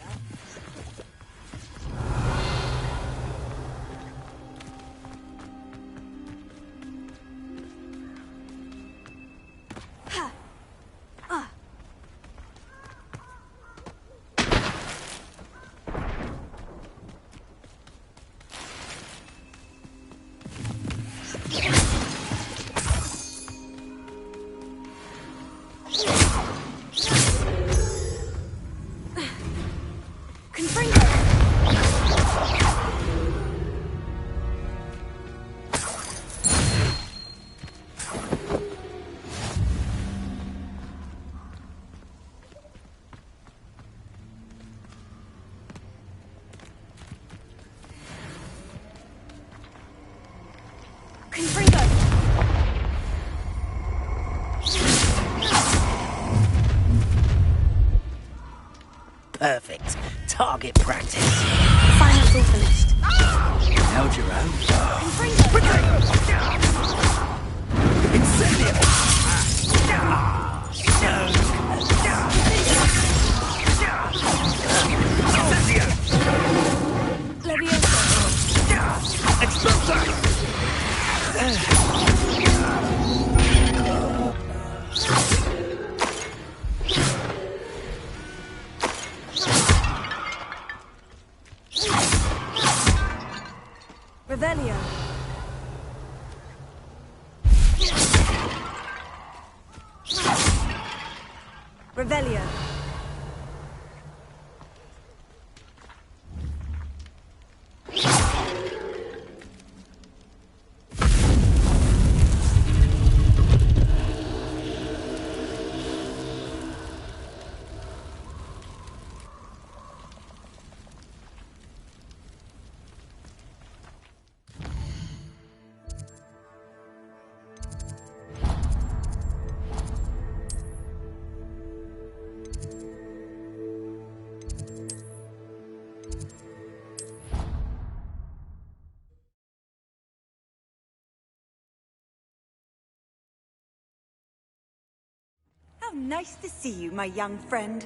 Perfect. Target practice. Finance all finished. Held your own. Revelio. Revelio. How nice to see you, my young friend.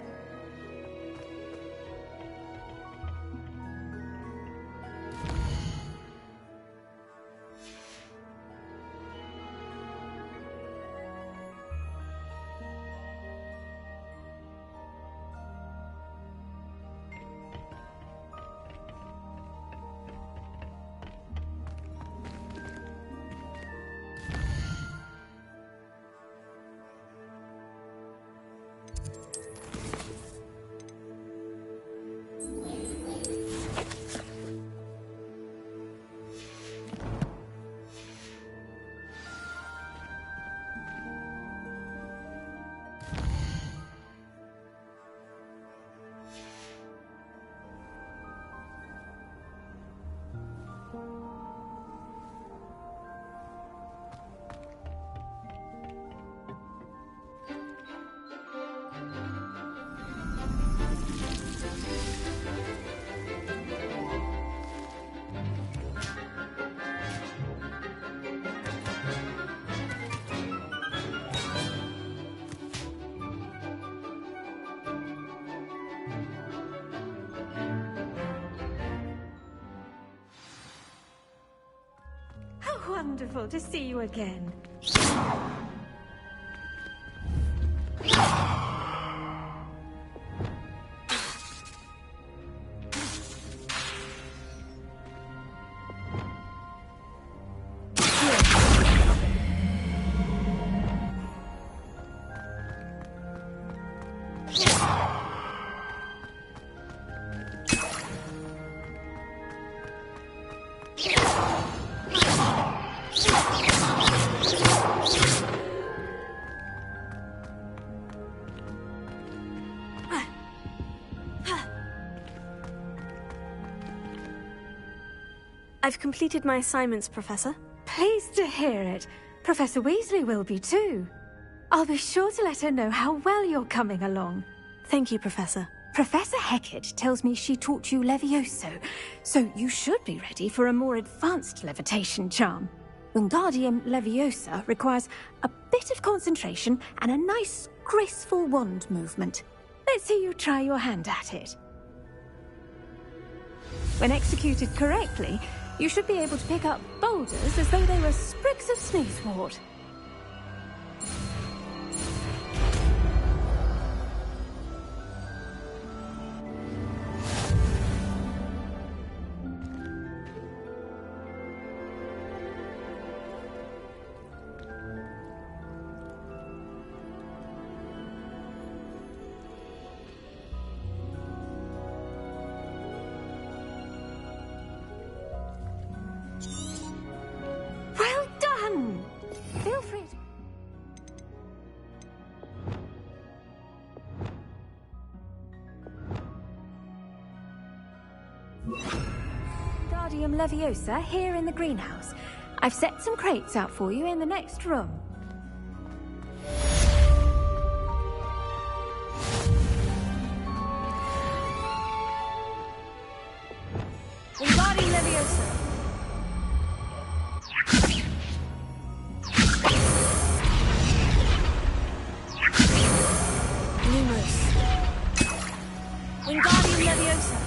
Wonderful to see you again. I've completed my assignments, Professor. Pleased to hear it. Professor Weasley will be too. I'll be sure to let her know how well you're coming along. Thank you, Professor. Professor Hecat tells me she taught you Levioso, so you should be ready for a more advanced levitation charm. Wingardium Leviosa requires a bit of concentration and a nice, graceful wand movement. Let's see you try your hand at it. When executed correctly, you should be able to pick up boulders as though they were sprigs of sneezewort. Feel free to... Wingardium Leviosa here in the greenhouse. I've set some crates out for you in the next room. Wingardium Leviosa. Wingardium Leviosa.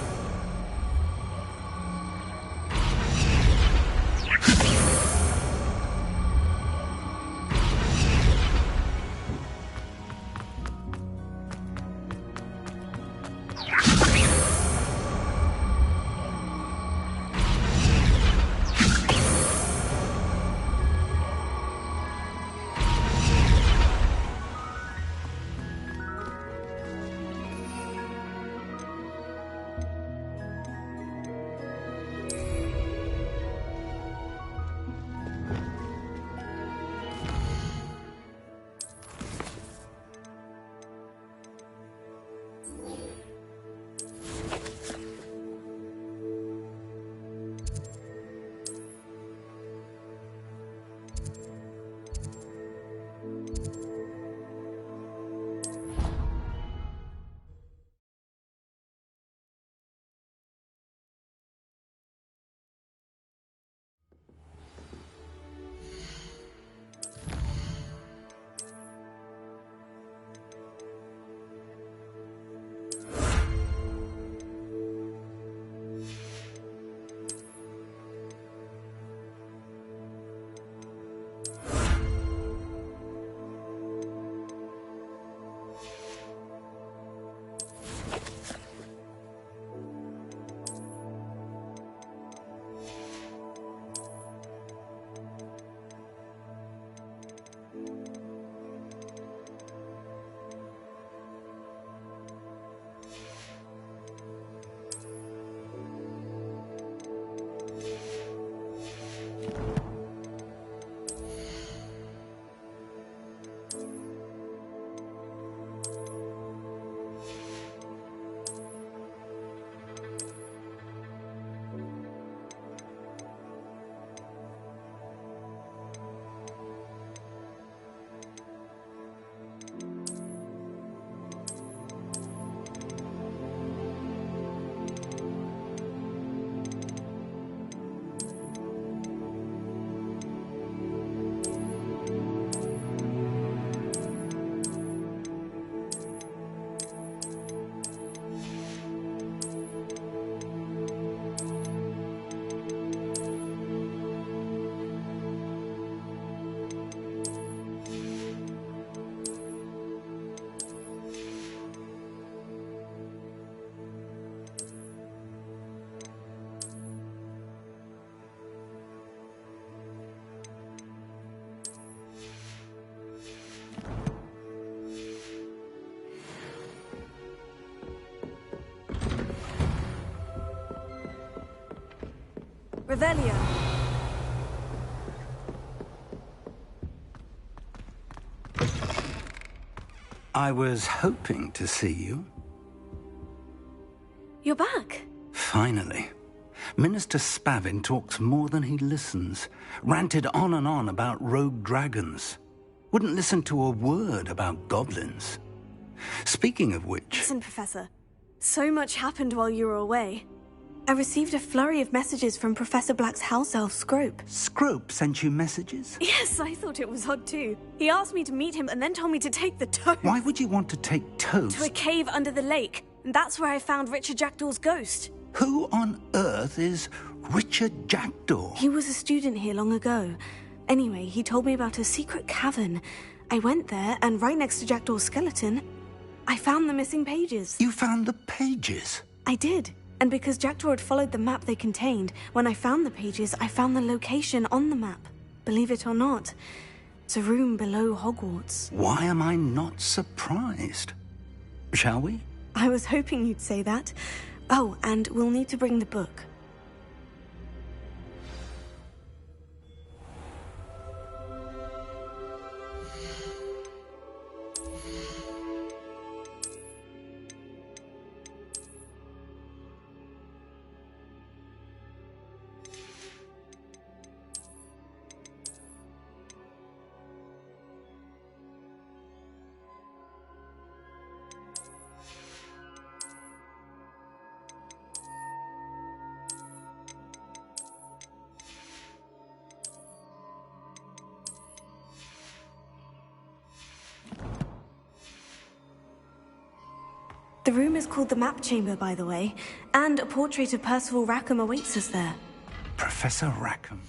Revelio. I was hoping to see you. You're back. Finally. Minister Spavin talks more than he listens. Ranted on and on about rogue dragons. Wouldn't listen to a word about goblins. Speaking of which... Listen, Professor. So much happened while you were away. I received a flurry of messages from Professor Black's house elf, Scrope. Scrope sent you messages? Yes, I thought it was odd too. He asked me to meet him and then told me to take the toad. Why would you want to take toads? To a cave under the lake. And that's where I found Richard Jackdaw's ghost. Who on earth is Richard Jackdaw? He was a student here long ago. Anyway, he told me about a secret cavern. I went there, and right next to Jackdaw's skeleton, I found the missing pages. You found the pages? I did. And because Jackdaw had followed the map they contained, when I found the pages, I found the location on the map. Believe it or not, it's a room below Hogwarts. Why am I not surprised? Shall we? I was hoping you'd say that. Oh, and we'll need to bring the book. The room is called the Map Chamber, by the way, and a portrait of Percival Rackham awaits us there. Professor Rackham.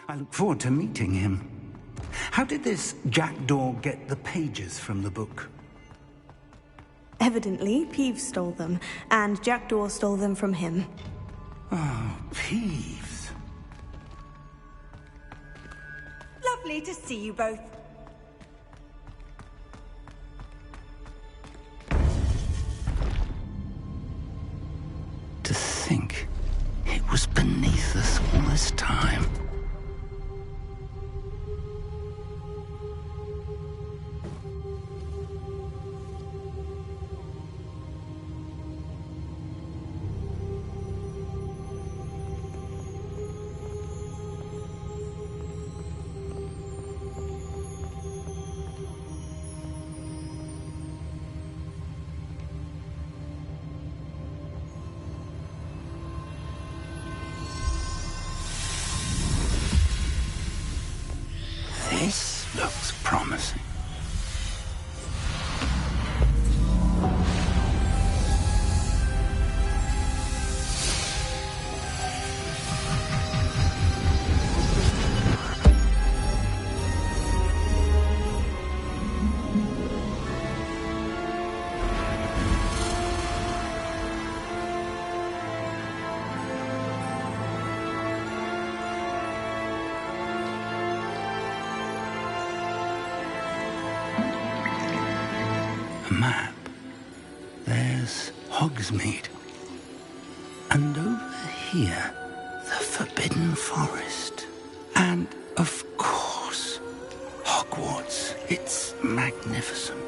I look forward to meeting him. How did this Jackdaw get the pages from the book? Evidently, Ps5 stole them, and Jackdaw stole them from him. Oh, Ps5. Lovely to see you both. To think it was beneath us all this time. This looks promising. Map. There's Hogsmeade. And over here, the Forbidden Forest. And, of course, Hogwarts. It's magnificent.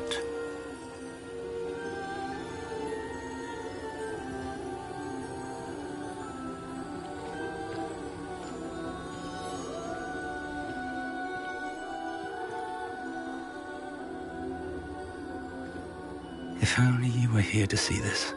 If only you were here to see this.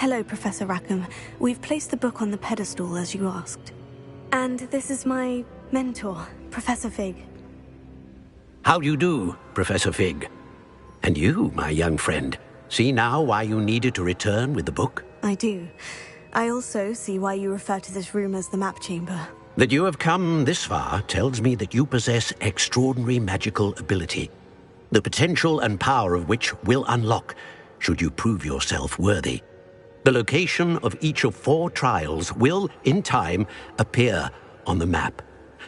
Hello, Professor Rackham. We've placed the book on the pedestal as you asked. And this is my mentor, Professor Fig. How do you do, Professor Fig? And you, my young friend, see now why you needed to return with the book? I do. I also see why you refer to this room as the map chamber. That you have come this far tells me that you possess extraordinary magical ability, the potential and power of which will unlock should you prove yourself worthy. The location of each of 4 trials will, in time, appear on the map.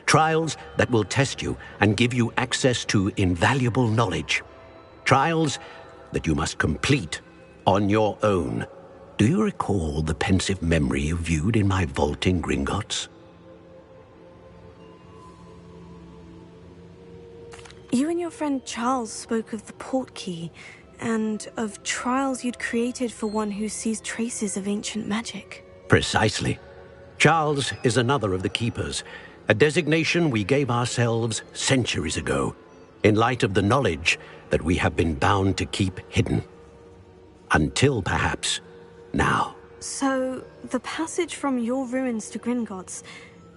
Trials that will test you and give you access to invaluable knowledge. Trials that you must complete on your own. Do you recall the pensive memory you viewed in my vault in Gringotts? You and your friend Charles spoke of the portkey, and of trials you'd created for one who sees traces of ancient magic. Precisely. Charles is another of the Keepers, a designation we gave ourselves centuries ago, in light of the knowledge that we have been bound to keep hidden. Until, perhaps, now. So, the passage from your ruins to Gringotts,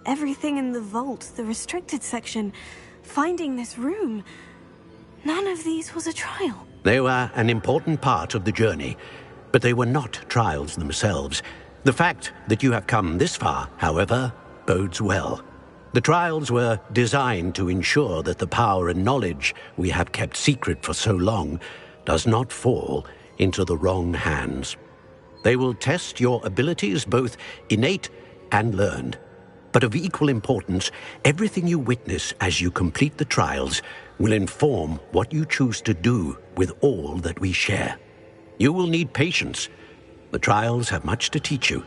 everything in the vault, the restricted section, finding this room, none of these was a trial. They were an important part of the journey, but they were not trials themselves. The fact that you have come this far, however, bodes well. The trials were designed to ensure that the power and knowledge we have kept secret for so long does not fall into the wrong hands. They will test your abilities, both innate and learned. But of equal importance, everything you witness as you complete the trials will inform what you choose to do with all that we share. You will need patience. The trials have much to teach you.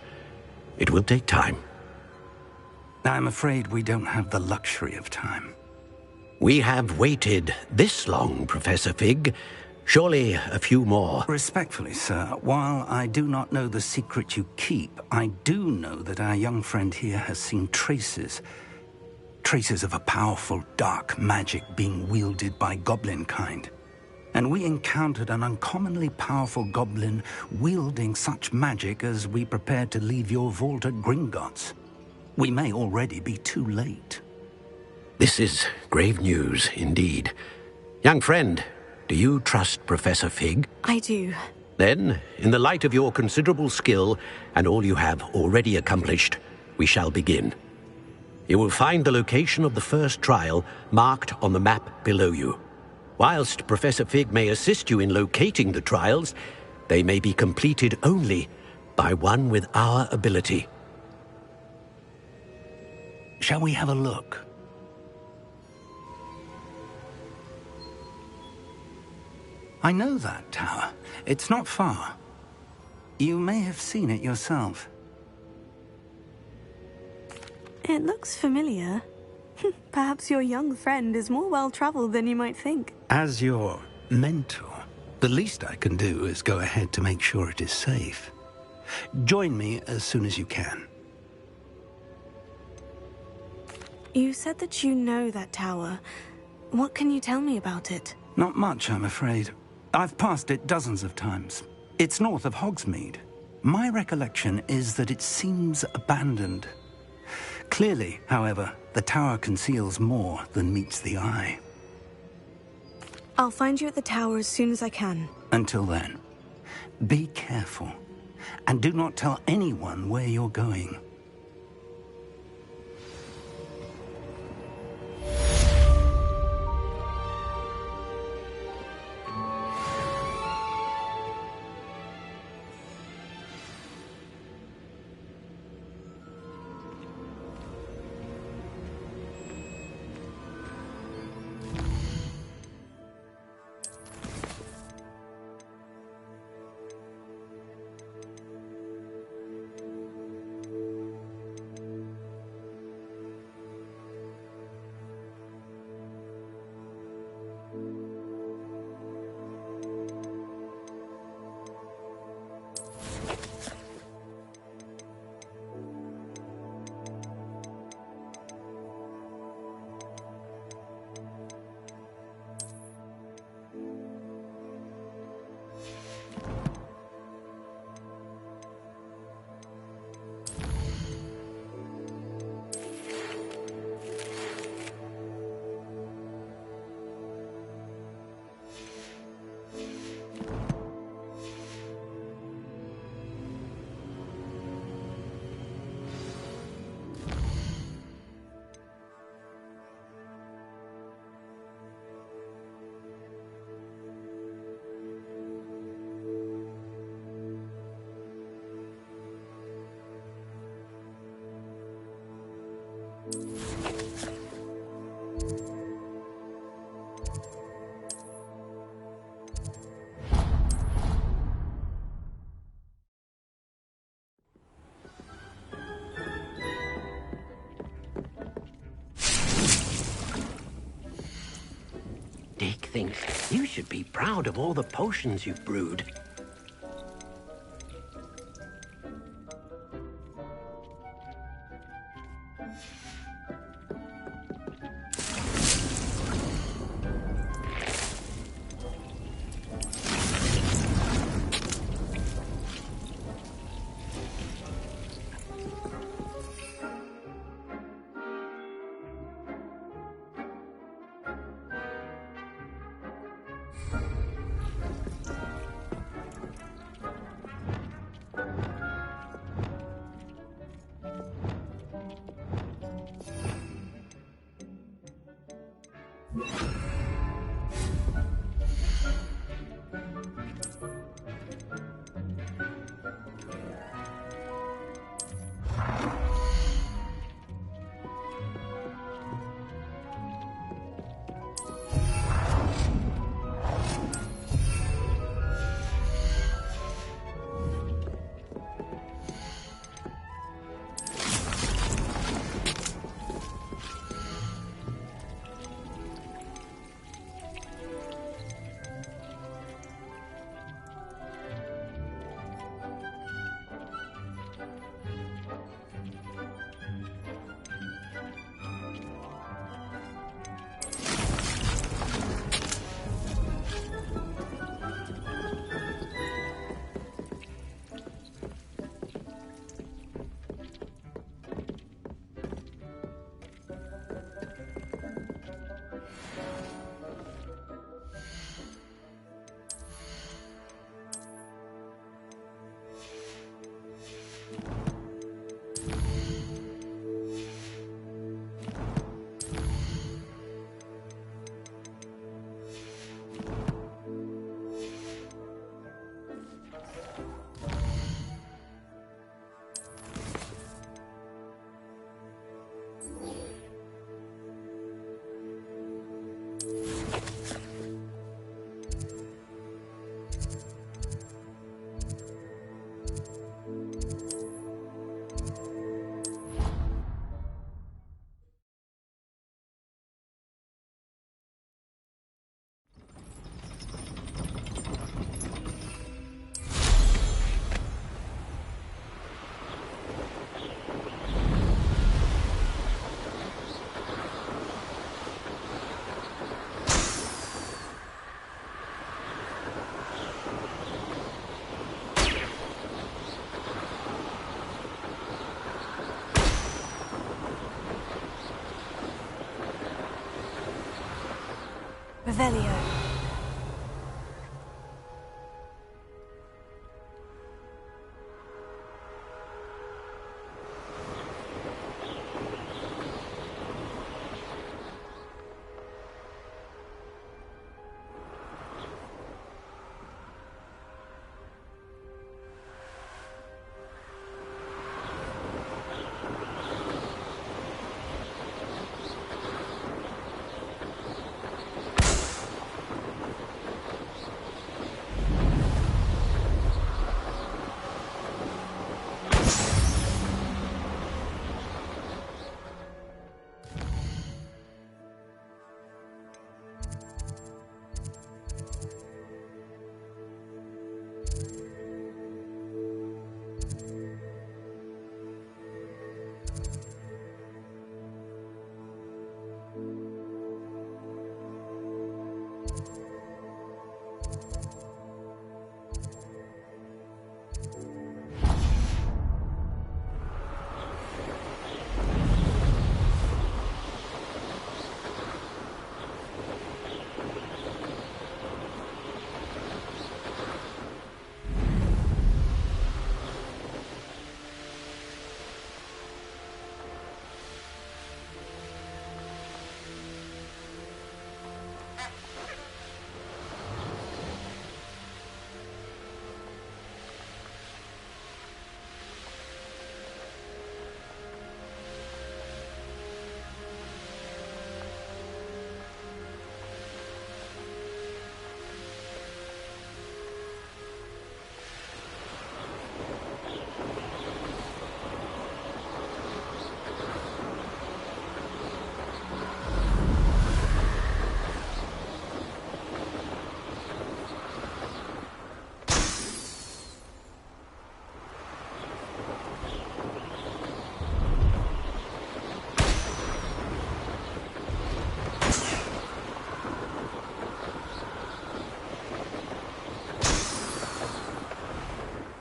It will take time. I'm afraid we don't have the luxury of time. We have waited this long, Professor Fig. Surely a few more. Respectfully, sir, while I do not know the secret you keep, I do know that our young friend here has seen traces of a powerful dark magic being wielded by goblin kind. And we encountered an uncommonly powerful goblin wielding such magic as we prepared to leave your vault at Gringotts. We may already be too late. This is grave news indeed. Young friend, do you trust Professor Fig? I do. Then, in the light of your considerable skill and all you have already accomplished, we shall begin. You will find the location of the first trial marked on the map below you. Whilst Professor Fig may assist you in locating the trials, they may be completed only by one with our ability. Shall we have a look? I know that tower. It's not far. You may have seen it yourself. It looks familiar. Perhaps your young friend is more well-traveled than you might think. As your mentor, the least I can do is go ahead to make sure it is safe. Join me as soon as you can. You said that you know that tower. What can you tell me about it? Not much, I'm afraid. I've passed it dozens of times. It's north of Hogsmeade. My recollection is that it seems abandoned. Clearly, however, the tower conceals more than meets the eye. I'll find you at the tower as soon as I can. Until then, be careful, and do not tell anyone where you're going. Dick thinks you should be proud of all the potions you've brewed. Revelio.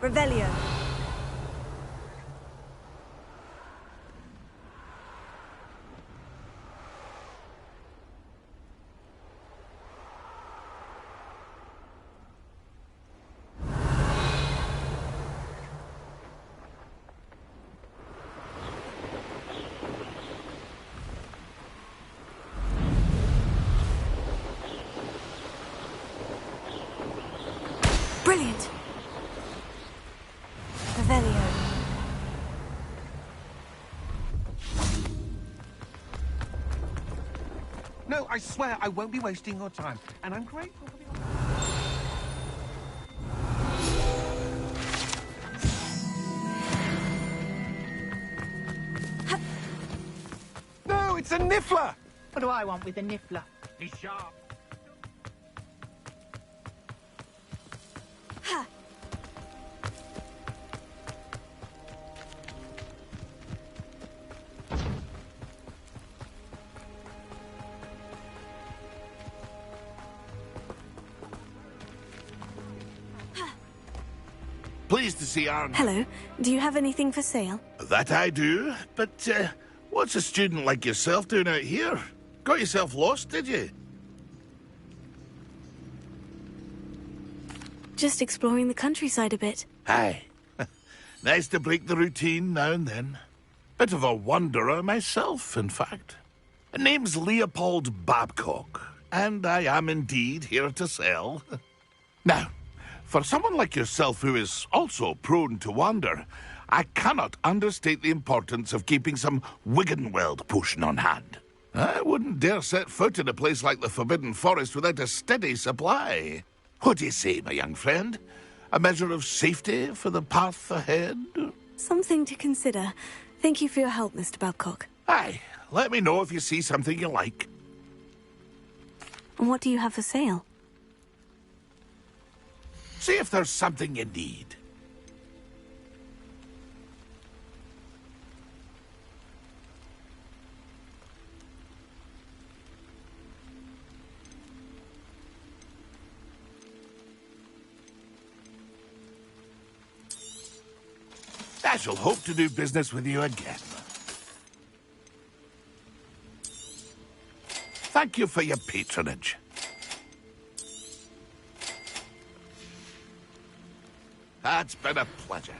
Revelio. Brilliant. Revelio. No, I swear I won't be wasting your time, and I'm grateful for the... No, it's a niffler! What do I want with a niffler? He's sharp. Pleased to see Arn. Hello. Do you have anything for sale? That I do, but what's a student like yourself doing out here? Got yourself lost, did you? Just exploring the countryside a bit. Aye. Nice to break the routine now and then. Bit of a wanderer myself, in fact. Name's Leopold Babcock, and I am indeed here to sell. Now, for someone like yourself who is also prone to wander, I cannot understate the importance of keeping some Wiggenweld potion on hand. I wouldn't dare set foot in a place like the Forbidden Forest without a steady supply. What do you say, my young friend? A measure of safety for the path ahead? Something to consider. Thank you for your help, Mr. Babcock. Aye, let me know if you see something you like. And what do you have for sale? See if there's something you need. I shall hope to do business with you again. Thank you for your patronage. It's been a pleasure.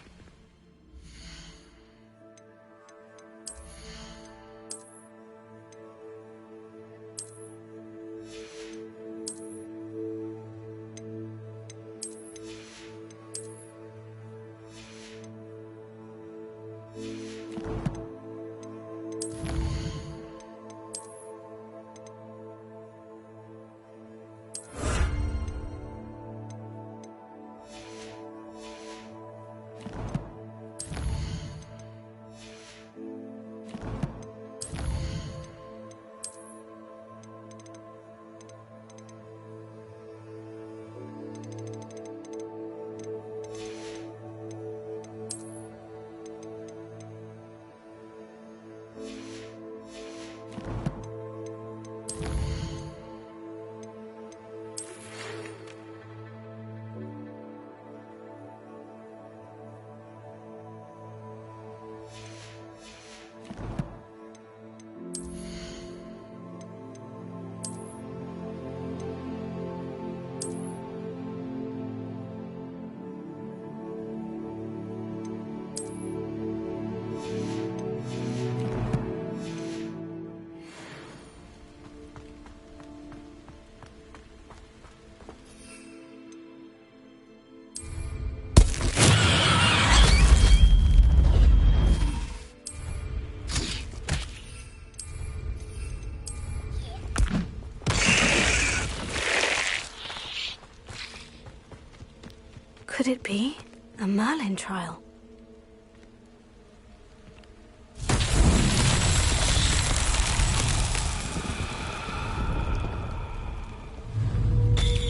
Could it be a Merlin trial?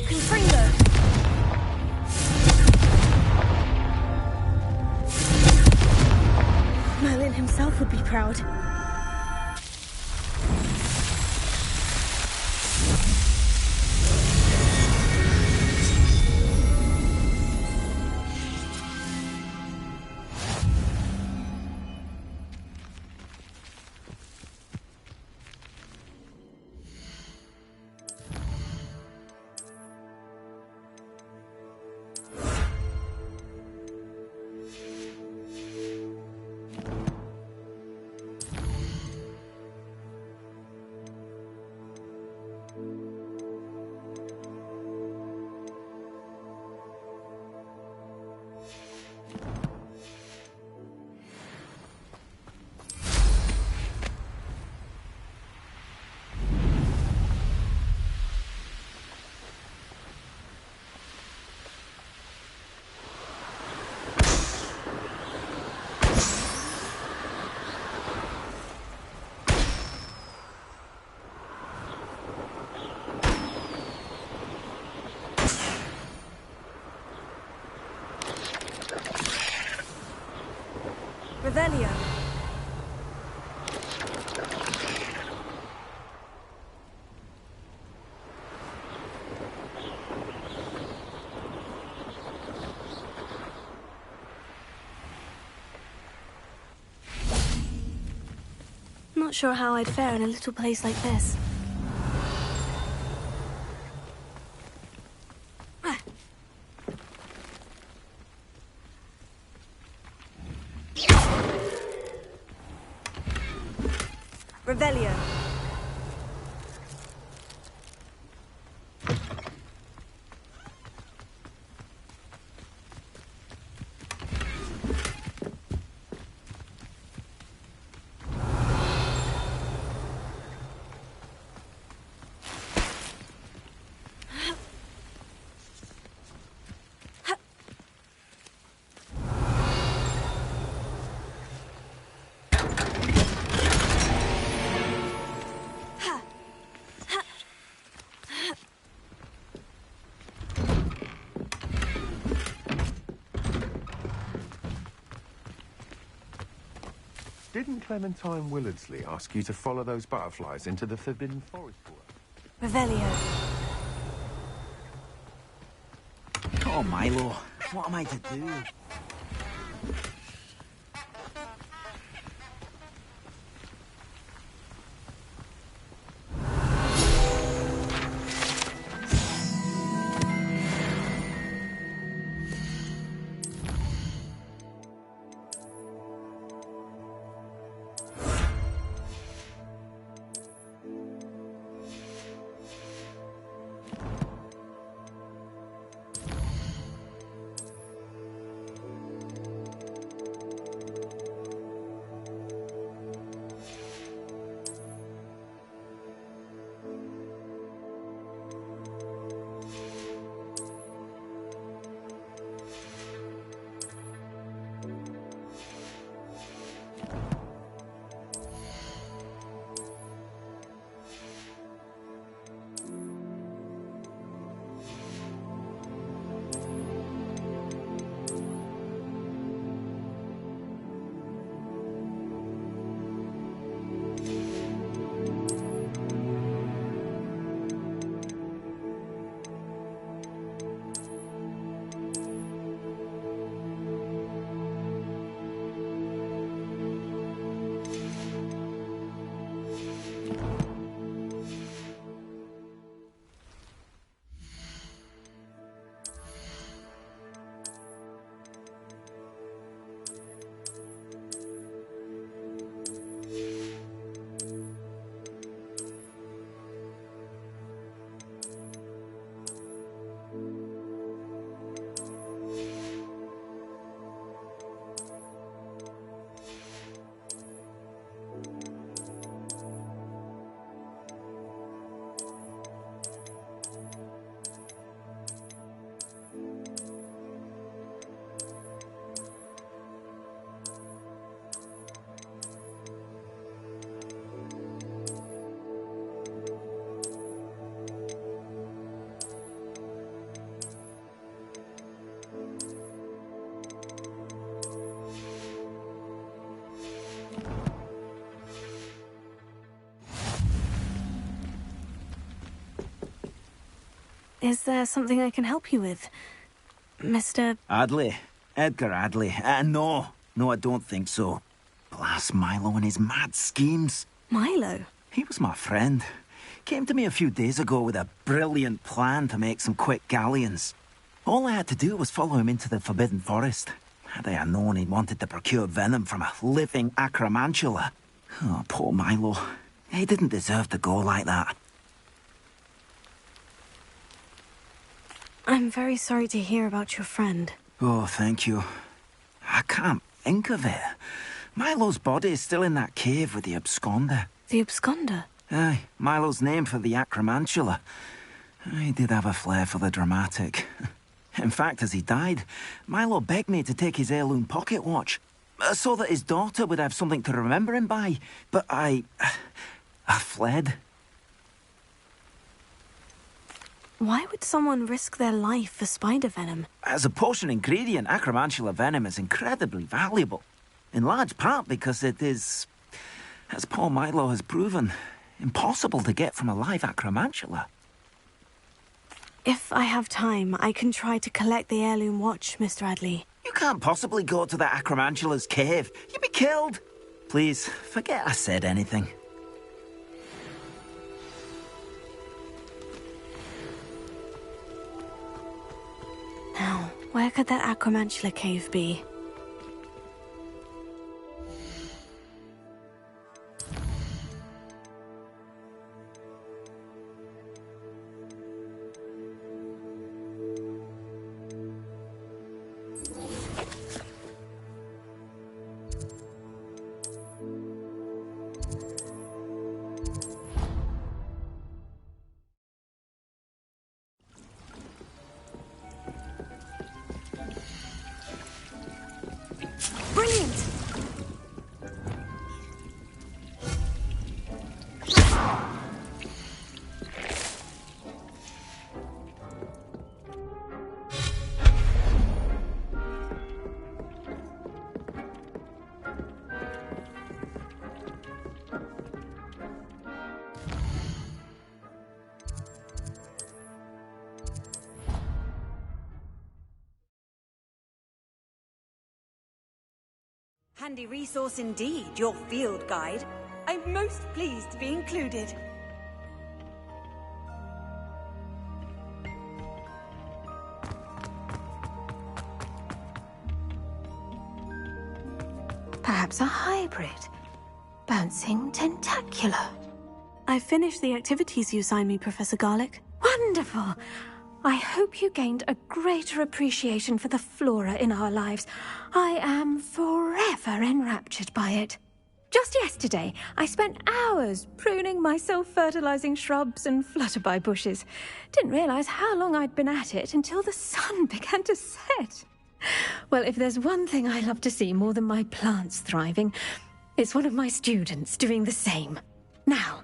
Confringo! Merlin himself would be proud. Revelio. Not sure how I'd fare in a little place like this. Revelio. Didn't Clementine Willardsley ask you to follow those butterflies into the Forbidden Forest for her? Revelio. Oh, Milo, what am I to do? Is there something I can help you with, Mr. Adley. Edgar Adley. No, I don't think so. Blast Milo and his mad schemes. Milo? He was my friend. Came to me a few days ago with a brilliant plan to make some quick galleons. All I had to do was follow him into the Forbidden Forest. Had I known he wanted to procure venom from a living acromantula. Oh, poor Milo. He didn't deserve to go like that. I'm very sorry to hear about your friend. Oh, thank you. I can't think of it. Milo's body is still in that cave with the absconder. The absconder? Aye, Milo's name for the acromantula. He did have a flair for the dramatic. In fact, as he died, Milo begged me to take his heirloom pocket watch, so that his daughter would have something to remember him by. But I fled. Why would someone risk their life for spider venom? As a potion ingredient, acromantula venom is incredibly valuable. In large part because it is, as Paul Milo has proven, impossible to get from a live acromantula. If I have time, I can try to collect the heirloom watch, Mr. Adley. You can't possibly go to the acromantula's cave. You'd be killed. Please, forget I said anything. Now, where could that acromantula cave be? Brilliant! Handy resource indeed, your field guide. I'm most pleased to be included. Perhaps a hybrid. Bouncing tentacular. I finished the activities you assigned me, Professor Garlick. Wonderful! I hope you gained a greater appreciation for the flora in our lives. I am forever enraptured by it. Just yesterday, I spent hours pruning my self-fertilizing shrubs and flutterby bushes. Didn't realize how long I'd been at it until the sun began to set. Well, if there's one thing I love to see more than my plants thriving, it's one of my students doing the same. Now,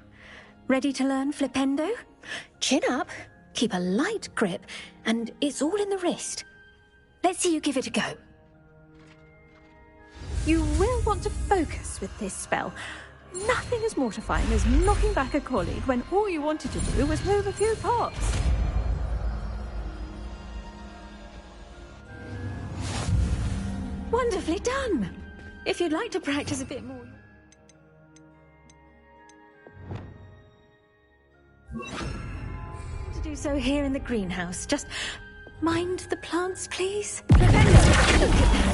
ready to learn flipendo? Chin up. Keep a light grip, and it's all in the wrist. Let's see you give it a go. You will want to focus with this spell. Nothing as mortifying as knocking back a colleague when all you wanted to do was move a few parts. Wonderfully done. If you'd like to practice a bit more... do so here in the greenhouse. Just mind the plants, please. Flipendo! Look at that.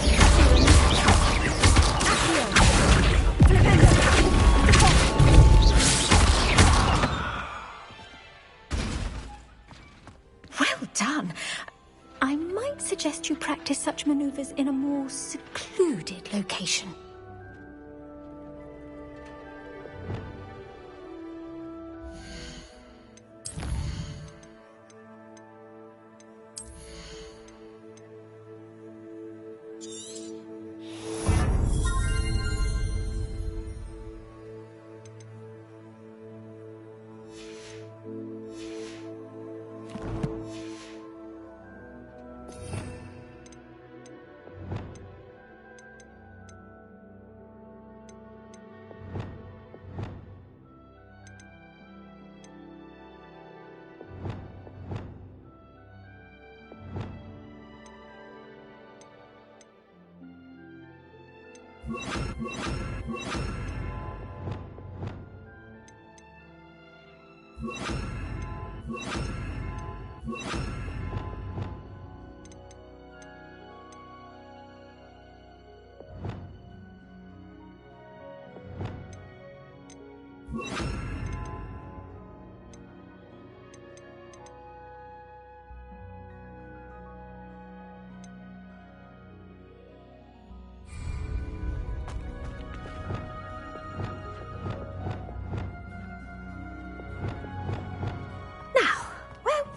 Well done. I might suggest you practice such maneuvers in a more secluded location.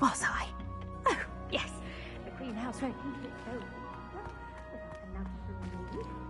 Was I? Oh, yes. The greenhouse won't keep it going. Without enough room.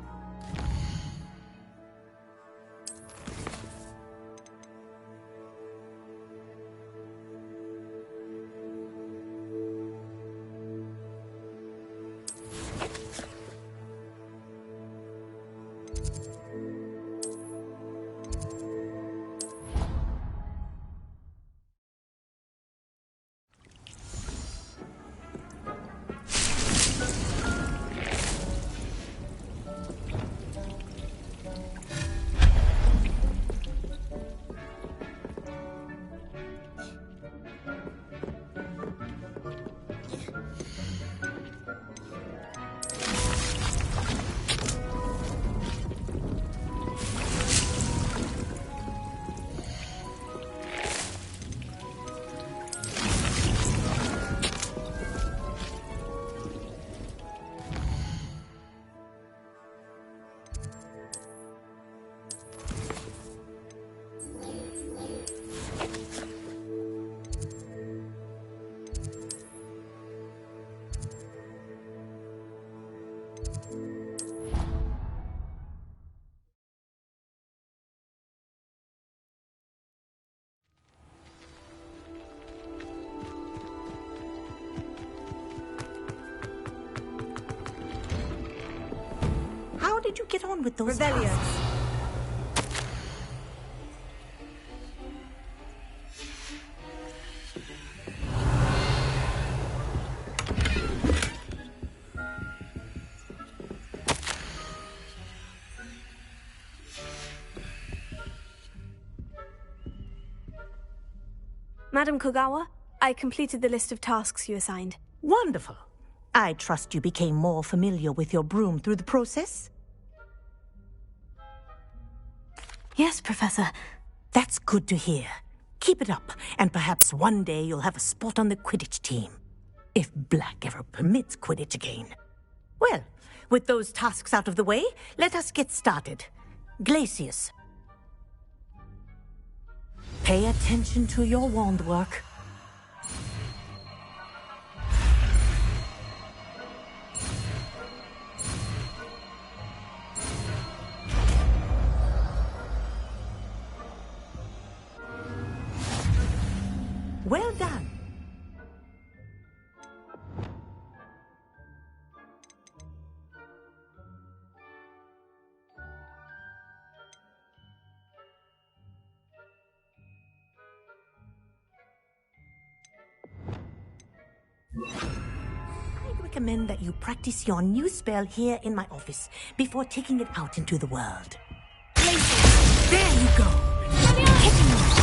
did you get on with those Revelio. tasks? Madam Kogawa, I completed the list of tasks you assigned. Wonderful. I trust you became more familiar with your broom through the process? Yes, Professor. That's good to hear. Keep it up, and perhaps one day you'll have a spot on the Quidditch team. If Black ever permits Quidditch again. Well, with those tasks out of the way, let us get started. Glacius. Pay attention to your wand work. Well done. I'd recommend that you practice your new spell here in my office before taking it out into the world. There you go. Hitting your feet.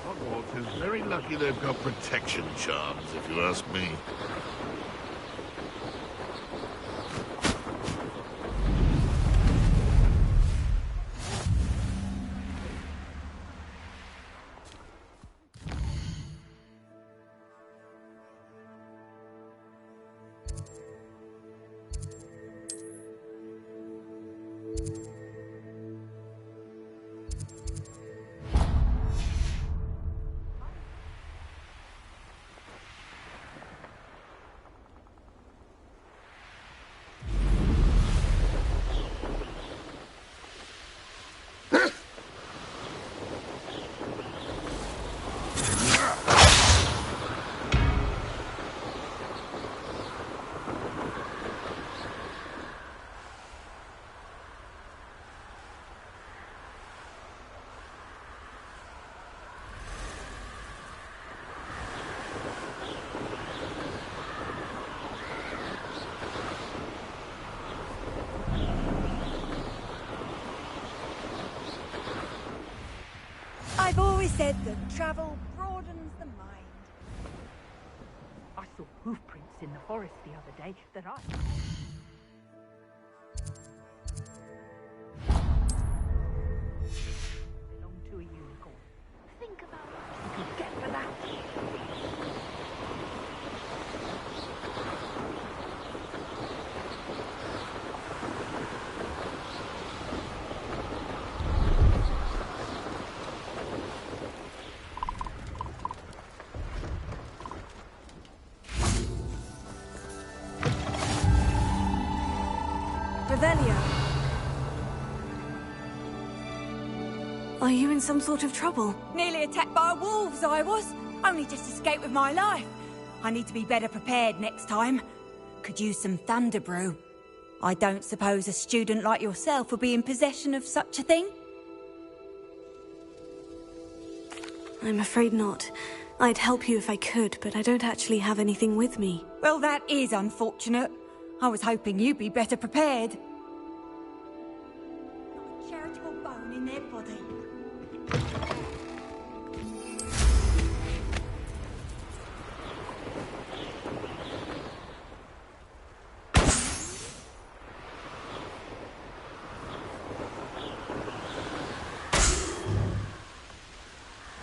Hogwarts is very lucky they've got protection charms, if you ask me. I've always said that travel broadens the mind. I saw hoof prints in the forest the other day that I... belong to a unicorn. Think about what you could get for that. Revelio. Are you in some sort of trouble? Nearly attacked by wolves, I was. Only just escaped with my life. I need to be better prepared next time. Could use some thunder brew. I don't suppose a student like yourself would be in possession of such a thing? I'm afraid not. I'd help you if I could, but I don't actually have anything with me. Well, that is unfortunate. I was hoping you'd be better prepared. Not a charitable bone in their body.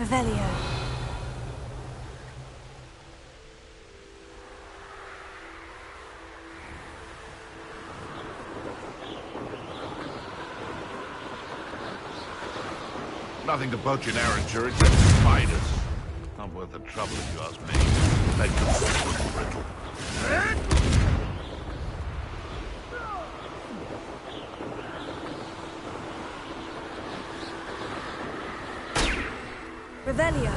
Revelio. Nothing to poach in Arranger except spiders. Not worth the trouble if you ask me. Make them soft and brittle. Revelio.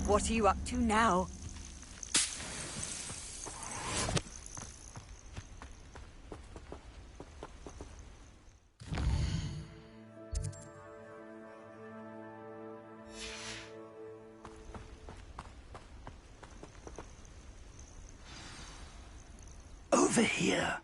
What are you up to now? Over here.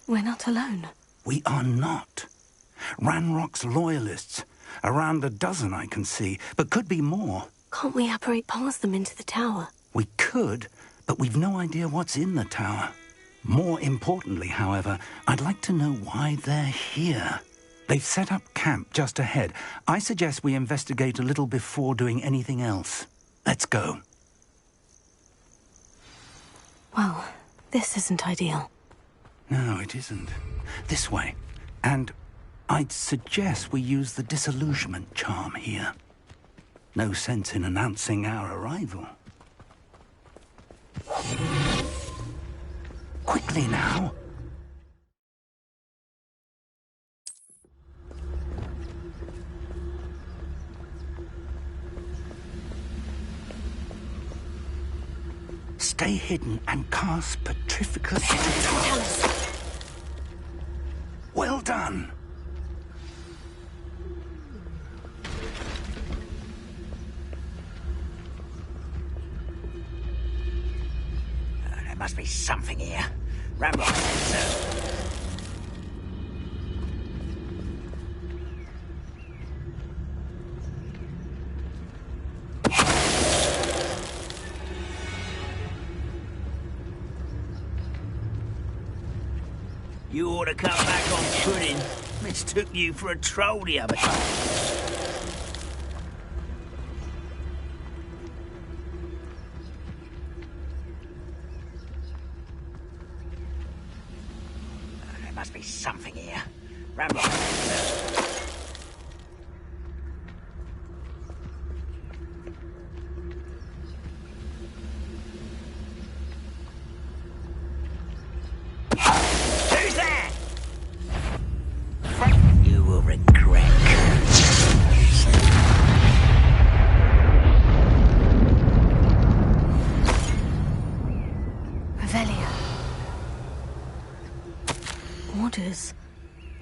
We're not alone. We are not. Ranrock's loyalists. Around a dozen I can see, but could be more. Can't we apparate past them into the tower? We could, but we've no idea what's in the tower. More importantly, however, I'd like to know why they're here. They've set up camp just ahead. I suggest we investigate a little before doing anything else. Let's go. Well, this isn't ideal. No, it isn't. This way. And I'd suggest we use the disillusionment charm here. No sense in announcing our arrival. Quickly now. Stay hidden and cast petrifical. done. There must be something here. Ramrock said so. You ought to come back on pudding. Mistook you for a troll the other time. There must be something here. Ramrock said so.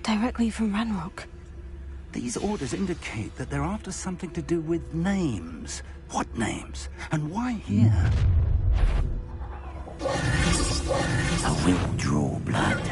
Directly from Ranrock. These orders indicate that they're after something to do with names. What names? And why here? I will draw blood.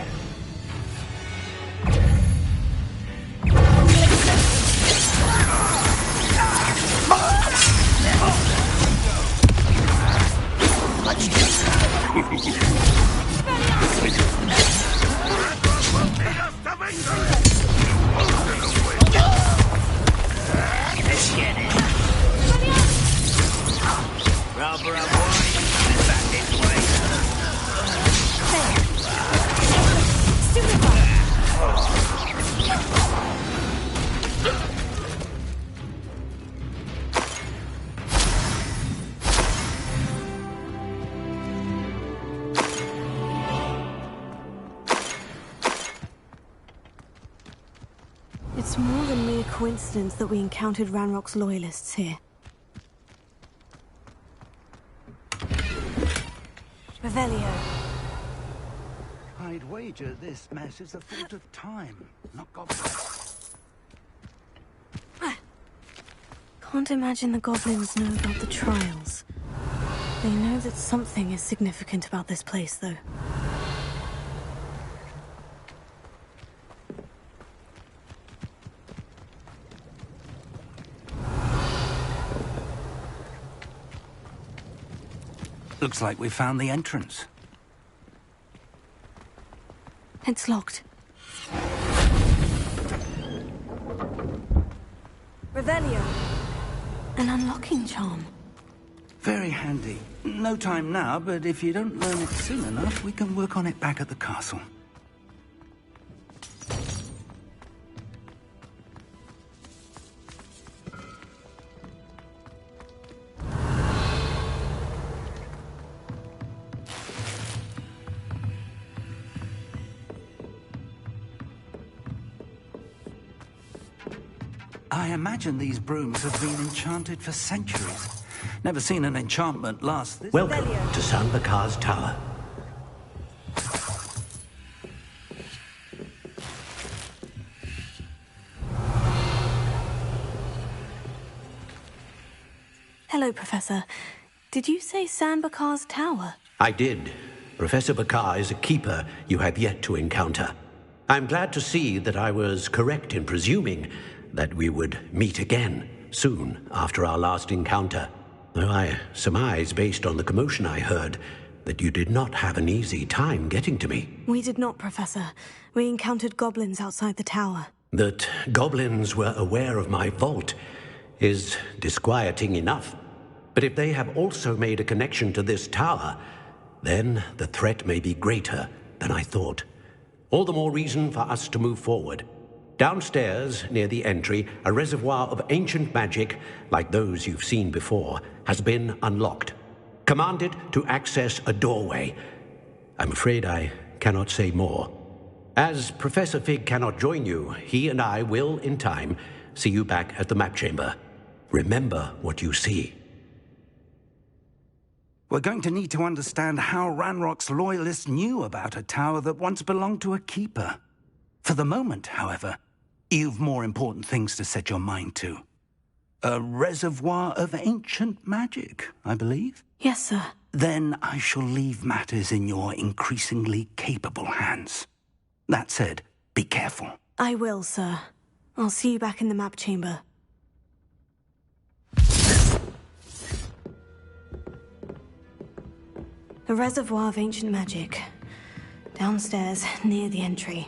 It's more than mere coincidence that we encountered Ranrock's loyalists here. Revelio. I'd wager this mess is the fault of time, not goblins. Can't imagine the goblins know about the trials. They know that something is significant about this place, though. Looks like we found the entrance. It's locked. Revelio. An unlocking charm. Very handy. No time now, but if you don't learn it soon enough, we can work on it back at the castle. I imagine these brooms have been enchanted for centuries. Never seen an enchantment last this... Welcome to San Bakar's Tower. Hello, Professor. Did you say San Bakar's Tower? I did. Professor Bakar is a keeper you have yet to encounter. I'm glad to see that I was correct in presuming that we would meet again soon after our last encounter. Though I surmise, based on the commotion I heard, that you did not have an easy time getting to me. We did not, Professor. We encountered goblins outside the tower. That goblins were aware of my vault is disquieting enough. But if they have also made a connection to this tower, then the threat may be greater than I thought. All the more reason for us to move forward. Downstairs, near the entry, a reservoir of ancient magic, like those you've seen before, has been unlocked. Commanded to access a doorway. I'm afraid I cannot say more. As Professor Fig cannot join you, he and I will, in time, see you back at the map chamber. Remember what you see. We're going to need to understand how Ranrock's loyalists knew about a tower that once belonged to a keeper. For the moment, however, you've more important things to set your mind to. A reservoir of ancient magic, I believe? Yes, sir. Then I shall leave matters in your increasingly capable hands. That said, be careful. I will, sir. I'll see you back in the map chamber. A reservoir of ancient magic. Downstairs, near the entry.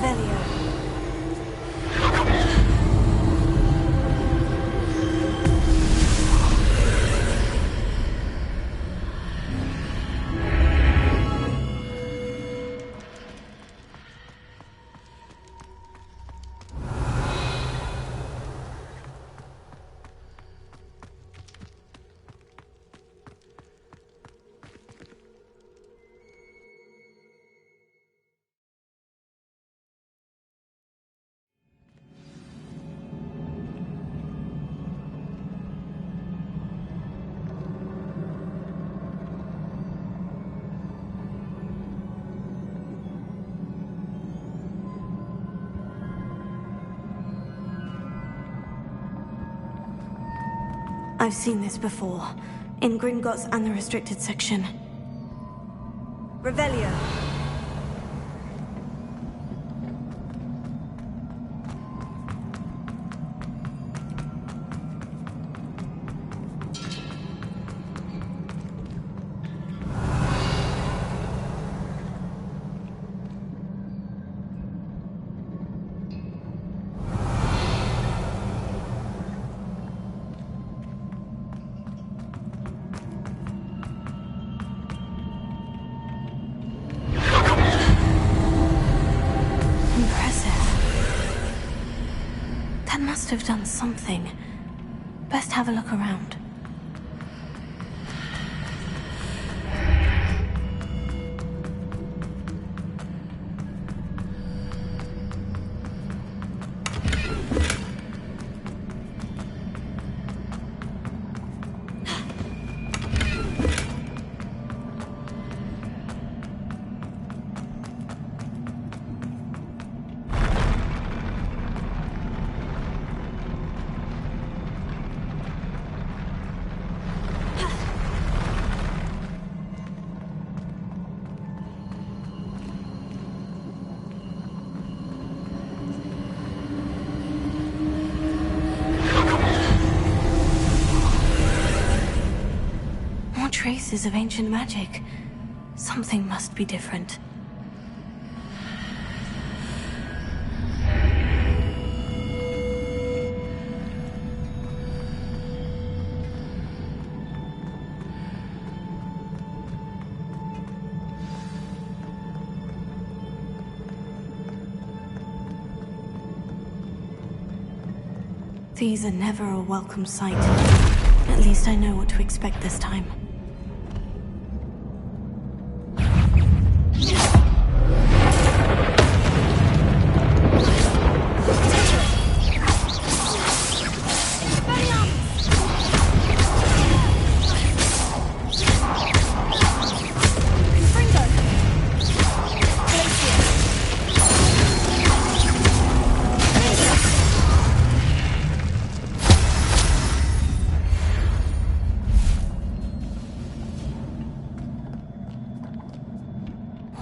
Revelio. I've seen this before, in Gringotts and the restricted section. Revelio. Have done something. Best have a look around. Traces of ancient magic. Something must be different. These are never a welcome sight. At least I know what to expect this time.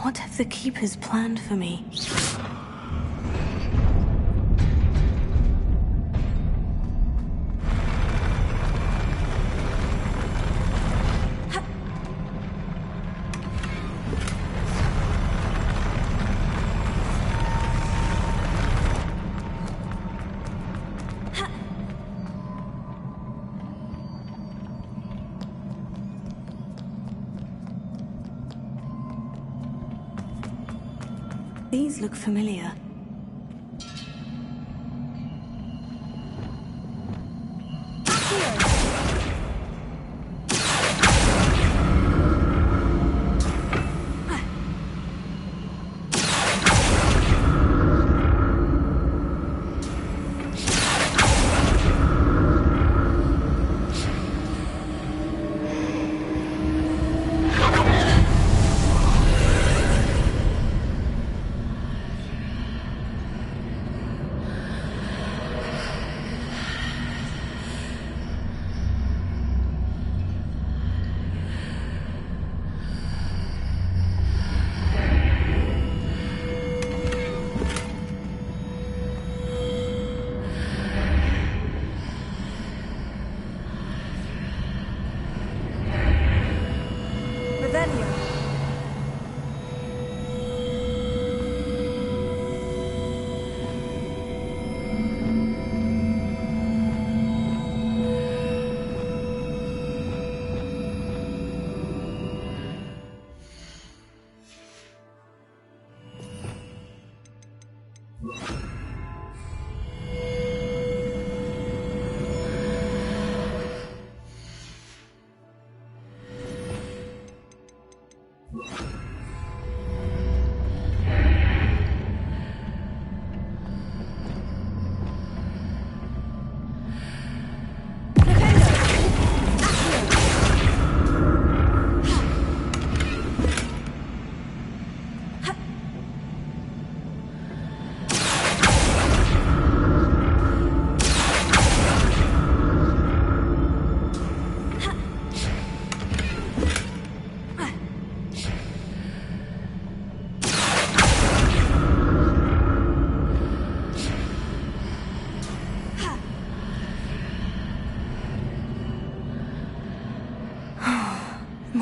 What have the Keepers planned for me? These look familiar.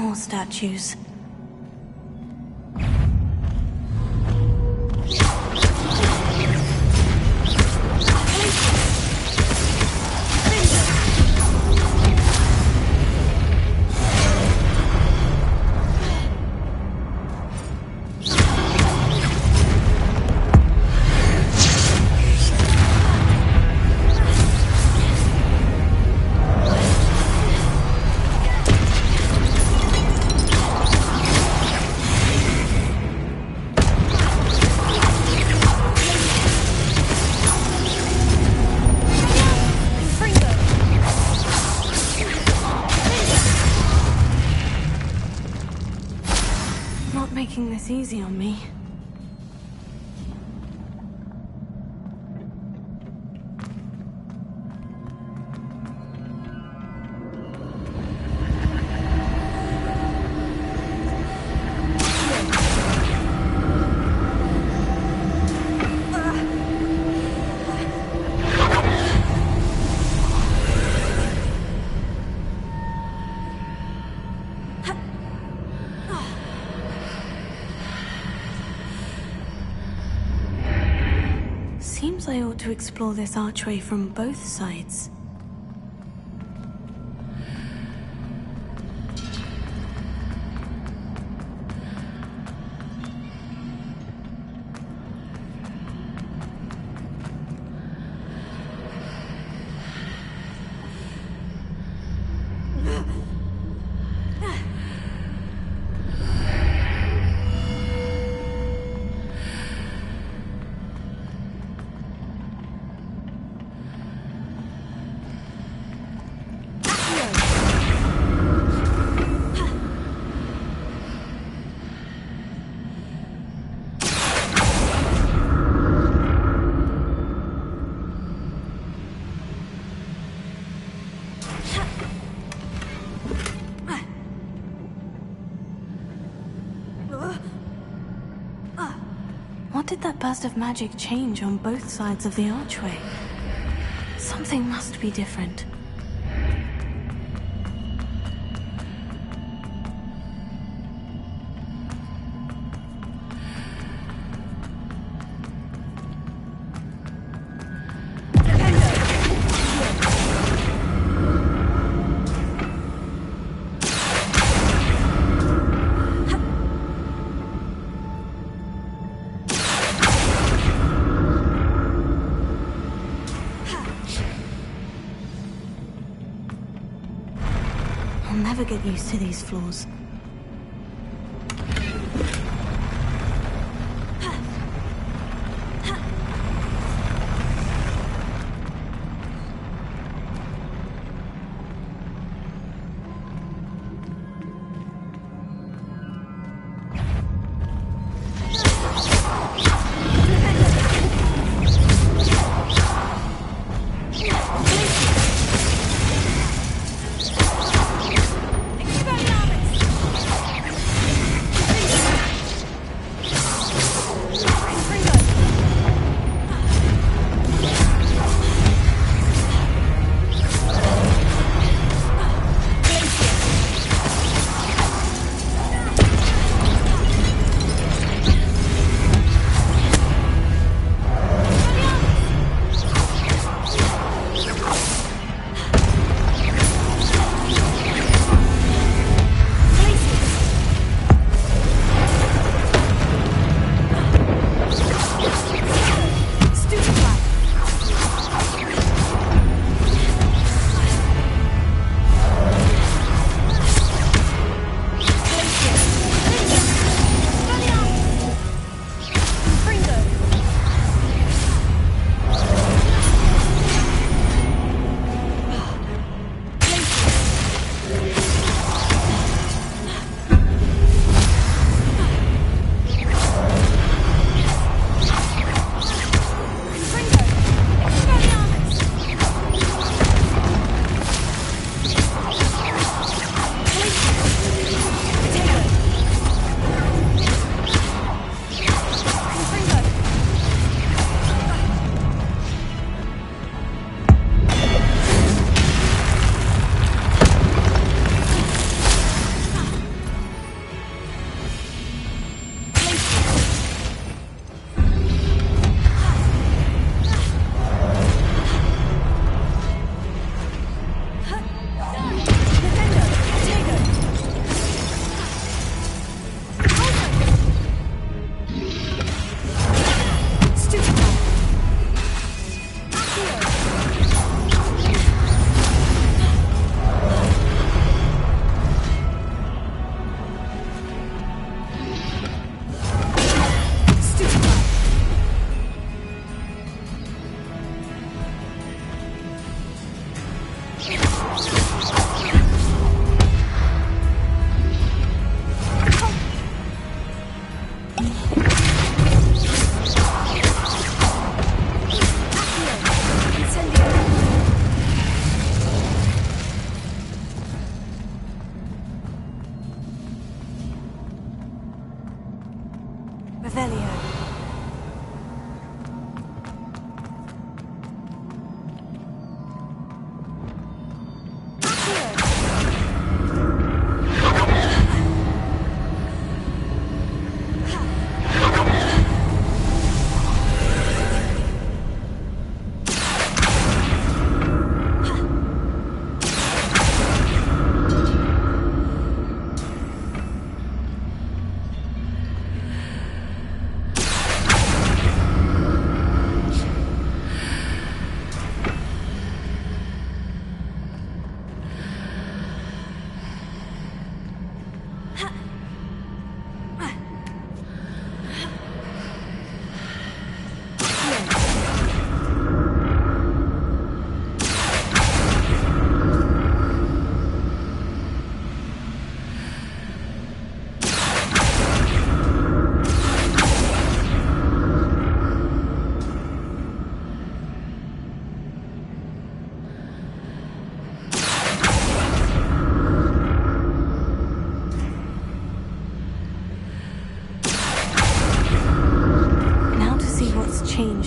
More statues. Making this easy on me. Seems I ought to explore this archway from both sides. What did that burst of magic change on both sides of the archway? Something must be different. I'll never get used to these floors.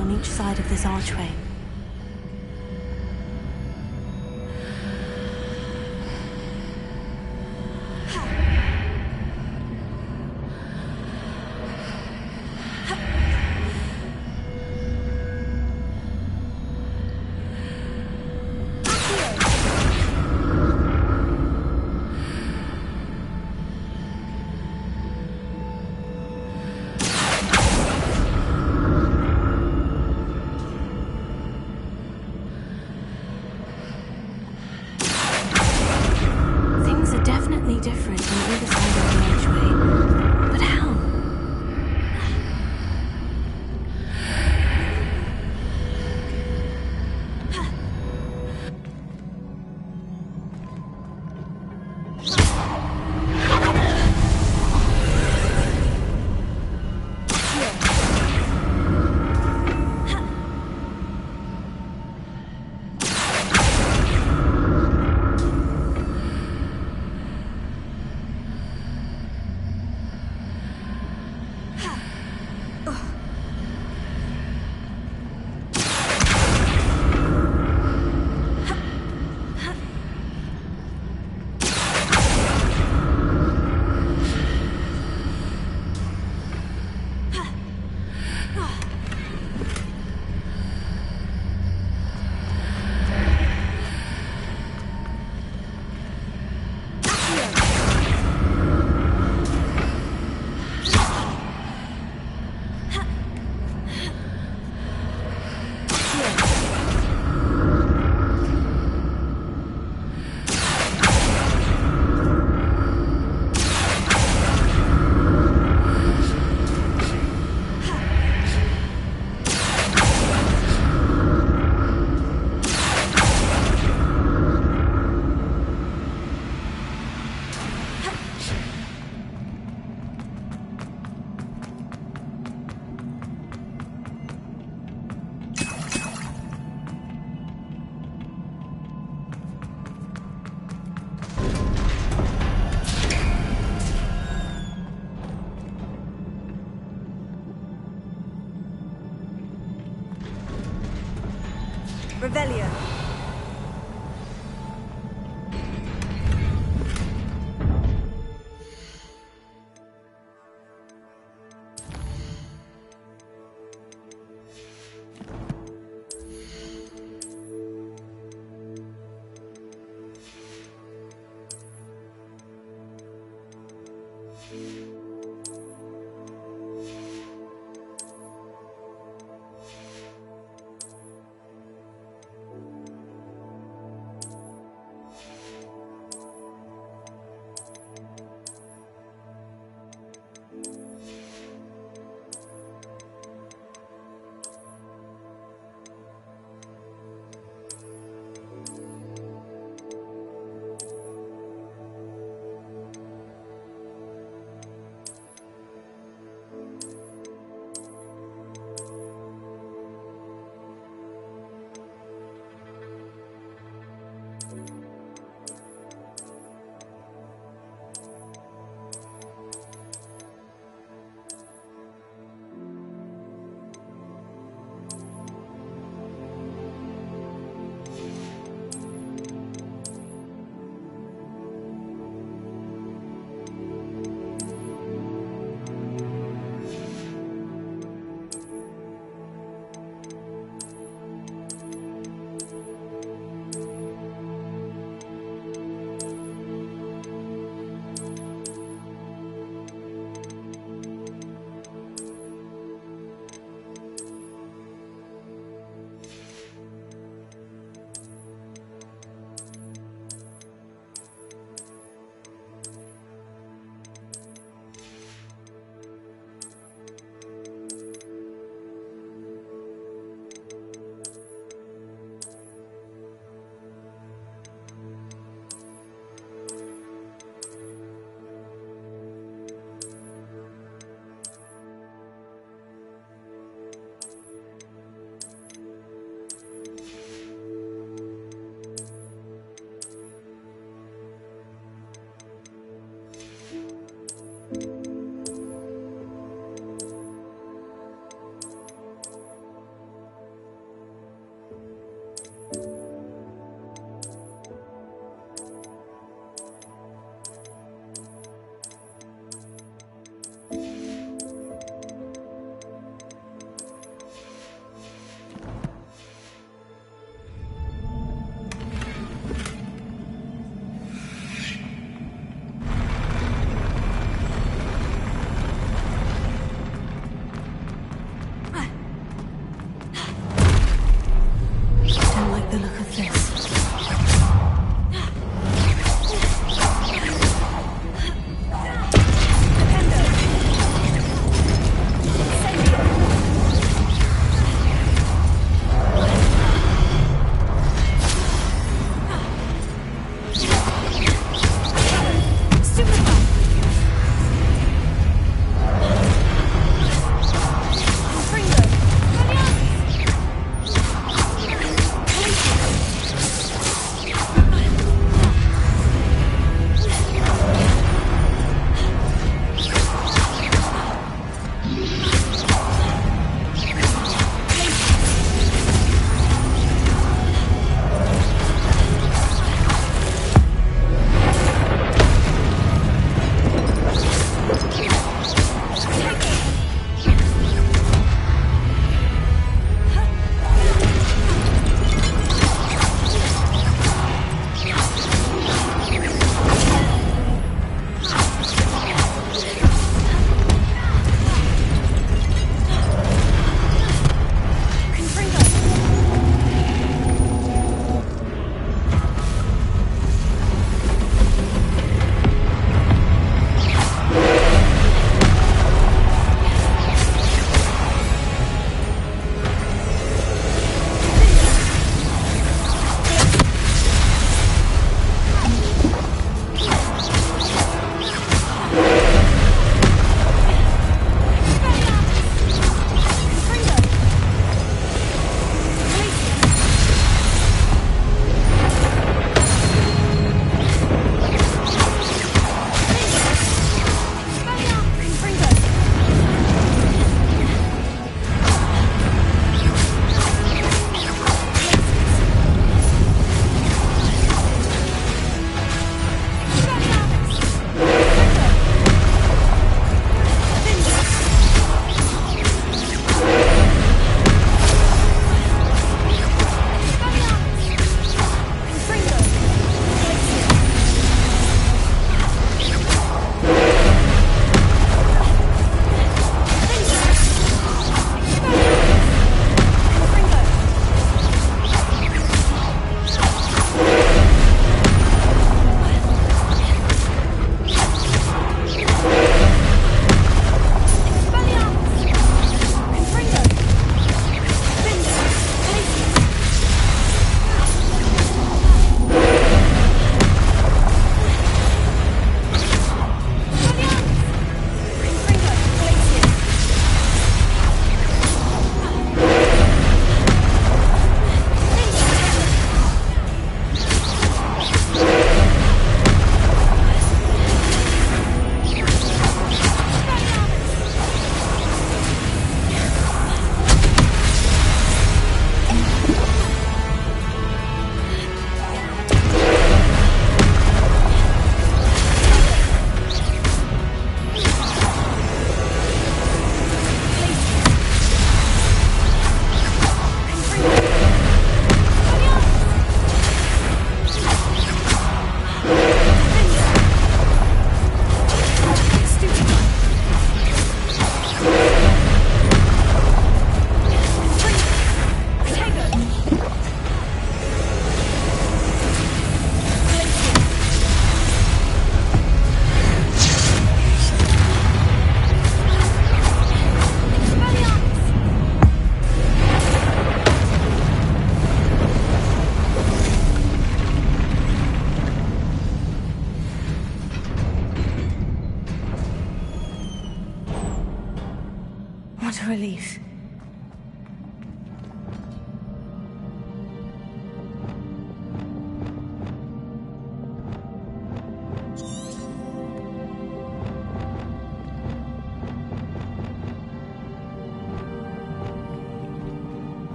on each side of this archway. Different on either side of the archway, but how? Revelio.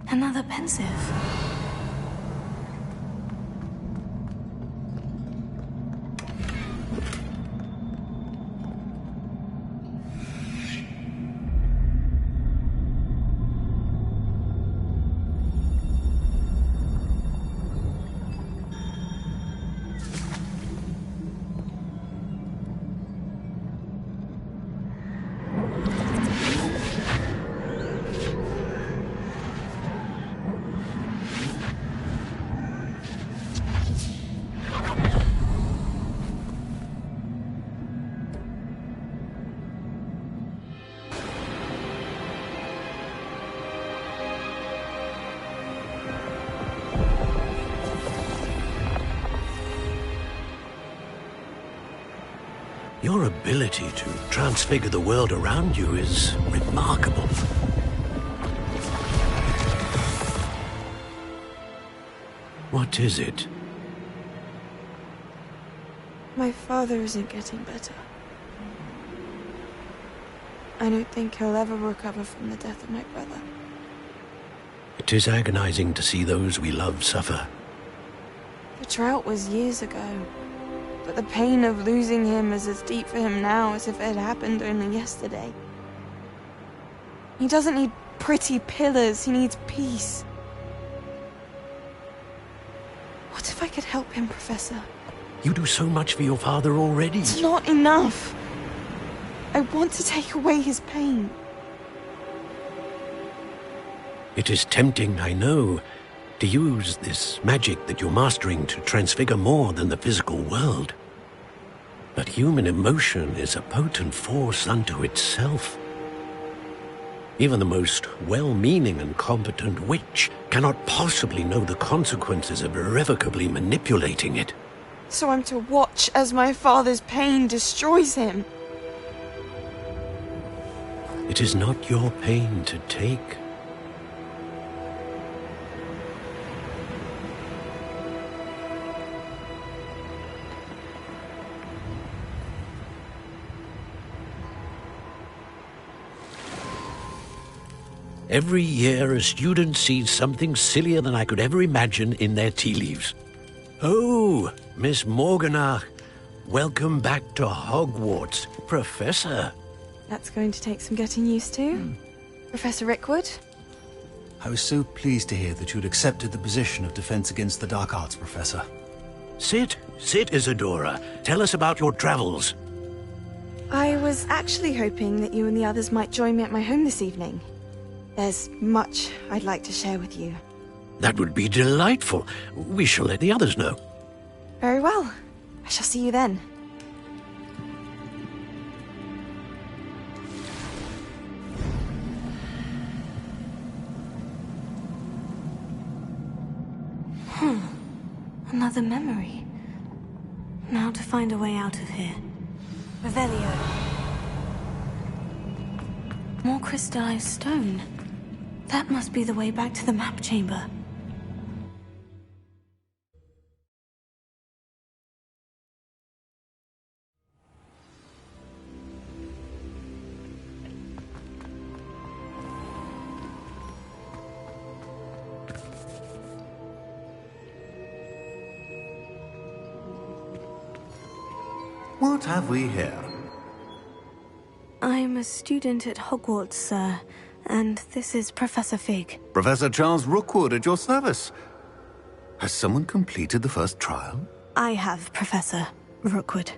Another pensive. Your ability to transfigure the world around you is remarkable. What is it? My father isn't getting better. I don't think he'll ever recover from the death of my brother. It is agonizing to see those we love suffer. The drought was years ago, but the pain of losing him is as deep for him now as if it had happened only yesterday. He doesn't need pretty pillars, he needs peace. What if I could help him, Professor? You do so much for your father already. It's not enough. I want to take away his pain. It is tempting, I know, to use this magic that you're mastering to transfigure more than the physical world. But human emotion is a potent force unto itself. Even the most well-meaning and competent witch cannot possibly know the consequences of irrevocably manipulating it. So I'm to watch as my father's pain destroys him. It is not your pain to take. Every year, a student sees something sillier than I could ever imagine in their tea leaves. Oh, Miss Morganach, welcome back to Hogwarts, Professor. That's going to take some getting used to. Professor Rickwood? I was so pleased to hear that you'd accepted the position of Defense Against the Dark Arts, Professor. Sit, Isadora. Tell us about your travels. I was actually hoping that you and the others might join me at my home this evening. There's much I'd like to share with you. That would be delightful. We shall let the others know. Very well. I shall see you then. Another memory. Now to find a way out of here. Revelio. More crystallized stone. That must be the way back to the map chamber. What have we here? I'm a student at Hogwarts, sir, and this is Professor Fig. Professor Charles Rookwood at your service. Has someone completed the first trial? I have, Professor Rookwood.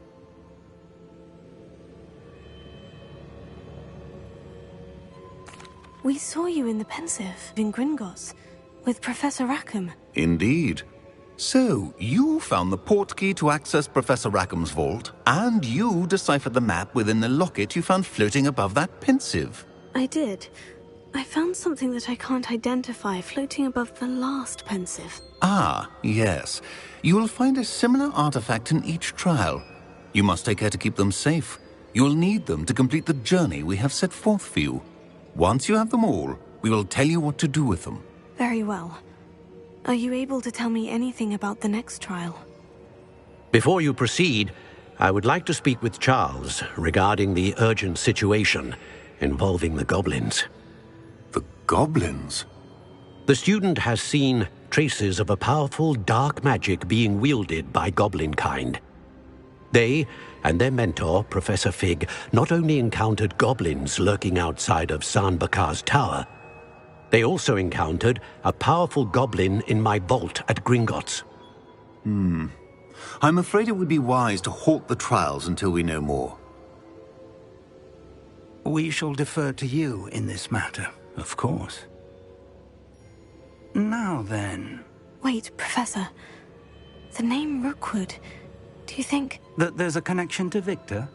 We saw you in the Pensive in Gringotts with Professor Rackham. Indeed. So, you found the portkey to access Professor Rackham's vault, and you deciphered the map within the locket you found floating above that Pensive. I did. I found something that I can't identify floating above the last Pensive. Ah, yes. You will find a similar artifact in each trial. You must take care to keep them safe. You will need them to complete the journey we have set forth for you. Once you have them all, we will tell you what to do with them. Very well. Are you able to tell me anything about the next trial? Before you proceed, I would like to speak with Charles regarding the urgent situation involving the goblins. The goblins? The student has seen traces of a powerful dark magic being wielded by goblin kind. They and their mentor, Professor Fig, not only encountered goblins lurking outside of San Bakar's tower, they also encountered a powerful goblin in my vault at Gringotts. I'm afraid it would be wise to halt the trials until we know more. We shall defer to you in this matter, of course. Now then... Wait, Professor. The name Rookwood. Do you think... That there's a connection to Victor?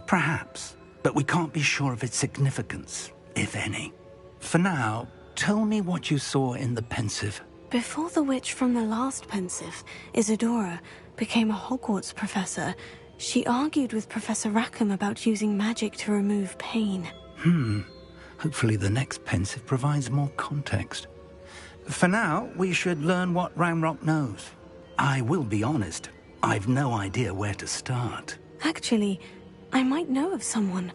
Perhaps, but we can't be sure of its significance, if any. For now, tell me what you saw in the Pensive. Before the witch from the last Pensive, Isadora, became a Hogwarts professor, she argued with Professor Rackham about using magic to remove pain. Hopefully the next Pensive provides more context. For now, we should learn what Ranrock knows. I will be honest, I've no idea where to start. Actually, I might know of someone.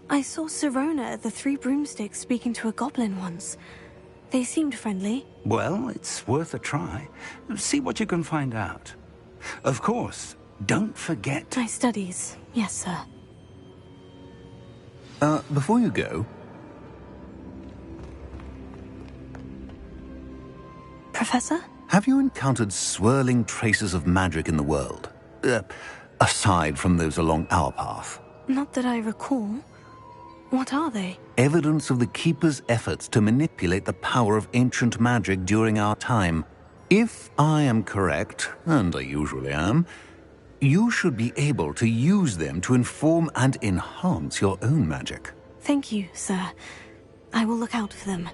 I saw Sirona at the Three Broomsticks speaking to a goblin once. They seemed friendly. Well, it's worth a try. See what you can find out. Of course, don't forget... My studies, yes, sir. Before you go... Professor? Have you encountered swirling traces of magic in the world? Aside from those along our path? Not that I recall. What are they? Evidence of the Keeper's efforts to manipulate the power of ancient magic during our time. If I am correct, and I usually am, you should be able to use them to inform and enhance your own magic. Thank you, sir. I will look out for them.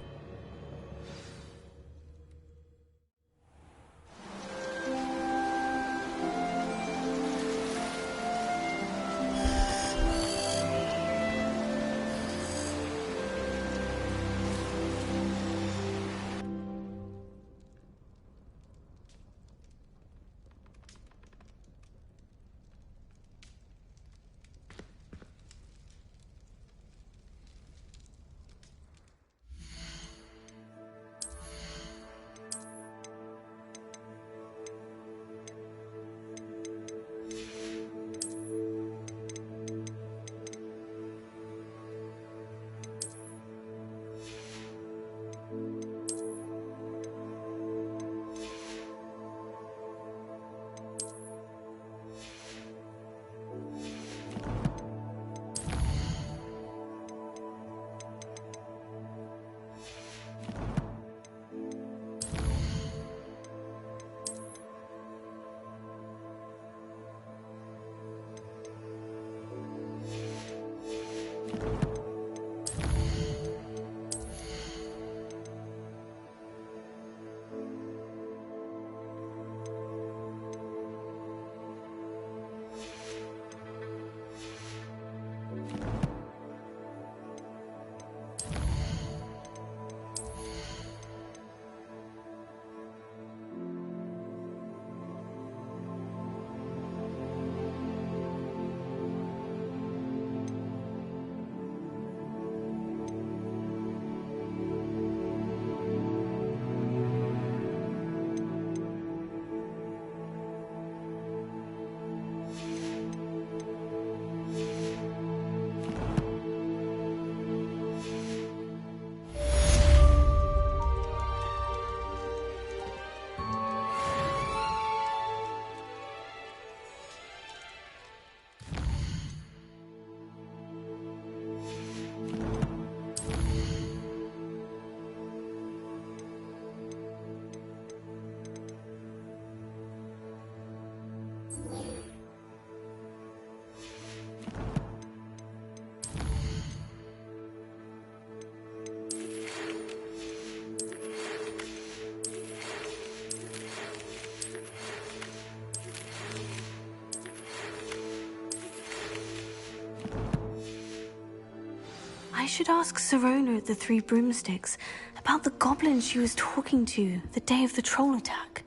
should ask Sirona at the Three Broomsticks about the goblin she was talking to the day of the troll attack.